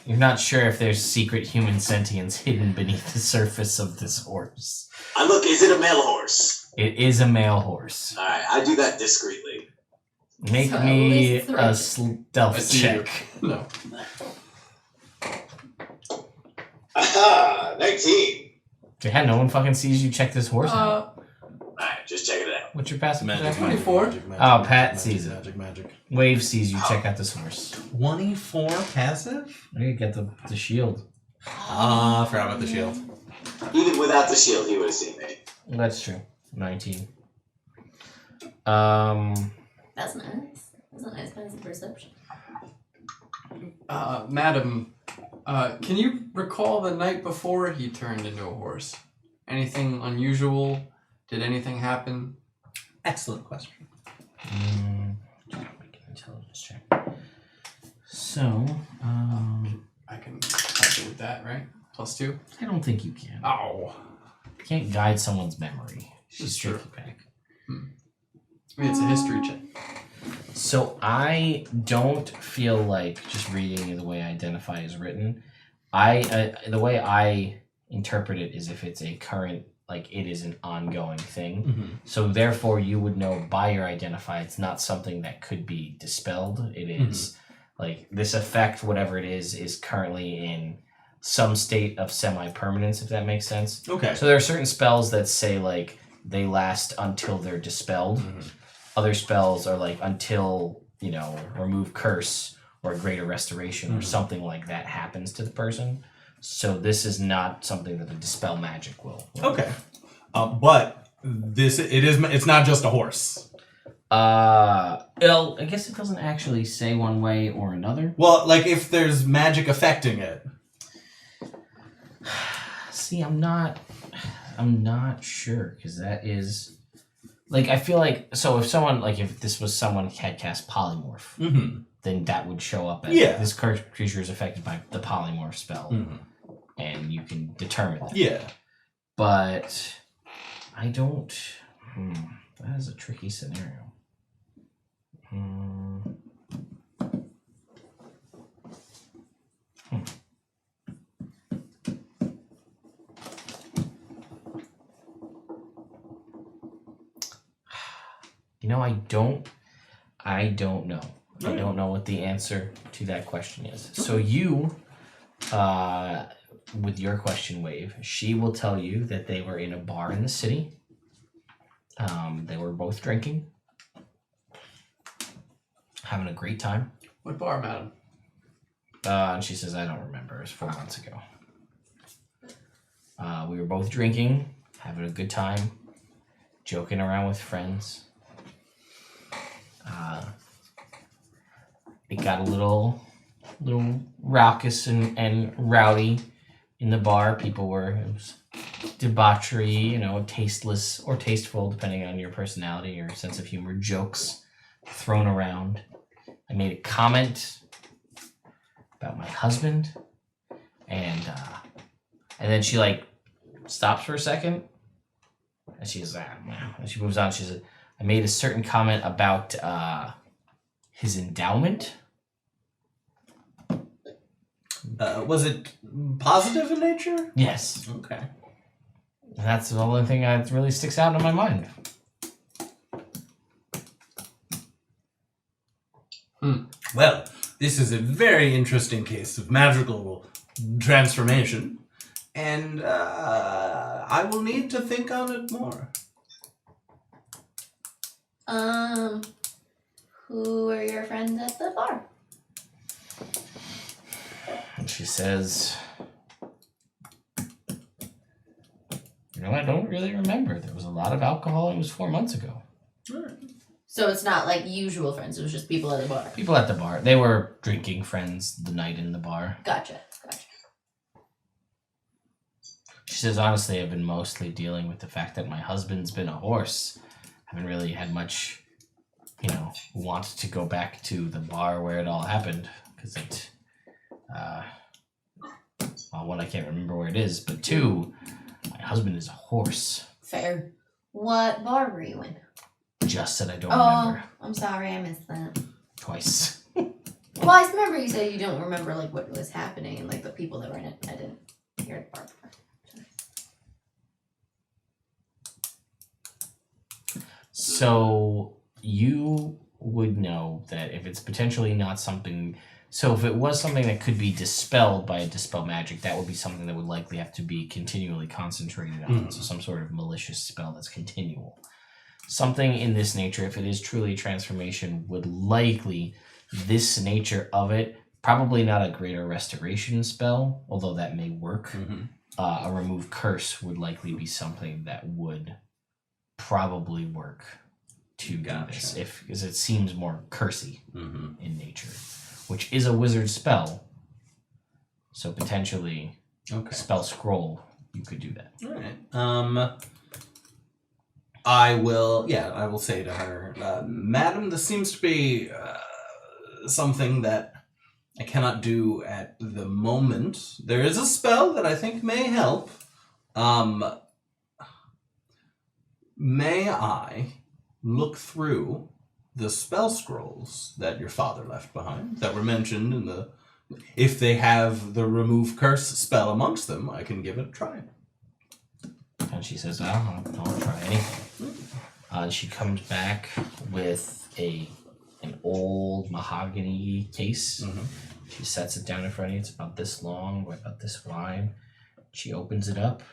You're not sure if there's secret human sentience hidden beneath the surface of this horse. Is it a male horse? It is a male horse. Alright, I do that discreetly. Make So at me least a three. stealth check. No. Aha! 19! Yeah, no one fucking sees you check this horse out. Alright, just check it out. What's your passive Magic, perception? 24? Oh, Pat sees it. Magic. Wave sees you check out this horse. 24 passive? You get the shield. Ah, I forgot about the shield. Even without the shield, he would have seen me. That's true. 19. That's nice. That's a nice passive perception. Madam, can you recall the night before he turned into a horse? Anything unusual? Did anything happen? Excellent question. Make an intelligence check. So, I can help you with that, right? +2? I don't think you can. Oh. You can't guide someone's memory. That's Just true. take it back. I mean, it's a history check. So I don't feel like just reading the way identify is written. The way I interpret it is if it's a current, like it is an ongoing thing. Mm-hmm. So therefore, you would know by your identify it's not something that could be dispelled. It is like this effect, whatever it is currently in some state of semi-permanence, if that makes sense. Okay. So there are certain spells that say like they last until they're dispelled. Other spells are like until, remove curse or greater restoration or something like that happens to the person. So this is not something that the dispel magic will. Okay. But it's not just a horse. Well, I guess it doesn't actually say one way or another. Well, like if there's magic affecting it. See, I'm not sure because that is like I feel like so if this was someone had cast polymorph, then that would show up as this creature is affected by the polymorph spell, and you can determine that. Yeah. But I don't. That is a tricky scenario. I don't know. I don't know what the answer to that question is. So you, with your question, Wave, she will tell you that they were in a bar in the city. They were both drinking, having a great time. What bar, madam? And she says, I don't remember. It was 4 months ago. We were both drinking, having a good time, joking around with friends. It got a little raucous and rowdy in the bar. People were, it was debauchery, tasteless or tasteful, depending on your personality, your sense of humor, jokes thrown around. I made a comment about my husband, and then she stops for a second, and she's and she moves on. She said, I made a certain comment about his endowment. Was it positive in nature? Yes. Okay. That's the only thing that really sticks out in my mind. Well, this is a very interesting case of magical transformation, and I will need to think on it more. Who are your friends at the bar? And she says, I don't really remember. There was a lot of alcohol. It was 4 months ago. So it's not like usual friends. It was just people at the bar. People at the bar. They were drinking friends the night in the bar. Gotcha. She says, honestly, I've been mostly dealing with the fact that my husband's been a horse. Haven't really had much, want to go back to the bar where it all happened. Because it, one, I can't remember where it is. But two, my husband is a horse. Fair. What bar were you in? Just that I don't remember. I'm sorry, I missed that. Twice. Well, I remember you said you don't remember what was happening and the people that were in it. I didn't hear it bar before. So you would know that if it's potentially not something, so if it was something that could be dispelled by a dispel magic, that would be something that would likely have to be continually concentrated on. So some sort of malicious spell that's continual. Something in this nature, if it is truly transformation, would likely, this nature of it, probably not a greater restoration spell, although that may work. A remove curse would likely be something that would probably work to do this, because it seems more cursey in nature, which is a wizard spell. So potentially, spell scroll, you could do that. All right. I will say to her, Madam, this seems to be something that I cannot do at the moment. There is a spell that I think may help. May I look through the spell scrolls that your father left behind, that were mentioned in the... If they have the remove curse spell amongst them, I can give it a try. And she says, I'll try anything. And she comes back with an old mahogany case. She sets it down in front of you. It's about this long, about this wide. She opens it up.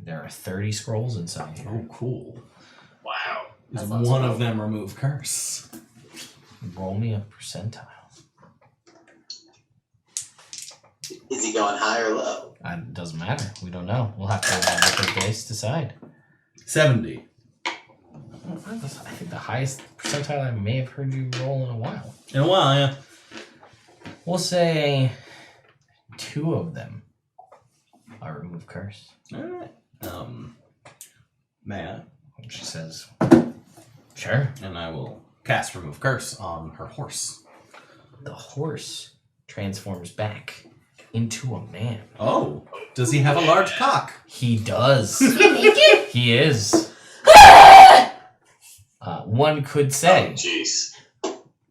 There are 30 scrolls inside here. Oh, cool. Wow. Is one of them remove curse? Roll me a percentile. Is he going high or low? It doesn't matter. We don't know. We'll have to let the dice decide. 70. I think the highest percentile I may have heard you roll in a while. In a while, yeah. We'll say 2 of them are remove curse. All right. May I? And she says, sure. And I will cast remove curse on her horse. The horse transforms back into a man. Oh, does he have a large cock? He does. Is he naked? He is. One could say Jeez.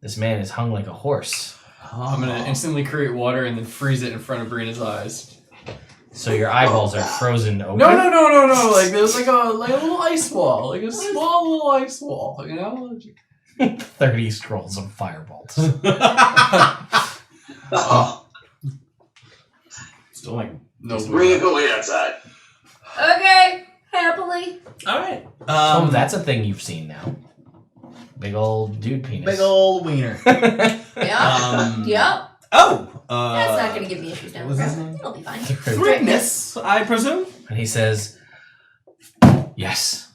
this man is hung like a horse. I'm gonna instantly create water and then freeze it in front of Brina's eyes. So your eyeballs are frozen open. No. Like there's like a little ice wall, like a small little ice wall. You know. 30 scrolls of firebolts. Oh, Still like No. bring it away outside. Okay, happily. all right. Oh, that's a thing you've seen now. Big old dude penis. big old wiener. Yeah. Yep. Oh, That's not gonna give me issues down what the was his road. name? It'll be fine. Thrigness, I presume. And he says, yes.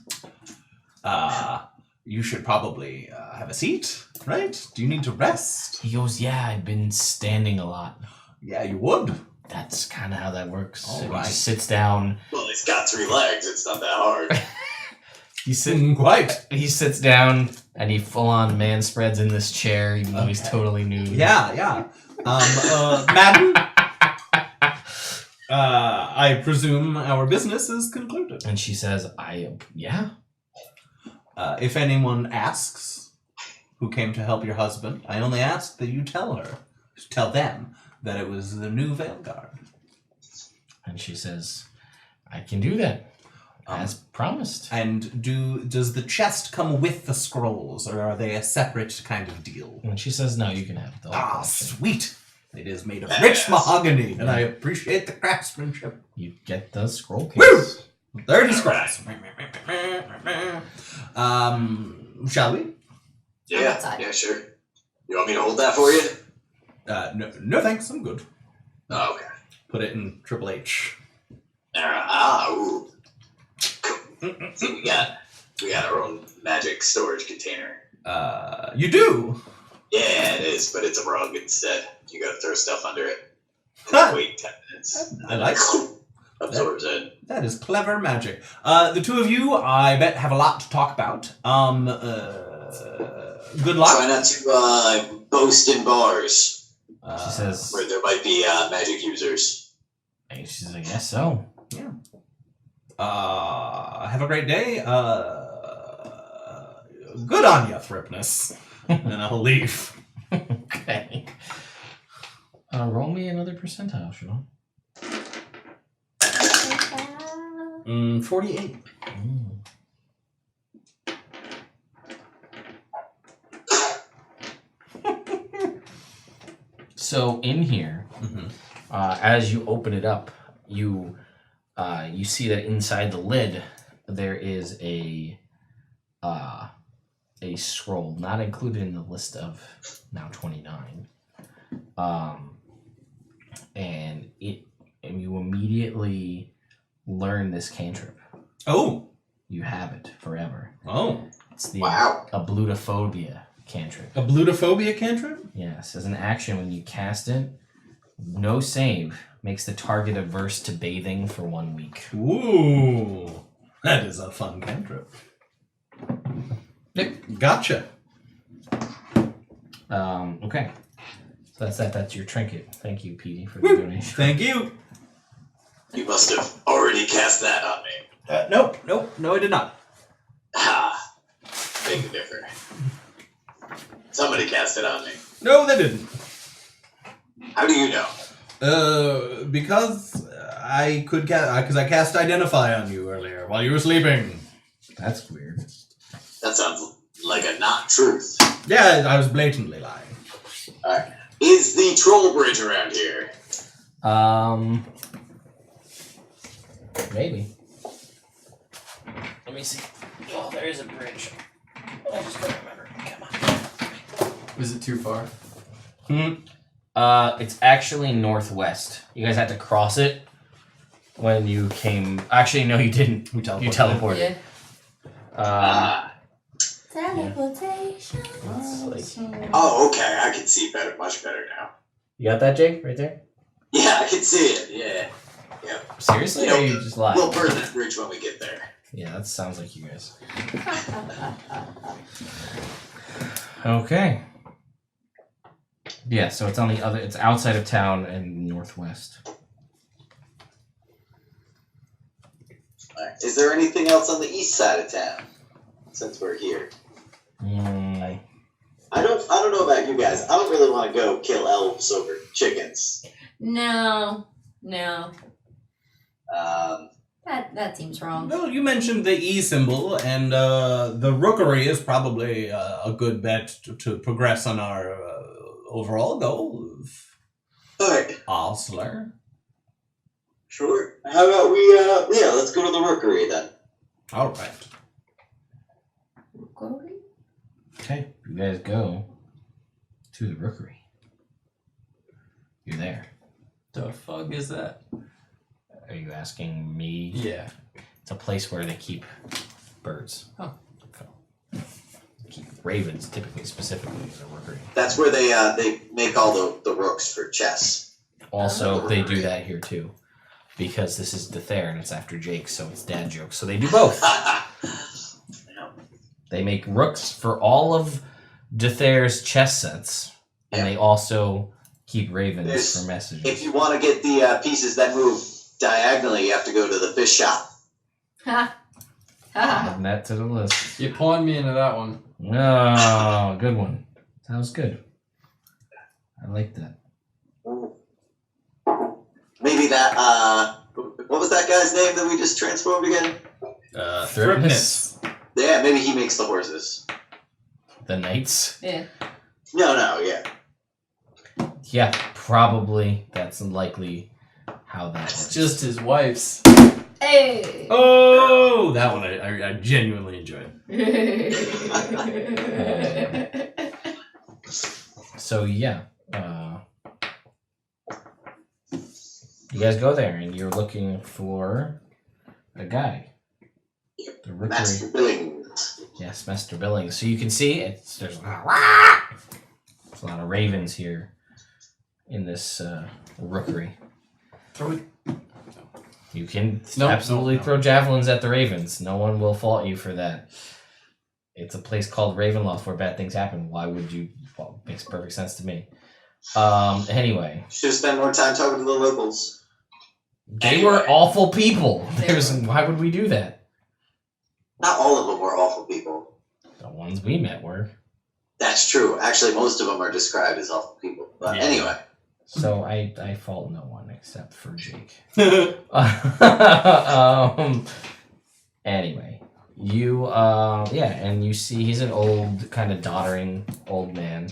You should probably have a seat, right? Do you need to rest? He goes, yeah, I've been standing a lot. Yeah, you would. That's kind of how that works. All And right. He just sits down. Well, it's got 3 legs. It's not that hard. He sits down and he full on man spreads in this chair, even though he's totally nude. Yeah. Madam, I presume our business is concluded. And she says, yeah. If anyone asks who came to help your husband, I only ask that you tell them that it was the new Veilguard. And she says, I can do that. As promised. And does the chest come with the scrolls, or are they a separate kind of deal? And she says, no, you can have the whole collection. Sweet! It is made of Yes. rich mahogany, and I appreciate the craftsmanship. You get the scroll case. Woo! 30 scrolls. Shall we? Yeah, outside. yeah, sure. You want me to hold that for you? No thanks, I'm good. Oh, okay. Put it in Triple H. Ooh. Cool. So we got our own magic storage container. You do? Yeah, it is, but it's a rug instead. You gotta throw stuff under it. Huh. Wait 10 minutes. I like Absorbs in. that is clever magic. The two of you, I bet, have a lot to talk about. Good luck. Try not to boast in bars She says, where there might be magic users. and she's like, yes, so. Have a great day. Good on you, Thripness. And I'll leave. Okay. Roll me another percentile, Sean. 48. So in here, as you open it up, you see that inside the lid there is a scroll not included in the list of now 29, and you immediately learn this cantrip. Oh. You have it forever. Oh. It's the Wow. ablutophobia cantrip. A blutophobia cantrip? Yes, as an action, when you cast it, no save makes the target averse to bathing for 1 week. Ooh. That is a fun cantrip. Yep. Gotcha. Okay. So that's that. That's your trinket. Thank you, Petey, for the donation. Thank you. You must have already cast that on me. Nope. No, I did not. Ha! Beg to differ. Somebody cast it on me. No, they didn't. How do you know? Because I could because I cast Identify on you earlier while you were sleeping. That's weird. That sounds like a not truth. Yeah, I was blatantly lying. Alright. Is the troll bridge around here? Maybe. Let me see. Oh, there is a bridge. I just don't remember. Come on. Was it too far? It's actually northwest. You guys had to cross it when you came. Actually, no, you didn't. We teleported. You teleported. Yeah. Teleportation. It's like, Oh, okay. I can see better, much better now. you got that, Jake? Right there? Yeah, I can see it. Yeah. Seriously? You know, or you just lied? We'll burn that bridge when we get there. Yeah, that sounds like you guys. Okay. Yeah, so it's on the other. It's outside of town and northwest. Alright. Is there anything else on the east side of town? Since we're here. I don't know about you guys. I don't really want to go kill elves over chickens. No. That seems wrong. Well, you mentioned the E symbol, and the rookery is probably a good bet to progress on our overall goal of Alright, Oslur. sure. How about we, let's go to the rookery then. All right. Rookery? Okay, you guys go to the rookery. You're there. The fuck is that? Are you asking me? Yeah. It's a place where they keep birds. Oh. Keep ravens, typically, specifically, in the rookery. That's where they make all the rooks for chess. Also, they do that here too. Because this is DiTherr and it's after Jake, so it's dad jokes. So they do both. They make rooks for all of DiTherr's chess sets. And they also keep ravens for messages. If you want to get the pieces that move diagonally, you have to go to the fish shop. Ha! Add that to the list. You pawned me into that one. Oh, good one. That was good. I like that. Maybe that, what was that guy's name that we just transformed again? Thripness. Yeah, maybe he makes the horses. The knights. Yeah. No, yeah. Yeah, probably. That's likely how that It's works. just his wife's. Hey! Oh, that one I genuinely enjoyed. So yeah, you guys go there and you're looking for a guy. The rookery. Master Billings. Yes, Master Billings. So you can see there's a lot of ravens here in this rookery. Throw it. You can No, absolutely no. throw javelins at the ravens. No one will fault you for that. It's a place called Ravenloft where bad things happen. Why would you? Well, makes perfect sense to me. Anyway. Should have spent more time talking to the locals. They were awful people. Why would we do that? Not all of them were awful people. The ones we met were. That's true. Actually, most of them are described as awful people. But anyway. So I fault no one except for Jake. Anyway, you and you see he's an old, kind of doddering old man.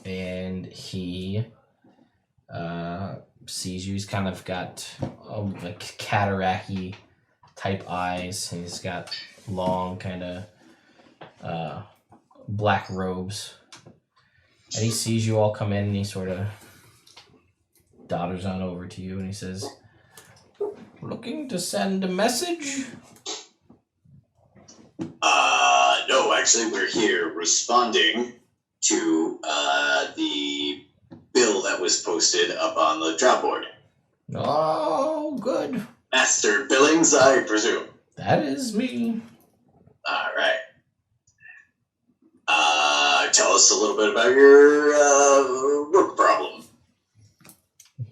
And he sees you. He's kind of got like cataract-y type eyes. He's got long, kind of black robes. And he sees you all come in, and he sort of dodders on over to you, and he says, "Looking to send a message?" No, actually, we're here responding to the bill that was posted up on the drop board. Oh, good. Master Billings, I presume. That is me. All right. Tell us a little bit about your work problem.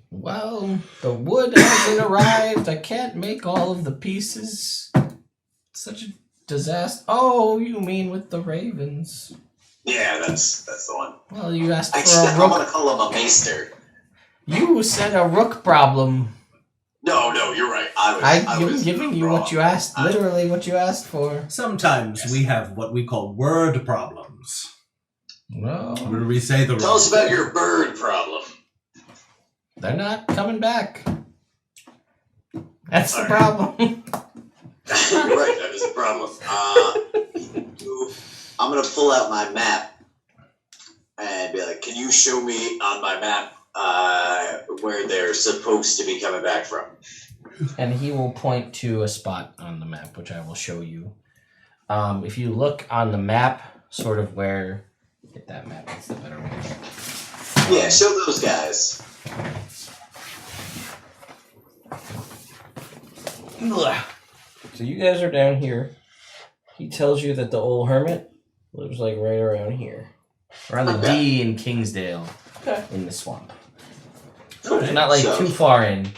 Well, the wood hasn't arrived. I can't make all of the pieces. Such a disaster. Oh, you mean with the ravens? Yeah, that's the one. Well, you asked I for a want rook. to call him a maester. You said a rook problem. No, you're right. I'm giving you what wrong. you asked. Literally what you asked for. Sometimes we have what we call word problems. No, Where we say the Tell wrong us about thing. your bird problem. they're not coming back. That's the All problem. You're right, that is a problem. I'm going to pull out my map and be like, can you show me on my map where they're supposed to be coming back from? And he will point to a spot on the map, which I will show you. If you look on the map, sort of where... Get that map, that's the better one. Yeah, show those guys. So you guys are down here. He tells you that the old hermit lives like right around here. Around the D in Kingsdale. In the swamp. Alright, Not like so- too far in,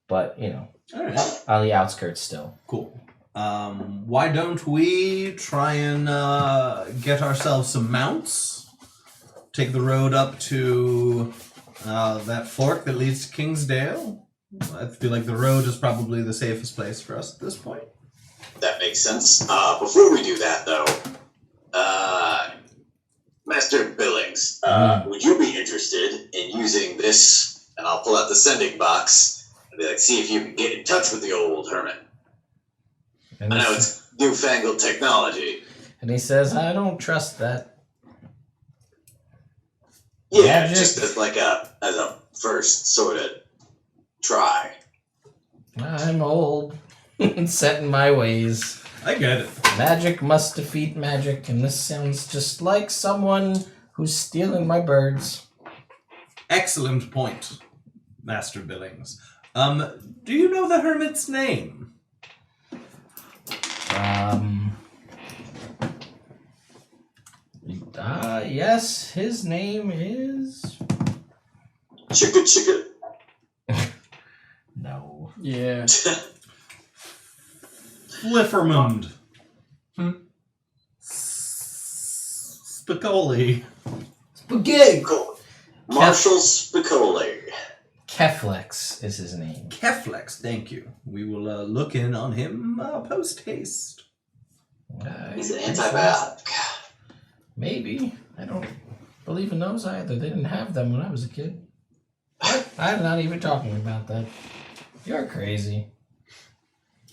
but you know, Alright, on the outskirts still. cool. Why don't we try and get ourselves some mounts? Take the road up to that fork that leads to Kingsdale. I feel like the road is probably the safest place for us at this point. That makes sense. Before we do that, though, Master Billings, would you be interested in using this? And I'll pull out the sending box and be like, see if you can get in touch with the old hermit. And I know it's newfangled technology. and he says, I don't trust that. Yeah, Magic. just as a first sort of try. I'm old and set in my ways. I get it. Magic must defeat magic, and this sounds just like someone who's stealing my birds. Excellent point, Master Billings. Do you know the hermit's name? Yes, his name is... Chicka. No. Yeah. Fliffermund. Spicoli. Spaghetti! Marshall Spicoli. Keflex is his name. Keflex, thank you. We will look in on him post haste. He's an antibiotic. Maybe. I don't believe in those either. They didn't have them when I was a kid. What? I'm not even talking about that. You're crazy.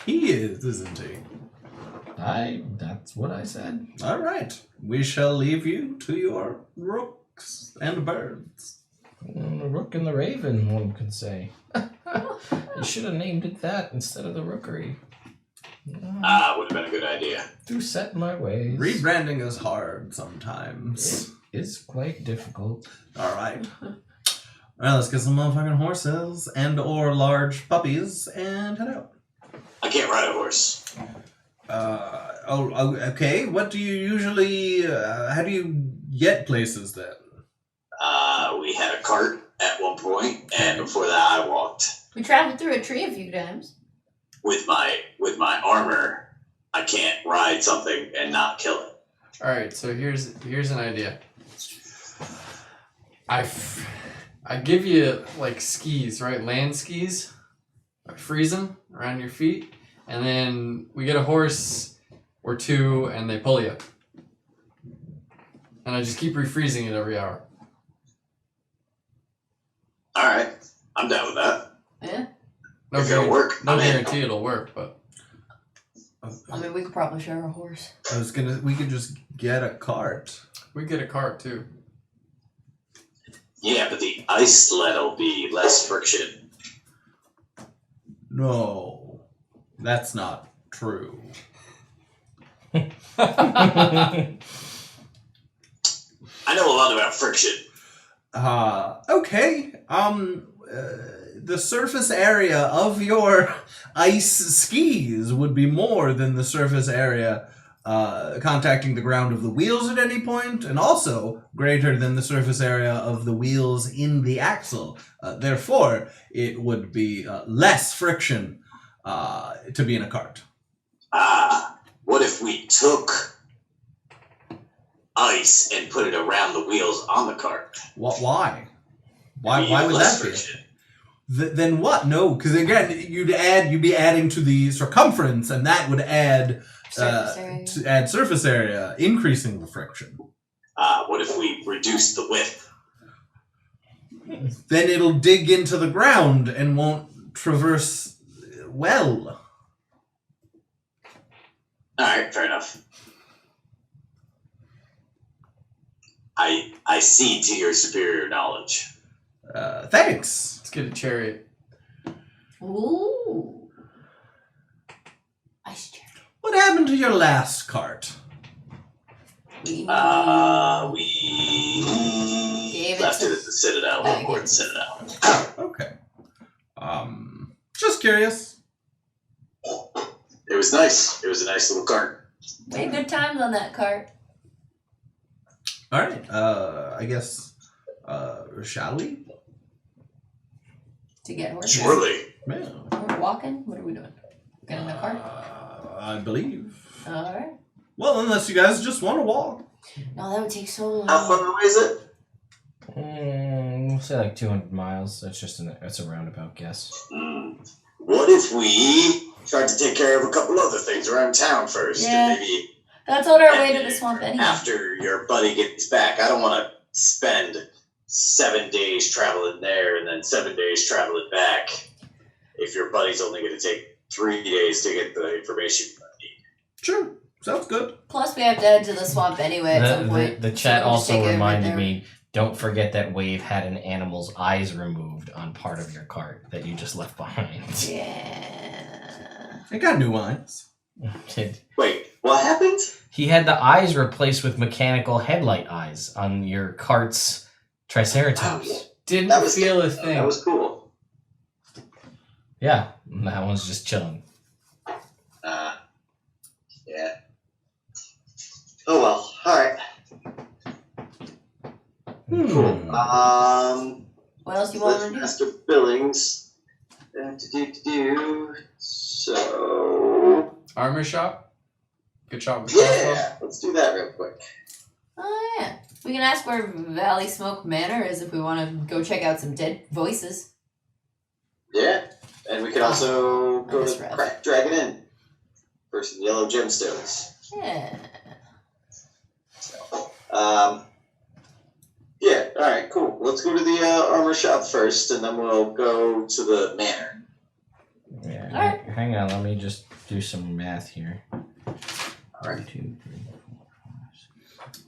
He is, isn't he? That's what I said. All right. We shall leave you to your rooks and birds. The rook and the raven, one could say. You should have named it that instead of the rookery. Would have been a good idea. Do set in my ways. Rebranding is hard sometimes. It is quite difficult. All right. All right, let's get some motherfucking horses and or large puppies and head out. I can't ride a horse. Okay. What do you usually, how do you get places then? We had a cart at one point, and before that I walked. We traveled through a tree a few times. With my armor, I can't ride something and not kill it. All right, so here's an idea. I give you like skis, right? Land skis. I freeze them around your feet, and then we get a horse or two, and they pull you. And I just keep refreezing it every hour. All right, I'm down with that. Yeah. No If it'll work, No I'm in. guarantee it'll work, but I mean, we could probably share a horse. We could just get a cart. we get a cart too. Yeah, but the ice sled'll be less friction. No, that's not true. I know a lot about friction. Okay. The surface area of your ice skis would be more than the surface area contacting the ground of the wheels at any point, and also greater than the surface area of the wheels in the axle. Therefore, it would be less friction to be in a cart. What if we took ice and put it around the wheels on the cart? Why? Why Maybe would less that be? friction. Then what? No, because again, you'd be adding to the circumference, and that would add surface area, increasing the friction. What if we reduce the width? Then it'll dig into the ground and won't traverse well. All right, fair enough. I cede to your superior knowledge. Thanks. Let's get a chariot. Ooh. Ice chair. What happened to your last cart? We We left it at the Citadel, Okay. or the Citadel. Oh, okay. Just curious. It was nice. It was a nice little cart. We had good times on that cart. All right. I guess. Shall we? To get horses. Surely. Yeah. We're walking. What are we doing? Get in the cart? I believe. Alright. Well, unless you guys just want to walk. No, that would take so long. How far away is it? We'll say like 200 miles. That's a roundabout guess. What if we tried to take care of a couple other things around town first? Yeah. And maybe That's on our way to the swamp anyway. after your buddy gets back, I don't want to spend 7 days traveling there and then 7 days traveling back if your buddy's only going to take 3 days to get the information you need. Sure, sounds good. Plus, we have to head to the swamp anyway at some point. The So chat we'll just also take it right reminded there. me, don't forget that Wave had an animal's eyes removed on part of your cart that you just left behind. Yeah. I got new eyes. Wait, what happened? He had the eyes replaced with mechanical headlight eyes on your cart's Triceratops. Didn't That was- feel a thing. That was cool. Yeah, that one's just chilling. Yeah. Oh well, alright. Cool. What else you want Let's to do? Master Billings. So Armor shop? Good shop with crossbow? yeah, let's do that real quick. Oh, yeah. We can ask where Valley Smoke Manor is if we want to go check out some dead voices. Yeah, and we can also go that's to rough. Crack Dragon Inn for some yellow gemstones. Yeah. Yeah, alright, cool. Let's go to the armor shop first, and then we'll go to the manor. Yeah, Alright. hang on, let me just do some math here. Alright. 2, 3, 4,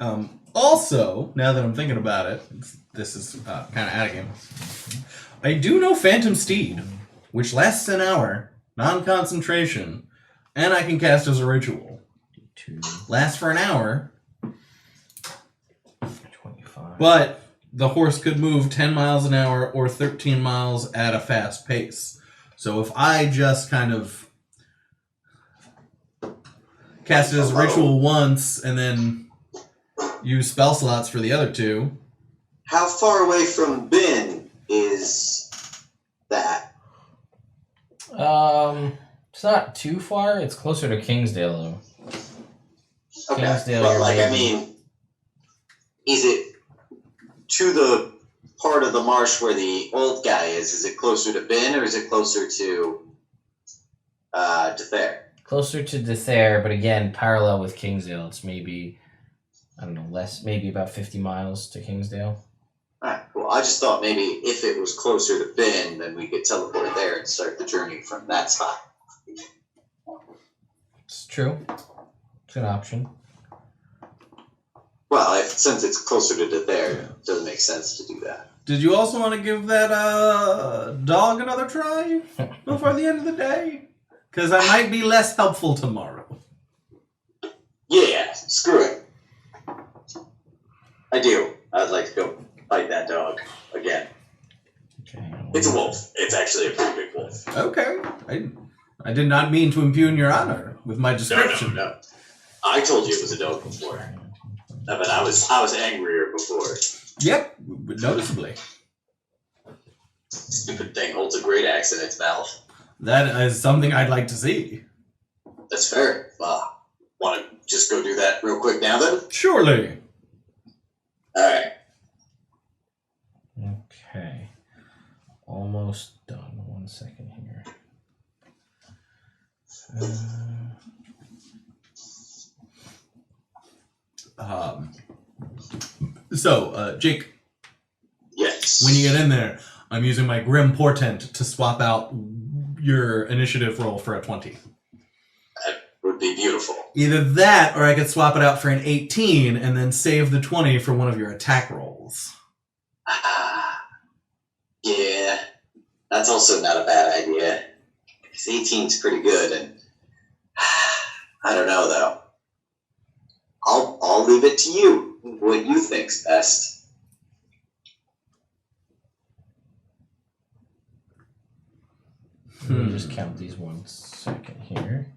5, 6. Also, now that I'm thinking about it, this is kind of out of game. I do know Phantom Steed, which lasts an hour, non-concentration, and I can cast as a ritual. 2, Lasts for an hour, 25. but the horse could move 10 miles an hour or 13 miles at a fast pace. So if I just kind of cast it as a ritual once and then use spell slots for the other two. How far away from Bin is that? It's not too far. It's closer to Kingsdale, though. Okay, Kingsdale, but you're like, I maybe- mean, is it to the part of the marsh where the old guy is? Is it closer to Bin or is it closer to DiTherr? Closer to DiTherr, but again, parallel with Kingsdale. It's maybe, I don't know, maybe about 50 miles to Kingsdale. Alright, cool. I just thought maybe if it was closer to Bin, then we could teleport there and start the journey from that spot. It's true. It's an option. Well, since it's closer to DiTherr, it doesn't make sense to do that. Did you also want to give that dog another try before the end of the day? Because I might be less helpful tomorrow. Yeah, screw it. I do. I'd like to go fight that dog again. Okay. It's a wolf. It's actually a pretty big wolf. Okay. I did not mean to impugn your honor with my description. No. I told you it was a dog before. But I was angrier before. Yep, noticeably. Stupid thing holds a great axe in its mouth. That is something I'd like to see. That's fair. Want to just go do that real quick now then? Surely. Alright. Okay. Almost done. 1 second here. Jake, Yes. when you get in there, I'm using my Grim Portent to swap out your initiative roll for a 20. That would be beautiful. Either that, or I could swap it out for an 18 and then save the 20 for one of your attack rolls. Yeah. That's also not a bad idea. Because 18's pretty good, and I don't know though. I'll leave it to you. What you think's best. Let me just count these 1 second here.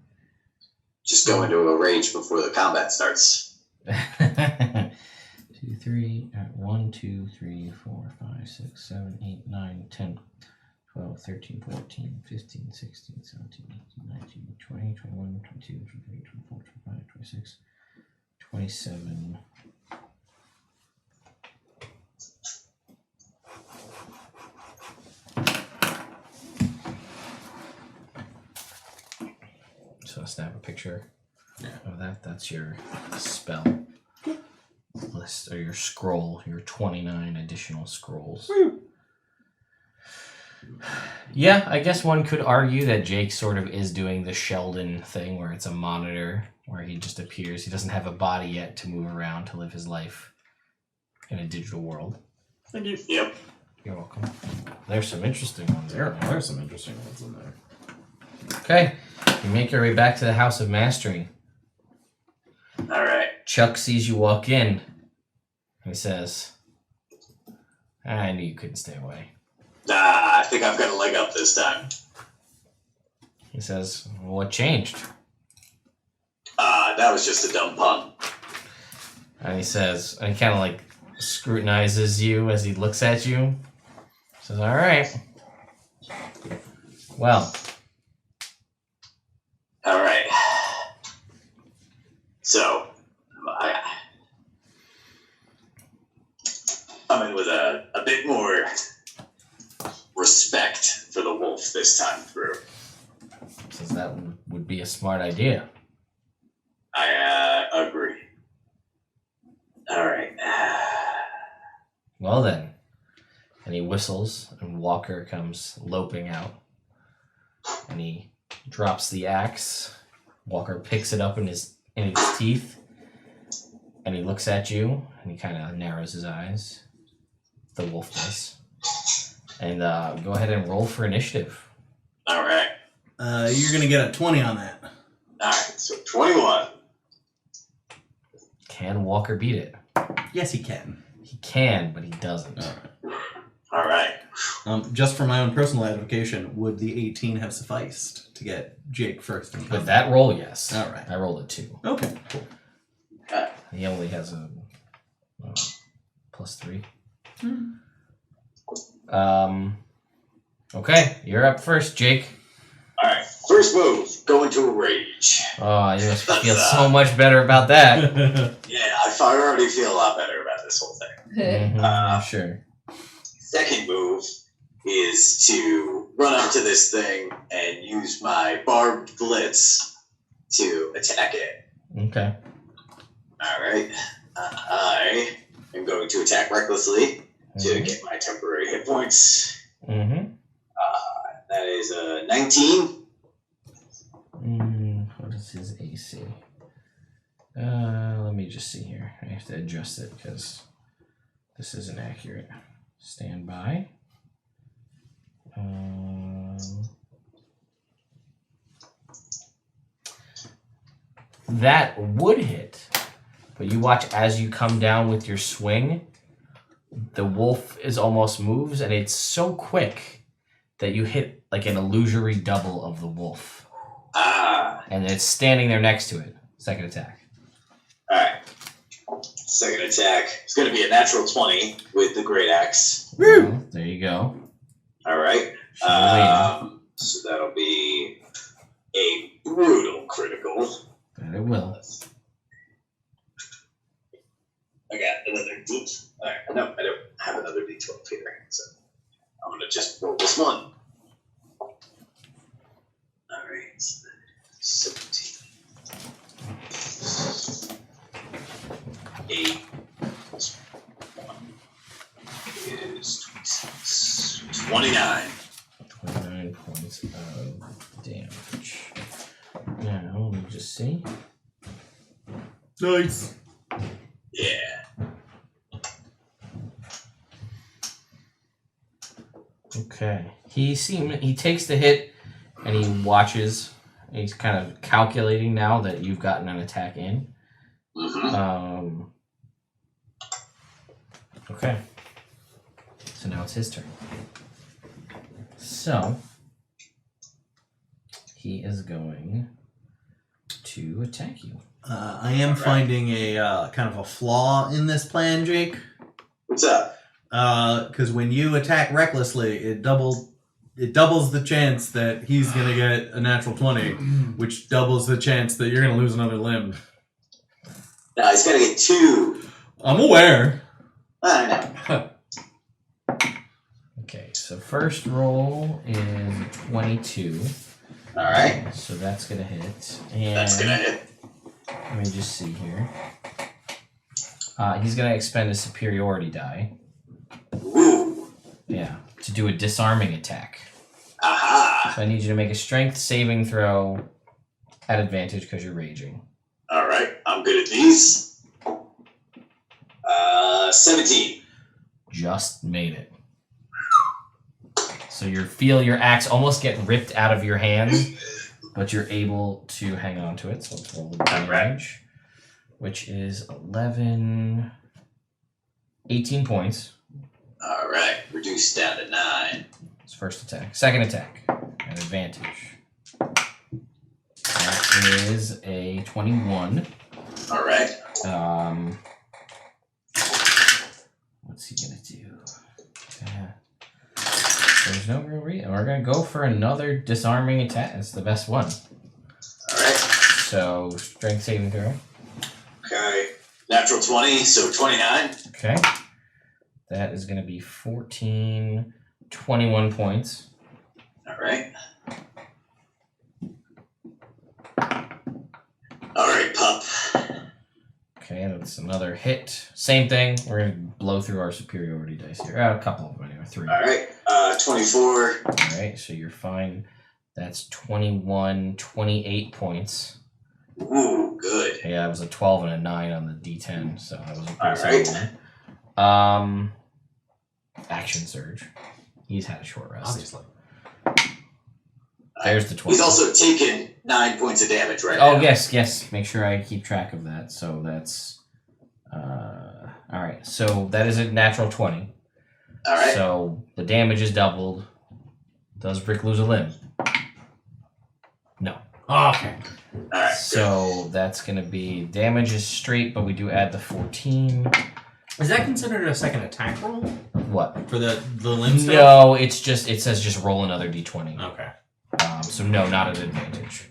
Just go into a rage before the combat starts. 2, 3, 1, 2, 3, 4, 5, 6, 7, 8, 9, 10, 12, 13, 14, 15, 16, 17, 18, 19, 20, 21, 22, 23, 24, 25, 26, 27. snap a picture Yeah. of that. That's your spell list, or your scroll, your 29 additional scrolls. Woo. Yeah, I guess one could argue that Jake sort of is doing the Sheldon thing where it's a monitor where he just appears. He doesn't have a body yet to move around to live his life in a digital world. Thank you. Yep. You're welcome. There's some interesting ones there. There's some interesting ones in there. Okay, you make your way back to the House of Mastery. All right. Chuck sees you walk in. He says, I knew you couldn't stay away. I think I've got a leg up this time. He says, what changed? That was just a dumb pun. And he says, and he kind of like scrutinizes you as he looks at you. He says, all right. Well. All right. So, I'm in with a bit more respect for the wolf this time through. Says that would be a smart idea. I agree. All right. Well then. And he whistles, and Walker comes loping out. And he drops the axe. Walker picks it up in his teeth. And he looks at you, and he kind of narrows his eyes. The wolf does. And go ahead and roll for initiative. All right. You're going to get a 20 on that. All right. So 21. Can Walker beat it? Yes, he can. He can, but he doesn't. All right. Just for my own personal edification, would the 18 have sufficed to get Jake first in With combat? that roll, yes. All right. I rolled a 2. Okay, cool. He only has a +3. Okay, you're up first, Jake. All right. First move, go into a rage. Oh, you must feel so much better about that. Yeah, I already feel a lot better about this whole thing. Mhm, sure. Second move is to run up to this thing and use my barbed blitz to attack it. Okay. All right. I am going to attack recklessly to Mhm. get my temporary hit points. Mm-hmm. That is a 19. What is his AC? Let me just see here. I have to adjust it because this isn't accurate. Stand by. That would hit, but you watch as you come down with your swing, the wolf is almost moves, and it's so quick that you hit like an illusory double of the wolf. And it's standing there next to it. Second attack. All right. Second attack. It's going to be a natural 20 with the great axe. Well, there you go. All right. Waiting. So that'll be a brutal critical. That it will. I got another D. All right. No, I don't have another D12 here. So I'm going to just roll this one. All right. 17. 8 plus 1 is 26. 29. 29 points of damage. Now, let me just see. Nice. Yeah. Okay. He takes the hit and he watches. He's kind of calculating now that you've gotten an attack in. Mm-hmm. Okay. So now it's his turn. So he is going to attack you. I am finding a kind of a flaw in this plan, Jake. What's up? Because when you attack recklessly, it doubles the chance that he's gonna get a natural 20, which doubles the chance that you're gonna lose another limb. No, he's got to get 2. I'm aware. I know. Okay, so first roll is 22. All right. So that's gonna hit. And That's gonna hit. let me just see here. He's gonna expend a superiority die. Ooh. Yeah, to do a disarming attack. Aha. So I need you to make a strength saving throw at advantage because you're raging. All right. I'm good at these. 17. Just made it. So you feel your axe almost get ripped out of your hand, but you're able to hang on to it. So let's roll the damage, which is 18 points. All right. Reduced down to 9. It's first attack. Second attack at advantage. That is a 21. All right. What's he gonna do? There's no real reason. We're gonna go for another disarming attack. It's the best one. All right. So strength saving throw. Okay. Natural 20, so 29. Okay. That is gonna be 14, 21 points. All right. All right, pup. Okay, that's another hit. Same thing. We're gonna blow through our superiority dice here. A couple of them anyway. 3. All right. 24. All right, so you're fine. That's 21, 28 points. Ooh, good. Yeah, it was a 12 and a 9 on the D10, so that was a All pretty right. solid one. Action surge. He's had a short rest. Obviously. There's the 20. He's also taken 9 points of damage right Oh, now. yes. Make sure I keep track of that. So that's... all right, so that is a natural 20. All right. So the damage is doubled. Does Rick lose a limb? No. Okay. All right. So that's going to be... Damage is straight, but we do add the 14. Is that considered a second attack roll What? for the limb stuff? No, it's just... It says just roll another d20. Okay. So no, not an advantage.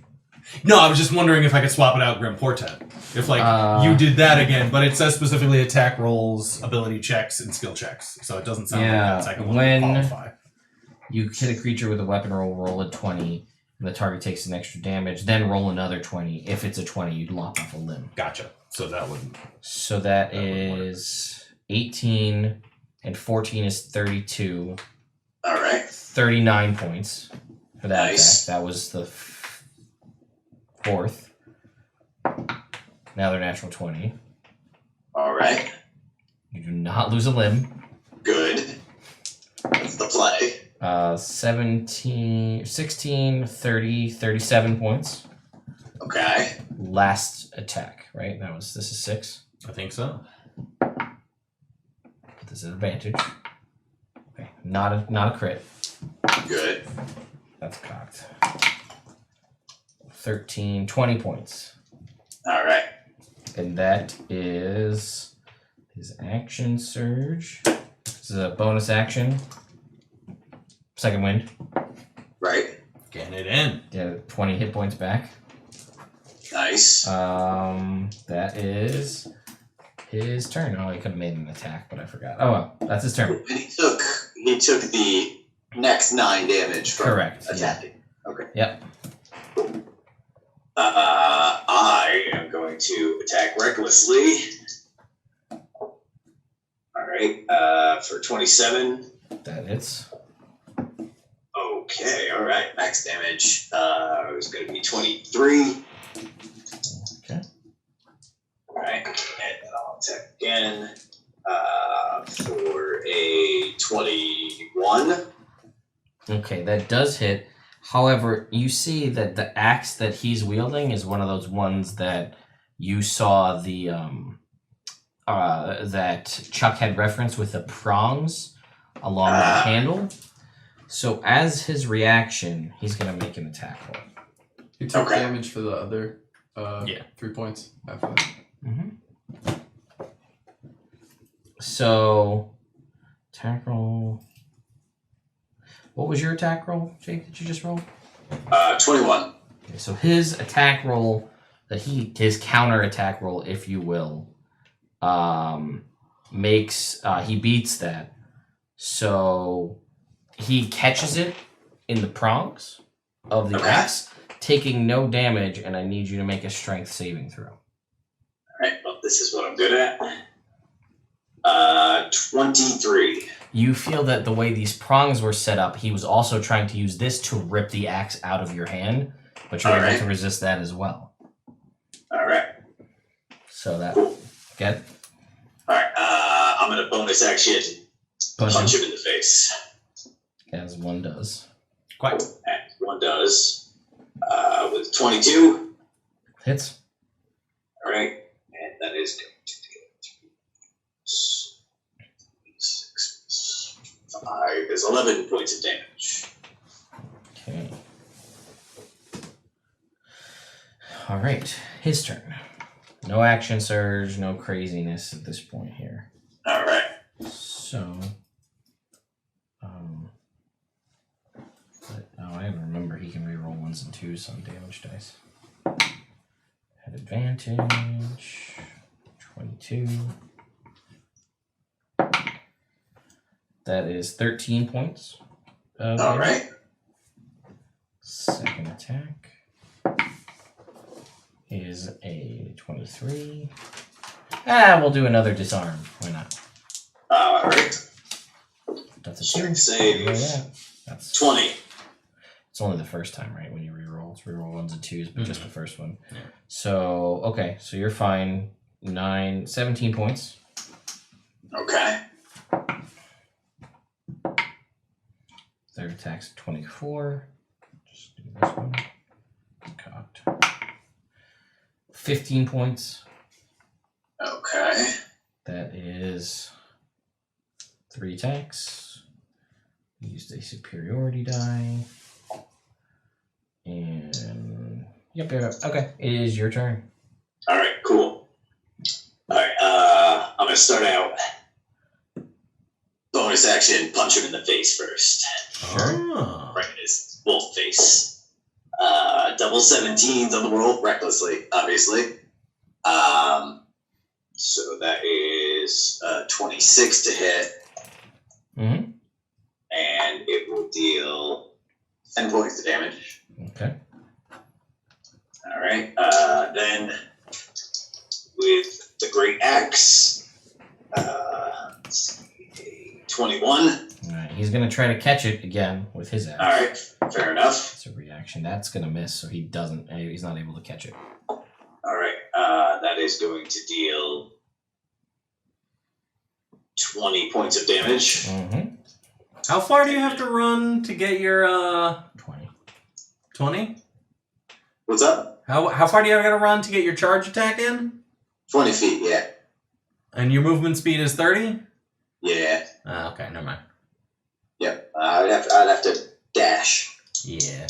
No, I was just wondering if I could swap it out Grim Portent. If, like, you did that again, but it says specifically attack rolls, ability checks, and skill checks. So it doesn't sound like that second one would qualify. You hit a creature with a weapon roll a 20, and the target takes an extra damage, then roll another 20. If it's a 20, you'd lop off a limb. Gotcha. So that wouldn't... So that is 18, and 14 is 32. All right. 39 points for that Nice. attack. That was the fourth. Now they're natural 20. All right. You do not lose a limb. Good. That's the play. 17, 16, 30, 37 points. Okay. Last attack, right? This is 6. I think so. This is advantage. Okay, not a crit. Good. That's cocked. 13, 20 points. All right. And that is his action surge. This is a bonus action. Second wind. Right. Getting it in. Yeah, 20 hit points back. Nice. That is his turn. Oh, he could have made an attack, but I forgot. Oh well, that's his turn. And he took the next 9 damage from Correct. attacking. Okay. Yep. I am going to attack recklessly. All right. For 27. That hits. Okay. All right. Max damage is going to be 23. Okay. All right. And then I'll attack again for a 21. Okay, that does hit. However, you see that the axe that he's wielding is one of those ones that you saw the that Chuck had referenced with the prongs along the handle. So as his reaction, he's gonna make an attack roll. You took Okay. damage for the other 3 points after that. Mm-hmm. So attack roll. What was your attack roll, Jake, that you just rolled? 21. Okay, so his attack roll, his counter attack roll, if you will, makes he beats that. So he catches it in the prongs, of the Okay. axe, taking no damage, and I need you to make a strength saving throw. Alright, well, this is what I'm good at. 23. You feel that the way these prongs were set up, he was also trying to use this to rip the axe out of your hand, but you're able Alright. to resist that as well. Alright, So that cool. get Alright, I'm gonna bonus action punch him in the face. as one does. Quite. And one does. With 22. Hits. Alright, and that is going to do 6 plus 5 is 11 points of damage. Okay. All right, his turn. No action surge, no craziness at this point here. Alright. So, I remember he can reroll 1s and 2s on damage dice. Had advantage. 22. That is 13 points. Of damage. Alright. Second attack is a 23. We'll do another disarm. Why not? Alright. That's a 2. Strength save. Roll that. That's 20. It's only the first time, right? When you reroll, it's reroll 1s and 2s, but just the first one. Yeah. So okay, so you're fine. 17 points. Okay. Third attack's 24. Just do this one. Cocked. 15 points. Okay. That is 3 attacks. Used a superiority die. And yep. Okay, it is your turn. Alright, cool. Alright, I'm gonna start out. Bonus action, punch him in the face first. Oh. Right in his wolf face. Double 17s on the roll, recklessly, obviously. So that is 26 to hit, Mm-hmm. and it will deal 10 points of damage. Okay. Alright, then with the Great Axe, let's see, 21. All right. He's gonna try to catch it again with his axe. Alright, fair enough. It's a reaction. That's gonna miss, so he doesn't. He's not able to catch it. Alright, that is going to deal 20 points of damage. Mm-hmm. How far do you have to run to get your 20. 20? What's up? How far do you have to run to get your charge attack in? 20 feet, yeah. And your movement speed is 30? Yeah. Okay, never mind. Yep. I'd have to dash. Yeah.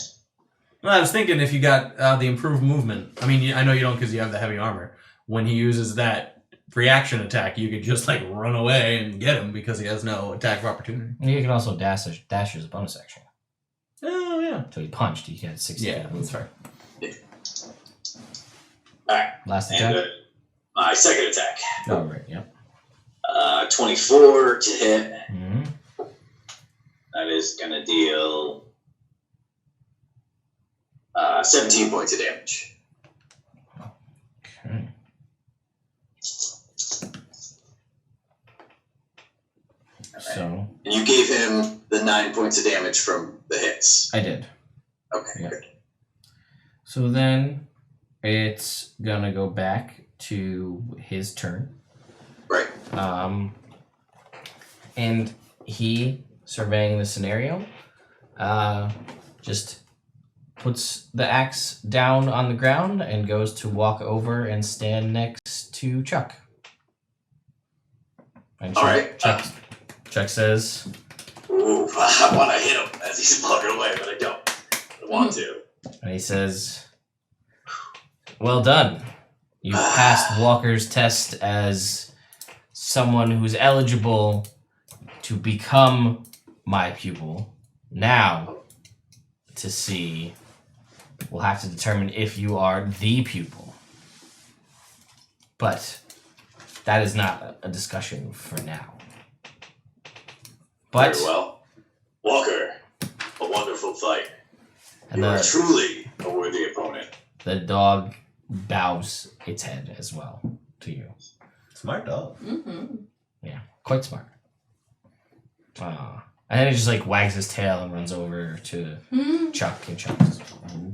Well, I was thinking if you got the improved movement. I mean, I know you don't because you have the heavy armor. When he uses that reaction attack, you could just like run away and get him because he has no attack of opportunity. You can also dash as a bonus action. Oh, yeah. So he punched. He had 60. Yeah, that's fair. Alright. Last And attack. my second attack. Oh right. Yep. 24 to hit. Mm-hmm. That is going to deal 17 points of damage. Okay. So And you gave him the 9 points of damage from the hits. I did. Okay, Yeah. good. So then it's gonna go back to his turn. Right. And he, surveying the scenario, just puts the axe down on the ground and goes to walk over and stand next to Chuck. And All right. Chuck says, Ooh, I want to hit him as he's walking away, but I don't. I want to. and he says, "Well done. You passed Walker's test as someone who's eligible to become my pupil. Now, to see, we'll have to determine if you are the pupil. But that is not a discussion for now. But Very well. Walker, a wonderful fight. And You are truly a worthy opponent. the dog bows its head as well to you. Smart dog. Mm-hmm. Yeah, quite smart. And then it just like wags his tail and runs over to Chuck, and Chuck just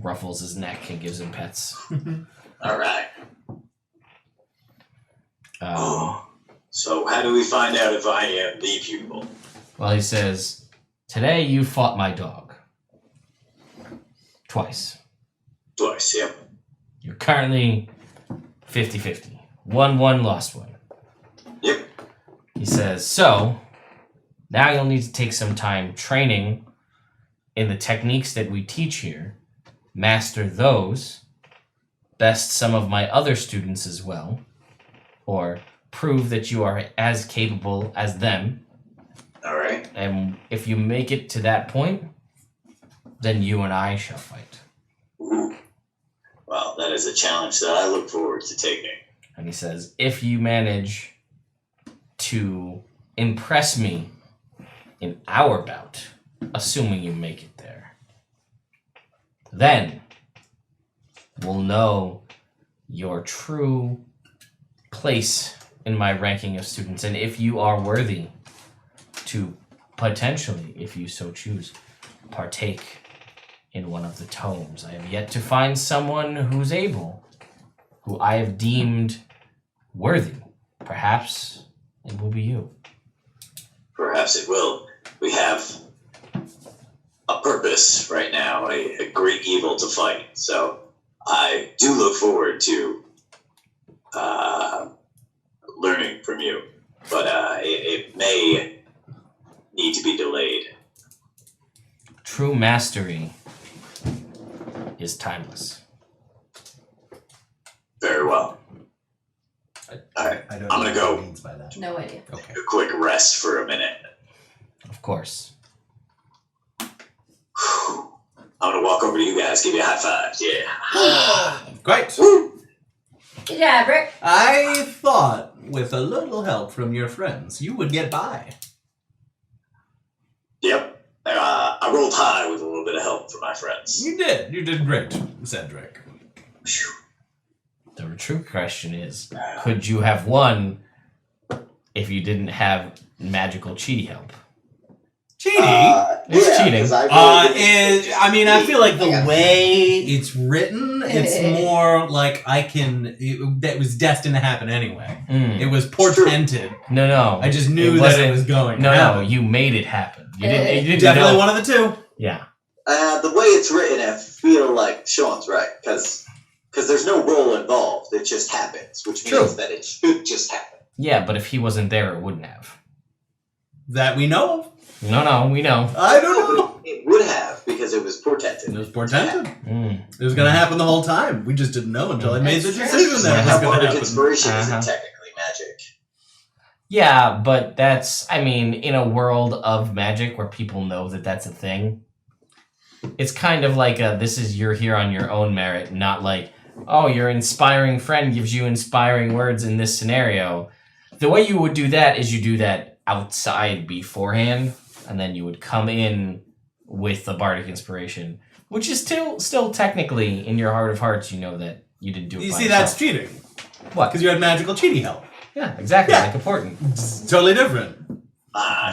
ruffles his neck and gives him pets. All right. Um, So how do we find out if I am the pupil? Well, he says, today you fought my dog. Twice. Twice, yep. You're currently 50-50. Won one, lost one. Yep. He says, so, now you'll need to take some time training in the techniques that we teach here. Master those. Best some of my other students as well. Or prove that you are as capable as them. All right. And if you make it to that point, then you and I shall fight. Ooh. Well, that is a challenge that I look forward to taking. And he says, if you manage to impress me in our bout, assuming you make it there, then we'll know your true place in my ranking of students. And if you are worthy to potentially, if you so choose, partake in one of the tomes. I have yet to find someone who's able, who I have deemed worthy. Perhaps it will be you. Perhaps it will. We have a purpose right now, a great evil to fight. So I do look forward to learning from you. But it may need to be delayed. True mastery is timeless. Very well. All right. I don't I'm know gonna go. what he means by that. No idea. Okay. A quick rest for a minute. Of course. Whew. I'm gonna walk over to you guys, give you a high five. Yeah. Great. Good job, Rick. I thought with a little help from your friends, you would get by. Yep. I rolled high with a little bit of help from my friends. You did. You did great, Cedric. Phew. The true question is, could you have won if you didn't have magical cheaty help? Cheating? It's yeah, cheating. 'cause I I feel like the Yeah. way it's written, it's more like that was destined to happen anyway. Mm. It was portented. No. I just knew that wasn't- it was going. No, to no, happen. you made it happen. You didn't Definitely know. one of the two. Yeah. The way it's written, I feel like Sean's right, because there's no role involved. It just happens, which True. means that it should just happen. Yeah, but if he wasn't there, it wouldn't have. That we know of. No, we know. I don't know. But it would have, because it was portented. It was portented. Mm. It was going to happen the whole time. We just didn't know until I made the That's true. decision that it was Now, going to bardic happen. inspiration Uh-huh. isn't technically magic. Yeah, but that's, I mean, in a world of magic where people know that that's a thing, it's kind of like you're here on your own merit, not like, oh, your inspiring friend gives you inspiring words in this scenario. The way you would do that is you do that outside beforehand, and then you would come in with the bardic inspiration, which is still technically in your heart of hearts, you know that you didn't do it You by see, yourself. that's cheating. What? Because you had magical cheating help. Yeah, exactly, Yeah. like important. It's totally different.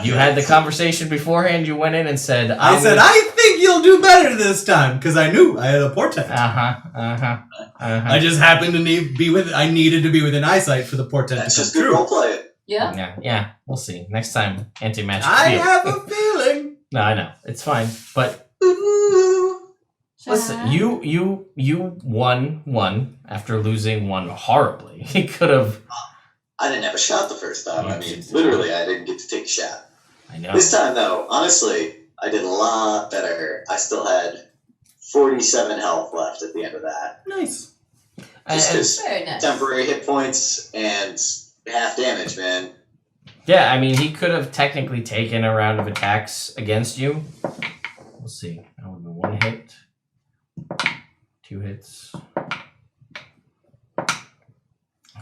You had the conversation beforehand, you went in and said, I said, I think you'll do better this time, because I knew I had a portent. I just happened to I needed to be within eyesight for the portent That's to just come good true. role playing. Yeah. Yeah, we'll see. Next time, anti-magic I field. have a feeling. No, I know. It's fine. But listen, you won one after losing one horribly. He could have... I didn't have a shot the first time. I You mean, did. literally, I didn't get to take a shot. I know. This time, though, honestly, I did a lot better. I still had 47 health left at the end of that. Nice. Just And- 'cause Very nice. temporary hit points and half damage, man. yeah, I mean, he could have technically taken a round of attacks against you. We'll see. That would be 1 hit. 2 hits.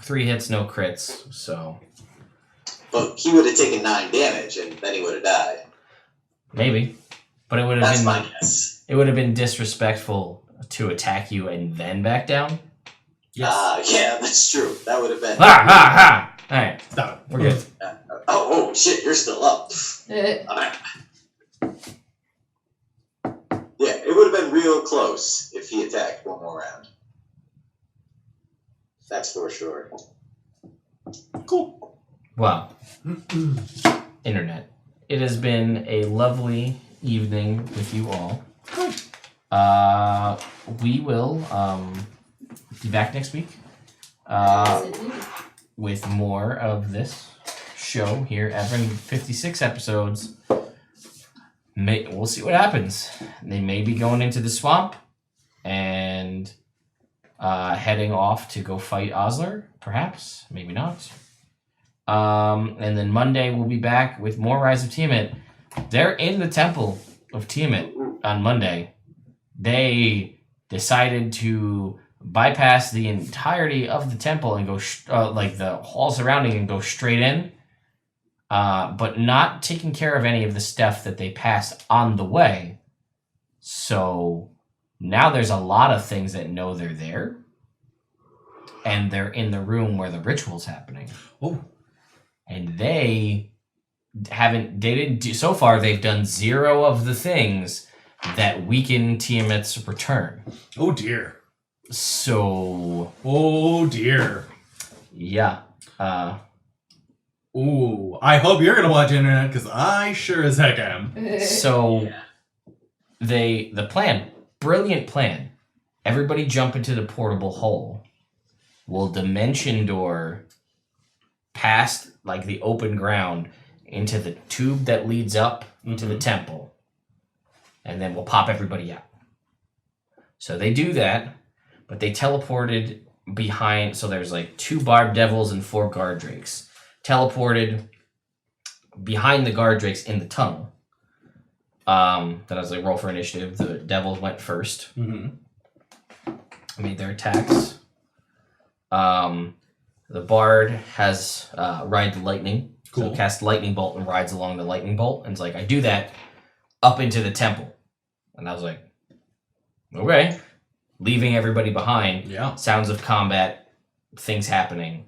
3 hits, no crits, so... But he would have taken 9 damage, and then he would have died. Maybe. But it would have That's been... my guess. it would have been disrespectful to attack you and then back down. Yes. Yeah, that's true. That would have been. Ha ha ha! All right, Stop. we're good. Oh shit! You're still up. Uh, Yeah, it would have been real close if he attacked one more round. That's for sure. Cool. Wow. Internet. It has been a lovely evening with you all. We will be back next week with more of this show here. Evrand, 56 episodes. We'll see what happens. They may be going into the swamp and heading off to go fight Oslur, perhaps. Maybe not. And then Monday we'll be back with more Rise of Tiamat. They're in the Temple of Tiamat on Monday. They decided to bypass the entirety of the temple and go like the hall surrounding and go straight in, but not taking care of any of the stuff that they passed on the way. So now there's a lot of things that know they're there, and they're in the room where the ritual's happening. Oh. And so far they've done 0 of the things that weaken Tiamat's return. Oh dear. So, Oh dear. yeah. Ooh, I hope you're gonna watch internet because I sure as heck am. So, the plan, brilliant plan. Everybody jump into the portable hole. We'll dimension door past like the open ground into the tube that leads up into the temple, and then we'll pop everybody out. So they do that, but they teleported behind. So there's like 2 barbed devils and 4 guard drakes teleported behind the guard drakes in the tunnel. That was like roll for initiative. The devils went first. Made their attacks. The bard has ride the lightning. Cool. So cast lightning bolt and rides along the lightning bolt, and it's like, I do that up into the temple. And I was like, okay. Leaving everybody behind. Yeah. Sounds of combat, things happening.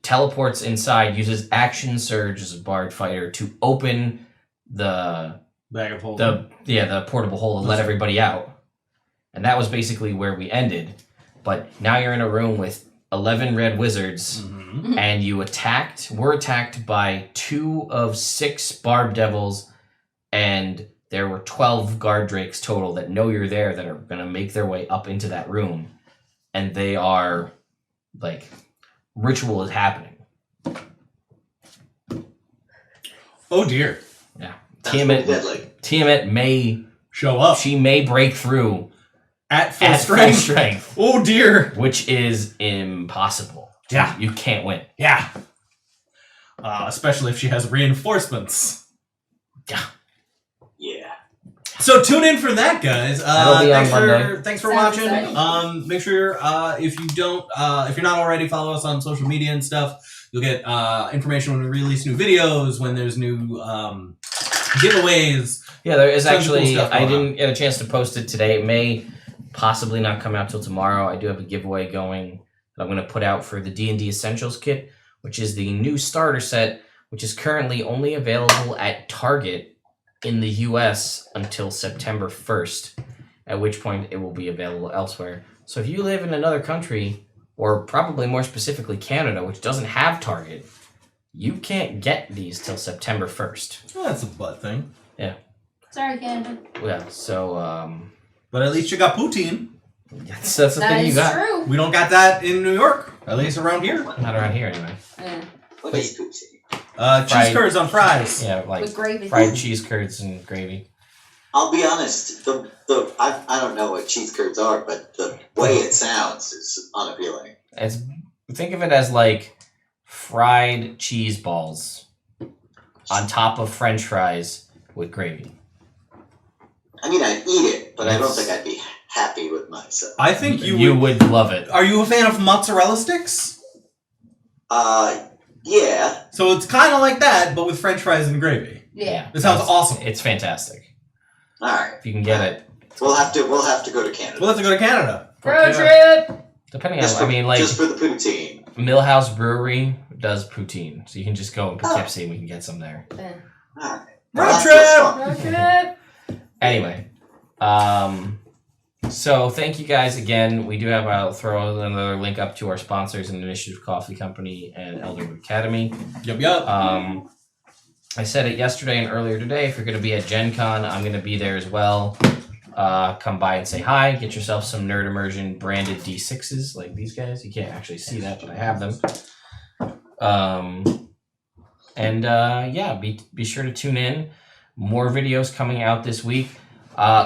Teleports inside, uses action surge as a bard fighter to open the Bag of holding. the portable hole and let everybody out. And that was basically where we ended. But now you're in a room with 11 red wizards, and were attacked by 2 of 6 barbed devils, and there were 12 guard drakes total that know you're there that are going to make their way up into that room. And they are, like, ritual is happening. Oh dear. Yeah. That's pretty deadly. Tiamat may... Show up. She may break through At full at strength. full strength, Oh dear. which is impossible. Yeah. You can't win. Yeah. Especially if she has reinforcements. Yeah. Yeah. So tune in for that, guys. That'll be on Monday. Thanks for Sounds watching. exciting. Make sure if you're not already, follow us on social media and stuff. You'll get information when we release new videos, when there's new giveaways. Yeah, there is Tons of cool actually. stuff I going didn't get a chance to post it today. It may possibly not come out till tomorrow. I do have a giveaway going that I'm going to put out for the D&D Essentials kit, which is the new starter set, which is currently only available at Target in the US until September 1st, at which point it will be available elsewhere. So if you live in another country, or probably more specifically Canada, which doesn't have Target, you can't get these till September 1st. Well, that's a butt thing. Sorry, Canada. Yeah, so But at least you got poutine. that's the That thing you is got. true. We don't got that in New York. At least around here. Not around here anyway. Yeah. What is poutine? Cheese Fried- curds on fries. Yeah, like With gravy. fried cheese curds and gravy. I'll be honest. I don't know what cheese curds are, but the way it sounds is unappealing. Think of it as like fried cheese balls on top of French fries with gravy. I mean, I'd eat it, but I don't think I'd be happy with myself. I think You would love it. Are you a fan of mozzarella sticks? Yeah. So it's kind of like that, but with French fries and gravy. Yeah. It sounds awesome. It's fantastic. All right. If you can get it. We'll have to go to Canada. We'll have to go to Canada. Road trip! Depending Just on, for, I mean, like, just for the poutine. Millhouse Brewery does poutine, so you can just go in Poughkeepsie and we can get some there. Alright. Road That's trip! fun. Road trip! Anyway, so thank you guys again. We do have, I'll throw another link up to our sponsors in Initiative Coffee Company and Elderwood Academy. Yup. I said it yesterday and earlier today. If you're going to be at Gen Con, I'm going to be there as well. Come by and say hi. Get yourself some Nerd Immersion branded D6s like these guys. You can't actually see that, but I have them. Yeah, be sure to tune in. More videos coming out this week.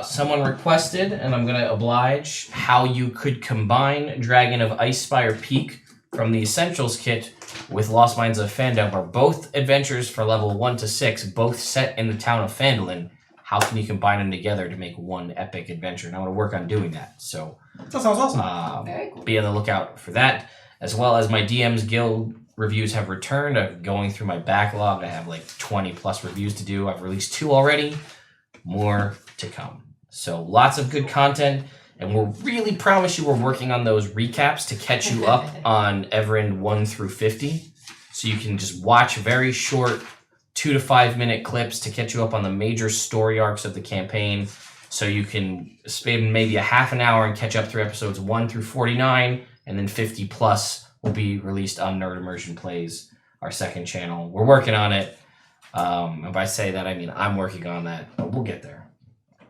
Someone requested, and I'm going to oblige, how you could combine Dragon of Icespire Peak from the Essentials kit with Lost Minds of Fandom, are both adventures for level 1 to 6, both set in the town of Phandalin. How can you combine them together to make one epic adventure? And I want to work on doing that. So That sounds awesome. Very cool. be on the lookout for that, as well as my DM's Guild reviews have returned. I'm going through my backlog. I have like 20 plus reviews to do. I've released 2 already. More to come. So lots of good content. And we'll really promise you we're working on those recaps to catch you up on Evrand 1 through 50. So you can just watch very short 2 to 5 minute clips to catch you up on the major story arcs of the campaign. So you can spend maybe a half an hour and catch up through episodes 1 through 49. And then 50 plus will be released on Nerd Immersion Plays, our second channel. We're working on it. If I say that, I mean I'm working on that. But we'll get there.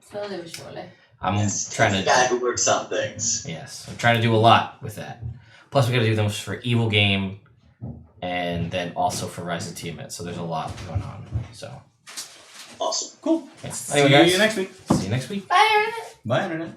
Slowly but surely. I'm Yes, trying the to... guy who works on things. Yes, I'm trying to do a lot with that. Plus, we got to do them for Evil Game, and then also for Rise of Tiamat. So there's a lot going on. So Awesome. Cool. yeah. See Anyway, guys, you next week. see you next week. Bye, Internet! Bye, Internet.